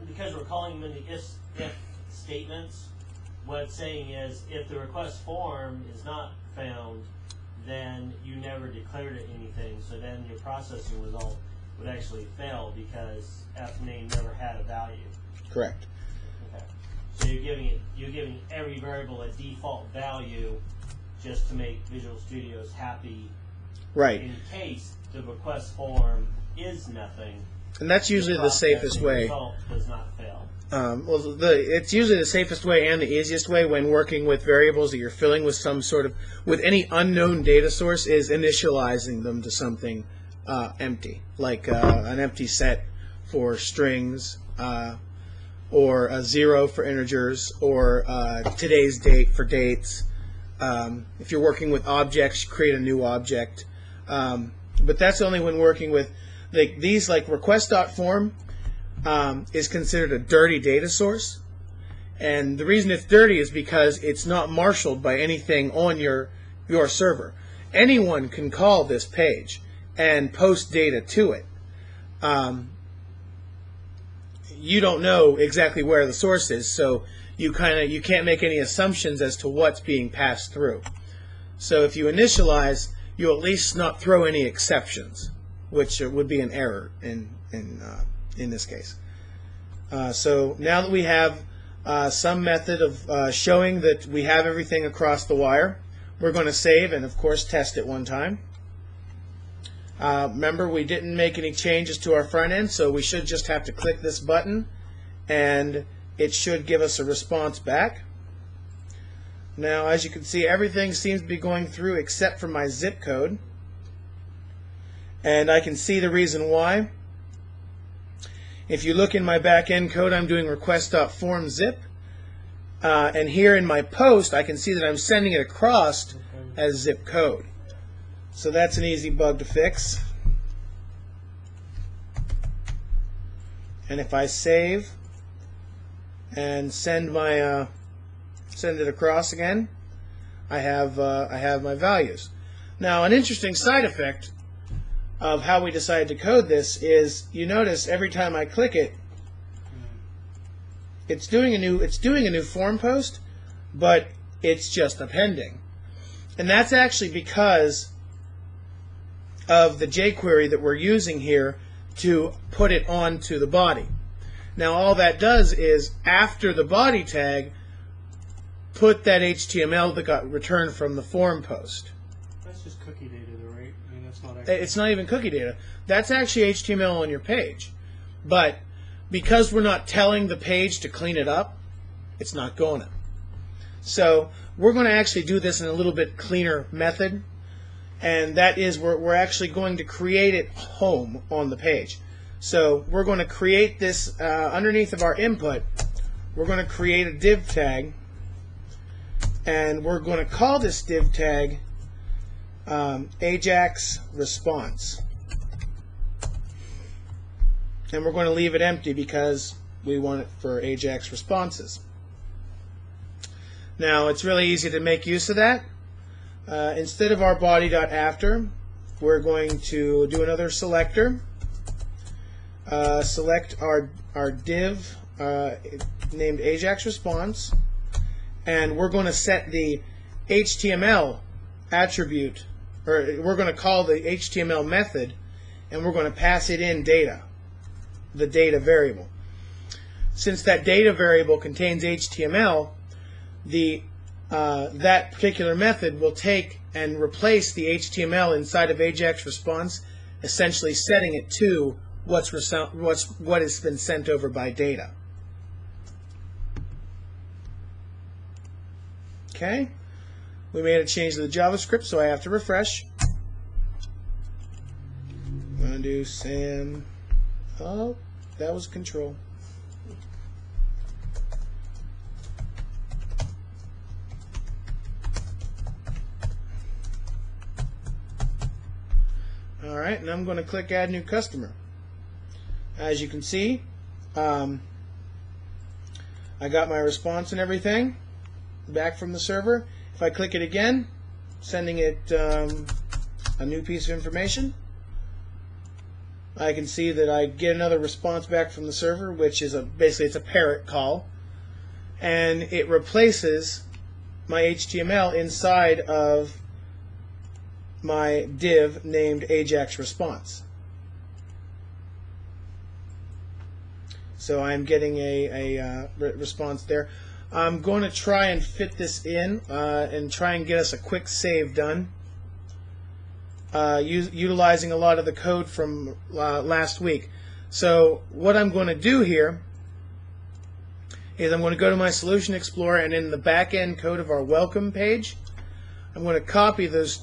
Because we're calling them the if statements, what it's saying is if the request form is not found, then you never declared it anything, so then your processing result would actually fail because f name never had a value. Correct. Okay. So you're giving every variable a default value just to make Visual Studio's happy. Right. In case the request form is nothing. And that's usually the safest way. Result does not fail. Well, it's usually the safest way and the easiest way when working with variables that you're filling with some sort of, with any unknown data source, is initializing them to something empty, like an empty set for strings, or a 0 for integers, or today's date for dates. If you're working with objects, create a new object. But that's only when working with these, like request.form is considered a dirty data source, and the reason it's dirty is because it's not marshaled by anything on your server. Anyone can call this page and post data to it. You don't know exactly where the source is, so you can't make any assumptions as to what's being passed through. So if you initialize, you at least not throw any exceptions, which would be an error in this case. So now that we have some method of showing that we have everything across the wire, we're going to save and of course test it one time. Remember, we didn't make any changes to our front end, so we should just have to click this button and it should give us a response back. Now, as you can see, everything seems to be going through except for my zip code. And I can see the reason why. If you look in my back-end code, I'm doing request.form zip. And here in my post, I can see that I'm sending it across as zip code. So that's an easy bug to fix. And if I save and send it across again, I have my values. Now, an interesting side effect of how we decided to code this is, you notice every time I click it, it's doing a new form post, but it's just appending. And that's actually because of the jQuery that we're using here to put it onto the body. Now all that does is, after the body tag, put that HTML that got returned from the form post. That's just cookie data though, right? I mean, that's not actually... It's not even cookie data. That's actually HTML on your page. But because we're not telling the page to clean it up, it's not going to. So we're going to actually do this in a little bit cleaner method, and that is we're actually going to create it home on the page. So we're going to create this underneath of our input. we're going to create a div tag, and we're going to call this div tag AJAX response. And we're going to leave it empty because we want it for AJAX responses. Now, it's really easy to make use of that. Instead of our body.after, we're going to do another selector. Select our div named AJAX response, and we're going to set the HTML attribute, or we're going to call the HTML method, and we're going to pass it in data, the data variable. Since that data variable contains HTML, that particular method will take and replace the HTML inside of AJAX response, essentially setting it to what has been sent over by data. Okay, we made a change to the JavaScript, so I have to refresh. I'm going to do Sam. Oh, that was control. All right, and I'm going to click Add New Customer. As you can see, I got my response and everything back from the server. If I click it again, sending it a new piece of information, I can see that I get another response back from the server, which is basically it's a parrot call, and it replaces my HTML inside of my div named AJAX response. So I'm getting a response there. I'm going to try and fit this in and try and get us a quick save done, utilizing a lot of the code from last week. So what I'm going to do here is I'm going to go to my Solution Explorer, and in the back-end code of our welcome page, I'm going to copy those.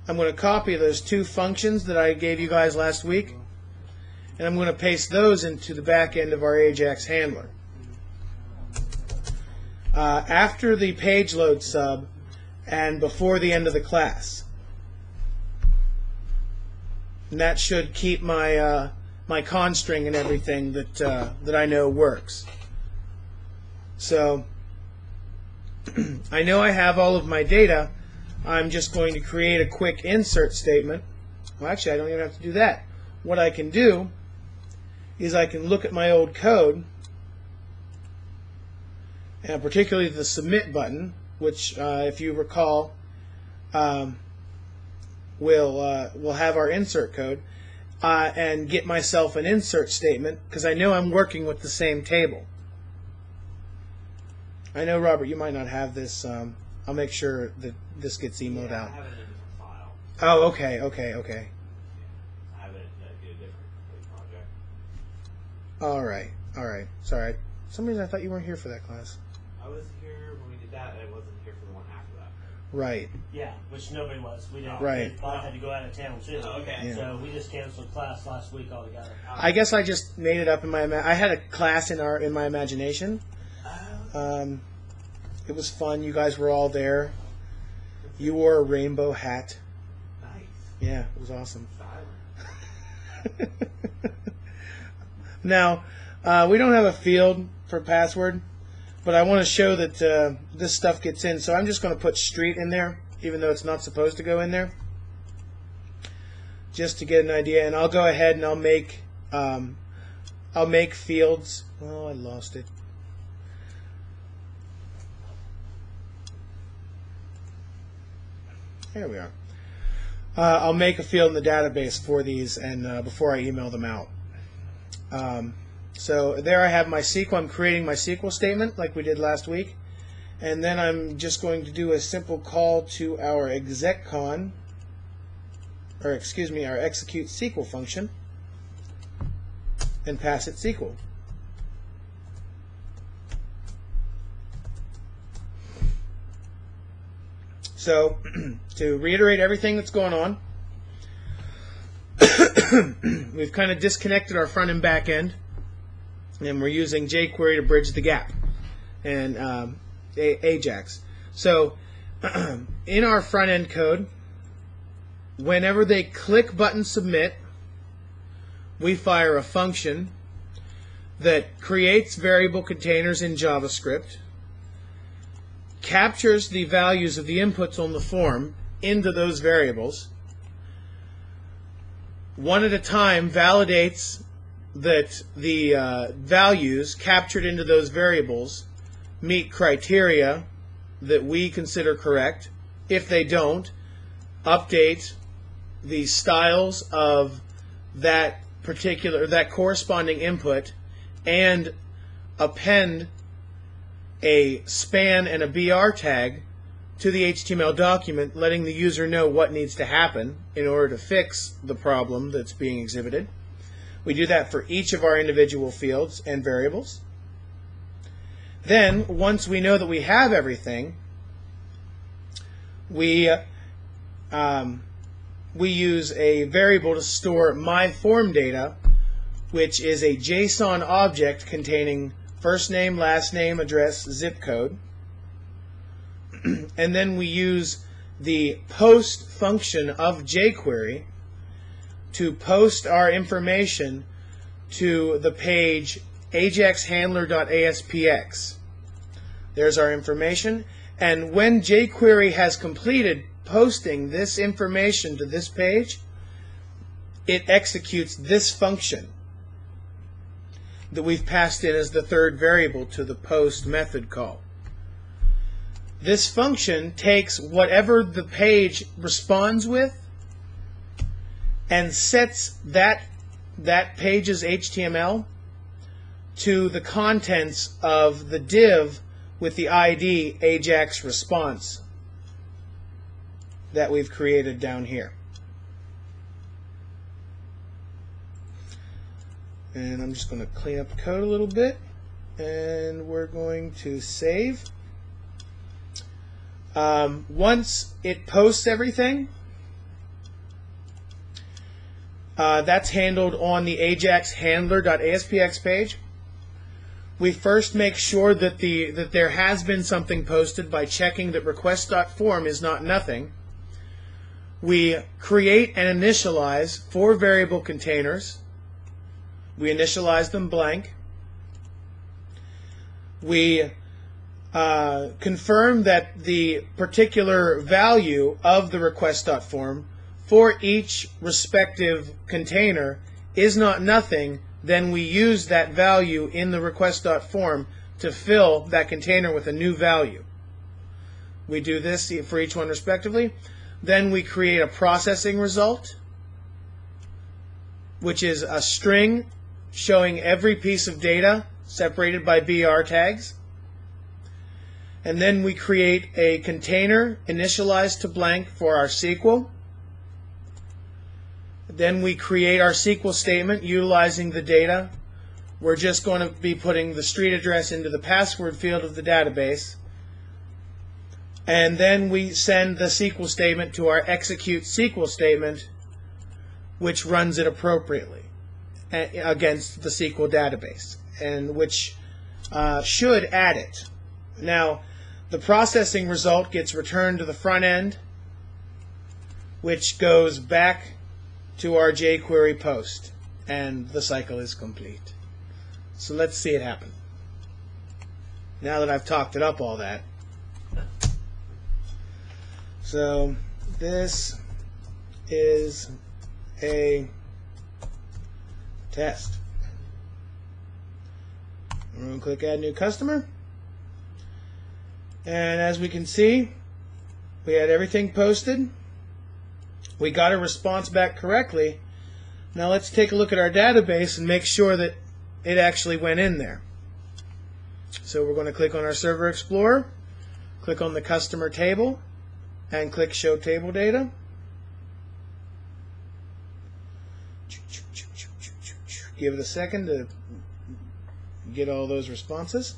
I'm going to copy those two functions that I gave you guys last week, and I'm going to paste those into the back end of our AJAX handler. After the page load sub and before the end of the class. And that should keep my my constring and everything that I know works. So I know I have all of my data. I'm just going to create a quick insert statement. Well, actually, I don't even have to do that. What I can do is I can look at my old code, and particularly the submit button, which, if you recall, will have our insert code, and get myself an insert statement, because I know I'm working with the same table. I know, Robert, you might not have this. I'll make sure that this gets emailed out. I have it in a different file. Oh, okay. I have it in a different project. All right. Sorry. For some reason I thought you weren't here for that class. I was here when we did that, and I wasn't here for the one after that. Right. Yeah, which nobody was. We didn't. Right. Bob had to go out of town too. Oh, okay. Yeah. So we just canceled class last week altogether. I guess I just made it up in my. I had a class in my imagination. It was fun. You guys were all there. You wore a rainbow hat. Nice. Yeah, it was awesome. Silent. Now, we don't have a field for password, but I want to show that this stuff gets in. So I'm just going to put street in there, even though it's not supposed to go in there, just to get an idea. And I'll go ahead and I'll make fields. Oh, I lost it. There we are. I'll make a field in the database for these, and before I email them out. So there I have my SQL. I'm creating my SQL statement like we did last week, and then I'm just going to do a simple call to our execcon, or excuse me, our execute SQL function, and pass it SQL. So, to reiterate everything that's going on, we've kind of disconnected our front and back end. and we're using jQuery to bridge the gap, and AJAX. So in our front end code, whenever they click button submit, we fire a function that creates variable containers in JavaScript, captures the values of the inputs on the form into those variables, one at a time validates that the values captured into those variables meet criteria that we consider correct. If they don't, update the styles of that corresponding input and append a span and a BR tag to the HTML document, letting the user know what needs to happen in order to fix the problem that's being exhibited. We do that for each of our individual fields and variables. Then, once we know that we have everything, we use a variable to store my form data, which is a JSON object containing first name, last name, address, zip code. And then we use the post function of jQuery to post our information to the page AJAXHandler.ASPX. There's our information, and when jQuery has completed posting this information to this page, it executes this function that we've passed in as the third variable to the post method call. This function takes whatever the page responds with and sets that page's HTML to the contents of the div with the ID AJAX response that we've created down here. And I'm just going to clean up the code a little bit, and we're going to save. Once it posts everything, that's handled on the AJAX Handler.ASPX page. We first make sure that there has been something posted by checking that request.form is not nothing. We create and initialize 4 variable containers. We initialize them blank. We confirm that the particular value of the request.form for each respective container is not nothing. Then we use that value in the request.form to fill that container with a new value. We do this for each one respectively. Then we create a processing result, which is a string showing every piece of data separated by BR tags. And then we create a container initialized to blank for our SQL. Then we create our SQL statement utilizing the data. We're just going to be putting the street address into the password field of the database. And then we send the SQL statement to our execute SQL statement, which runs it appropriately against the SQL database, and which should add it. Now, the processing result gets returned to the front end, which goes back to our jQuery post, and the cycle is complete. So let's see it happen. Now that I've talked it up all that. So this is a test. We're going to click Add New Customer. And as we can see, we had everything posted. We got a response back correctly. Now let's take a look at our database and make sure that it actually went in there. So we're going to click on our Server Explorer, click on the Customer table, and click Show Table Data. Give it a second to get all those responses.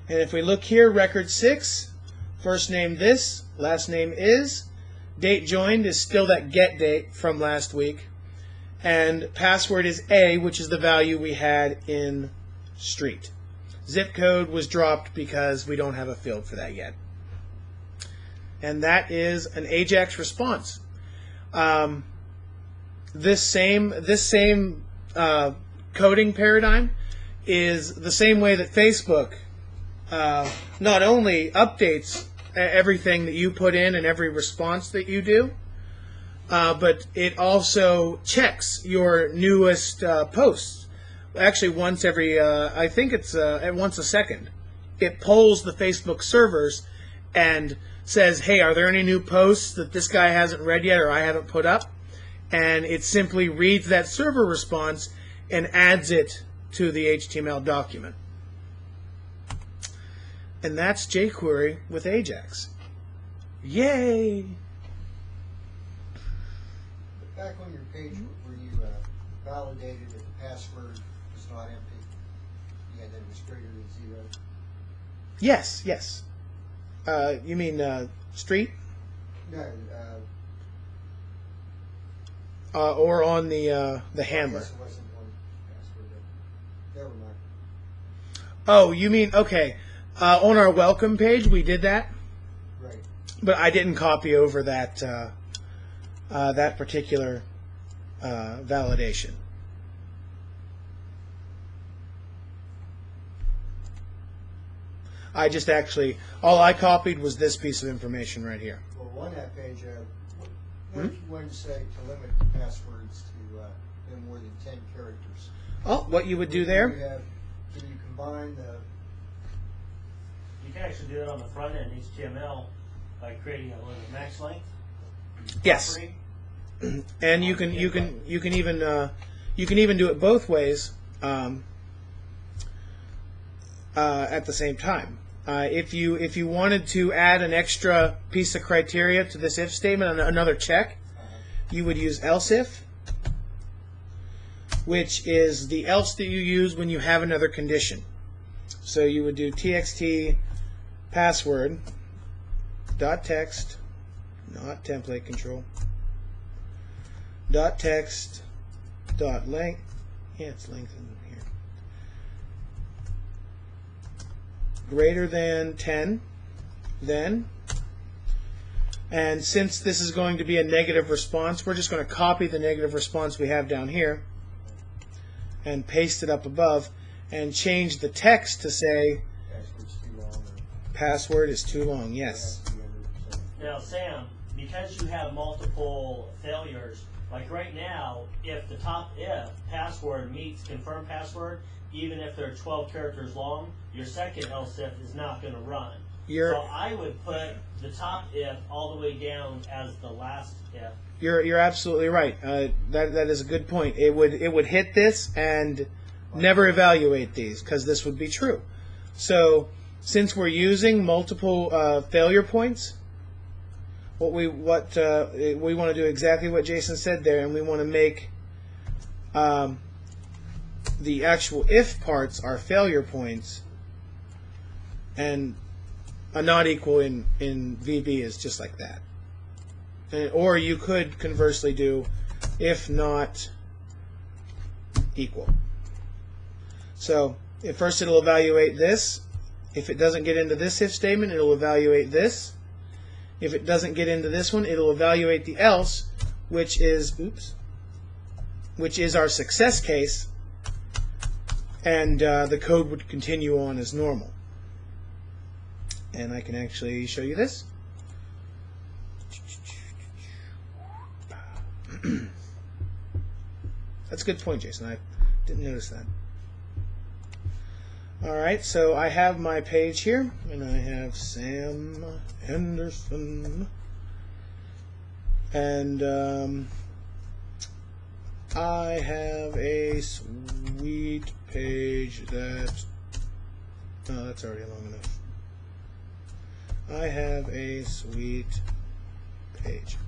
And if we look here, record 6, first name this, last name is, date joined is still that get date from last week, and password is A, which is the value we had in street. Zip code was dropped because we don't have a field for that yet. And that is an AJAX response. This same coding paradigm is the same way that Facebook not only updates everything that you put in and every response that you do, but it also checks your newest posts. Actually, once every, I think it's once a second. It polls the Facebook servers and says, hey, are there any new posts that this guy hasn't read yet or I haven't put up? And it simply reads that server response and adds it to the HTML document. And that's jQuery with AJAX. Yay! But back on your page where you validated that the password was not empty, yeah, that it was greater than 0. Yes, yes. You mean street? No, Or on the I hammer? guess it wasn't one password. Never mind. Oh, you mean, okay. On our welcome page, we did that, Right. but I didn't copy over that that particular validation. I just actually, all I copied was this piece of information right here. Well, on that page, what if you wanted to say to limit the passwords to no more than 10 characters? Oh, what you would do there? Can you combine the... You can actually do it on the front end HTML by creating a max length. Yes. property. And you can even do it both ways at the same time. If you wanted to add an extra piece of criteria to this if statement, another check, you would use else if, which is the else that you use when you have another condition. So you would do txt password dot text, not template control, dot text dot length. Yeah, it's length in here. Greater than 10, then. And since this is going to be a negative response, we're just going to copy the negative response we have down here and paste it up above and change the text to say Password's too long. password is too long. Yes. Now, Sam, because you have multiple failures, like right now, if the top if password meets confirm password, even if they're 12 characters long, your second else if is not going to run. So I would put the top if all the way down as the last if. You're absolutely right. That is a good point. It would hit this and never evaluate these because this would be true. So since we're using multiple failure points, what we want to do exactly what Jason said there, and we want to make the actual if parts are failure points, and a not equal in VB is just like that. Or you could conversely do if not equal. So at first it'll evaluate this. If it doesn't get into this if statement, it'll evaluate this. If it doesn't get into this one, it'll evaluate the else, which is our success case, and the code would continue on as normal. And I can actually show you this. That's a good point, Jason. I didn't notice that. Alright, so I have my page here, and I have Sam Henderson, and I have a sweet page that, oh, that's already long enough. I have a sweet page.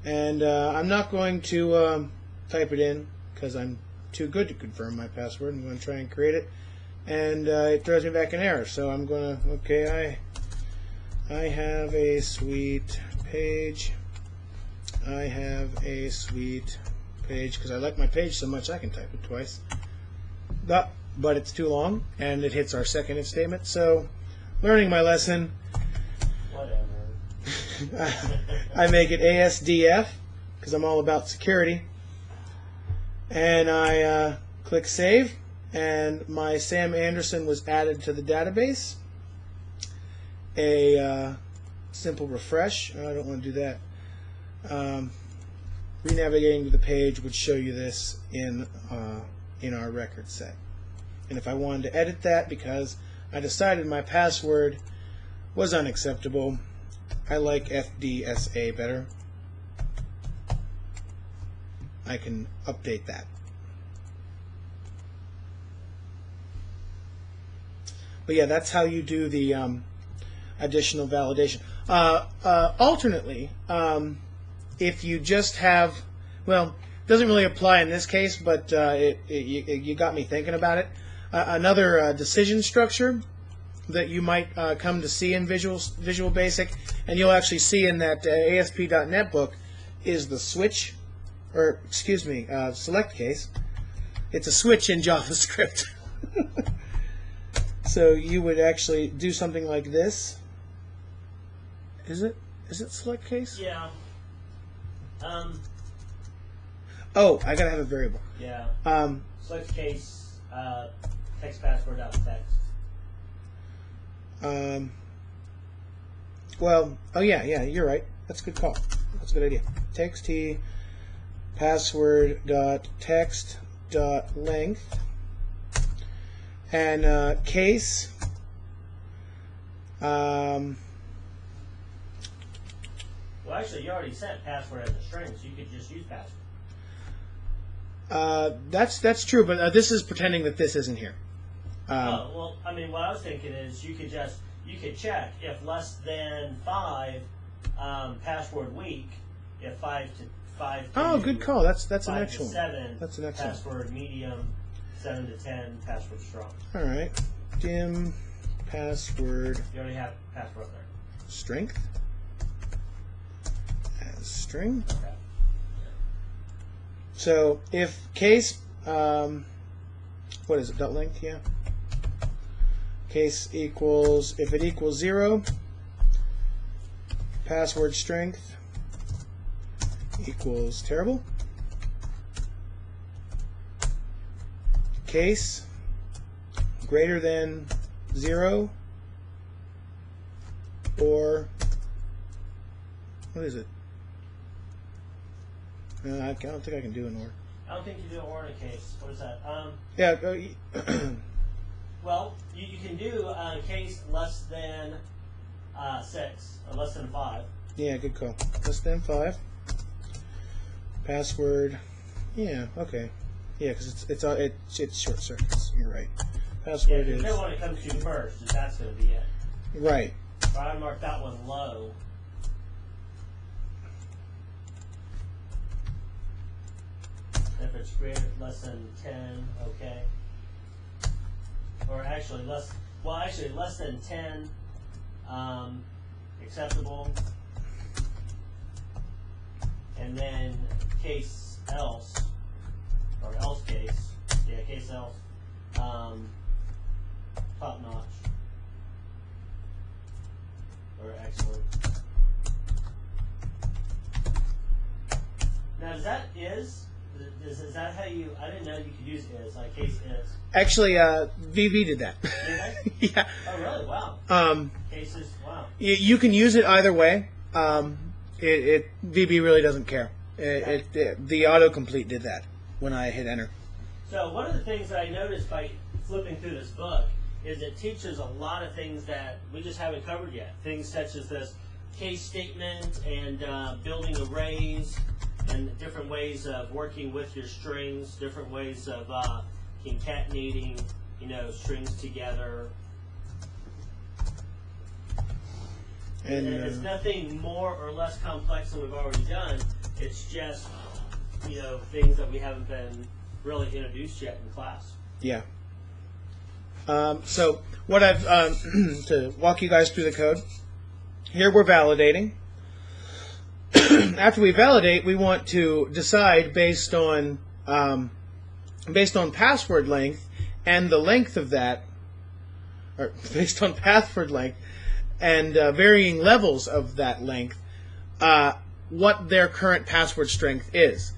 And I'm not going to type it in because I'm too good to confirm my password. I'm going to try and create it. And it throws me back an error. So I'm going to, okay, I have a sweet page. I have a sweet page because I like my page so much I can type it twice. but it's too long, and it hits our second if statement. So, learning my lesson, Whatever. I make it ASDF, because I'm all about security. And I click Save, and my Sam Anderson was added to the database. A simple refresh. I don't want to do that. Renavigating to the page would show you this in our record set. And if I wanted to edit that because I decided my password was unacceptable, I like FDSA better, I can update that. But yeah, that's how you do the additional validation. Alternately, if you just have, well, it doesn't really apply in this case, but you got me thinking about it. Another decision structure that you might come to see in Visual Basic, and you'll actually see in that ASP.NET book, is the switch, or excuse me, select case. It's a switch in JavaScript. So you would actually do something like this. Is it select case? Yeah. Oh, I gotta have a variable. Yeah. Select case, text password out text. Well, oh yeah, you're right. That's a good call. That's a good idea. Text t password dot text dot length and case. Well, actually, you already set password as a string, so you could just use password. That's true, but this is pretending that this isn't here. Well, I mean, what I was thinking is you could check if less than 5, password weak. If 5 to 5. Oh, good call. That's an 5 to excellent. 7. That's an excellent. Password medium. 7 to 10. Password strong. All right. Dim password. You already have password there. Strength as string. Okay. So if case, what is it? Dot length, yeah. Case equals, if it equals 0, password strength equals terrible. Case greater than 0, or what is it? I don't think I can do an or. I don't think you do an or in a case. What is that? Yeah. Well, you can do a case less than 6 or less than 5. Yeah, good call. Less than 5. Password. Yeah. Okay. Yeah, because it's short circuits. You're right. Password Yeah, is the one it comes to first, that's going to be it. right. But I marked that one low. If it's less than 10, okay. Or actually less than 10, acceptable. And then case else, or else case, yeah, case else, top notch, or excellent. Now, is that how you? I didn't know you could use is, like case is. Actually, VB did that. Did they? Yeah. Oh, really? Wow. Cases. Wow. You can use it either way. VB really doesn't care. The autocomplete did that when I hit enter. So one of the things that I noticed by flipping through this book is it teaches a lot of things that we just haven't covered yet. Things such as this case statement and building arrays and different ways of working with your strings, different ways of concatenating, strings together. And it's nothing more or less complex than we've already done. It's just, things that we haven't been really introduced yet in class. Yeah. So what I've to walk you guys through the code. Here we're validating. After we validate, we want to decide based on password length and the length of that, or based on password length, and varying levels of that length, what their current password strength is.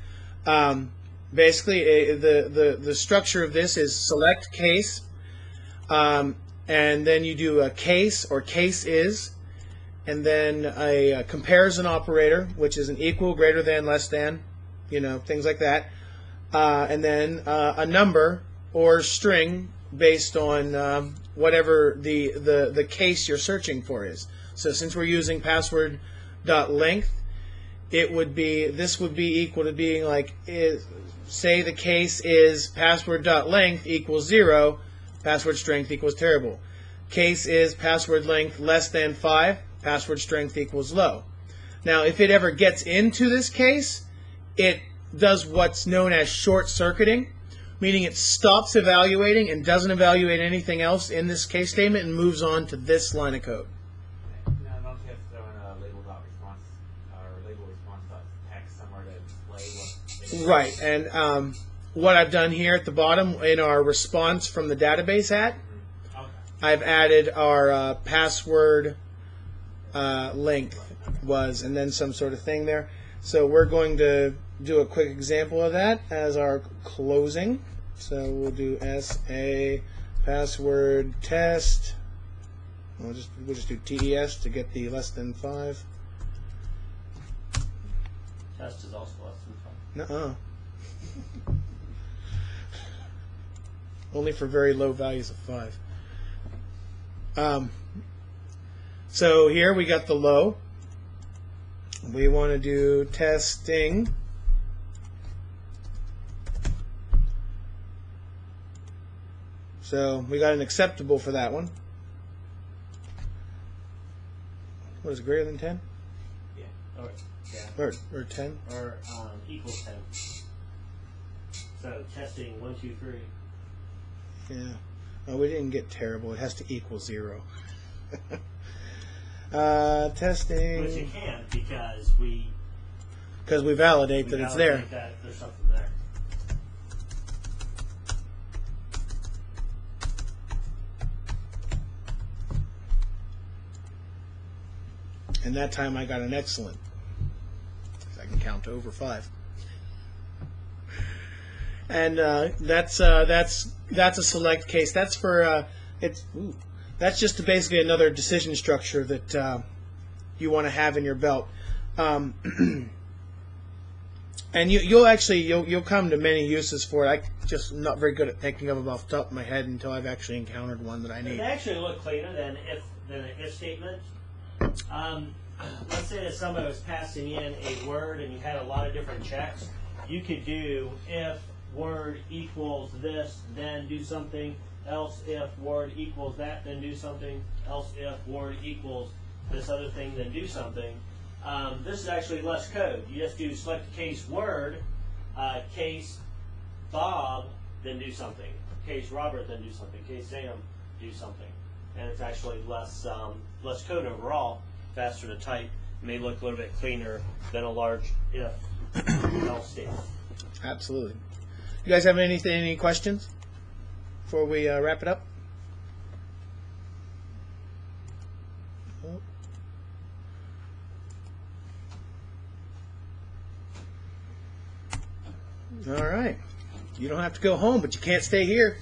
Basically, the structure of this is select case, and then you do a case or case is, and then a comparison operator, which is an equal, greater than, less than, things like that, and then a number or string based on whatever the case you're searching for is. So since we're using password.length, this would be equal to being like, say the case is password.length equals 0, password strength equals terrible. Case is password length less than 5, password strength equals low. Now, if it ever gets into this case, it does what's known as short-circuiting, meaning it stops evaluating and doesn't evaluate anything else in this case statement and moves on to this line of code. Now, don't you have to throw in a label.response or label response.text somewhere to display what? Right, and what I've done here at the bottom in our response from the database Okay. I've added our password length was, and then some sort of thing there. So we're going to do a quick example of that as our closing. So we'll do SA password test. We'll just do TES to get the less than 5. Test is also less than 5. Nuh-uh. Only for very low values of 5. So here we got the low. We want to do testing. So we got an acceptable for that one. What is it, greater than 10? Yeah. Or, yeah. Or 10? Or equals 10. So testing 1, 2, 3. Yeah. Oh, we didn't get terrible. It has to equal 0. Testing. Which you can't because we validate that it's there. validate that there's something there. And that time I got an excellent. I can count to over 5. And that's a select case. That's for that's just basically another decision structure that you want to have in your belt. And you'll come to many uses for it. I'm just not very good at thinking of them off the top of my head until I've actually encountered one that I need. They actually look cleaner than an if statement. Let's say that somebody was passing in a word and you had a lot of different checks. You could do if word equals this, then do something else. If word equals that, then do something else. If word equals this other thing, then do something. This is actually less code. You just do select case word, case Bob, then do something. Case Robert, then do something. Case Sam, do something. And it's actually less code overall, faster to type, may look a little bit cleaner than a large if else statement. Absolutely. You guys have any questions before we wrap it up? All right. You don't have to go home, but you can't stay here.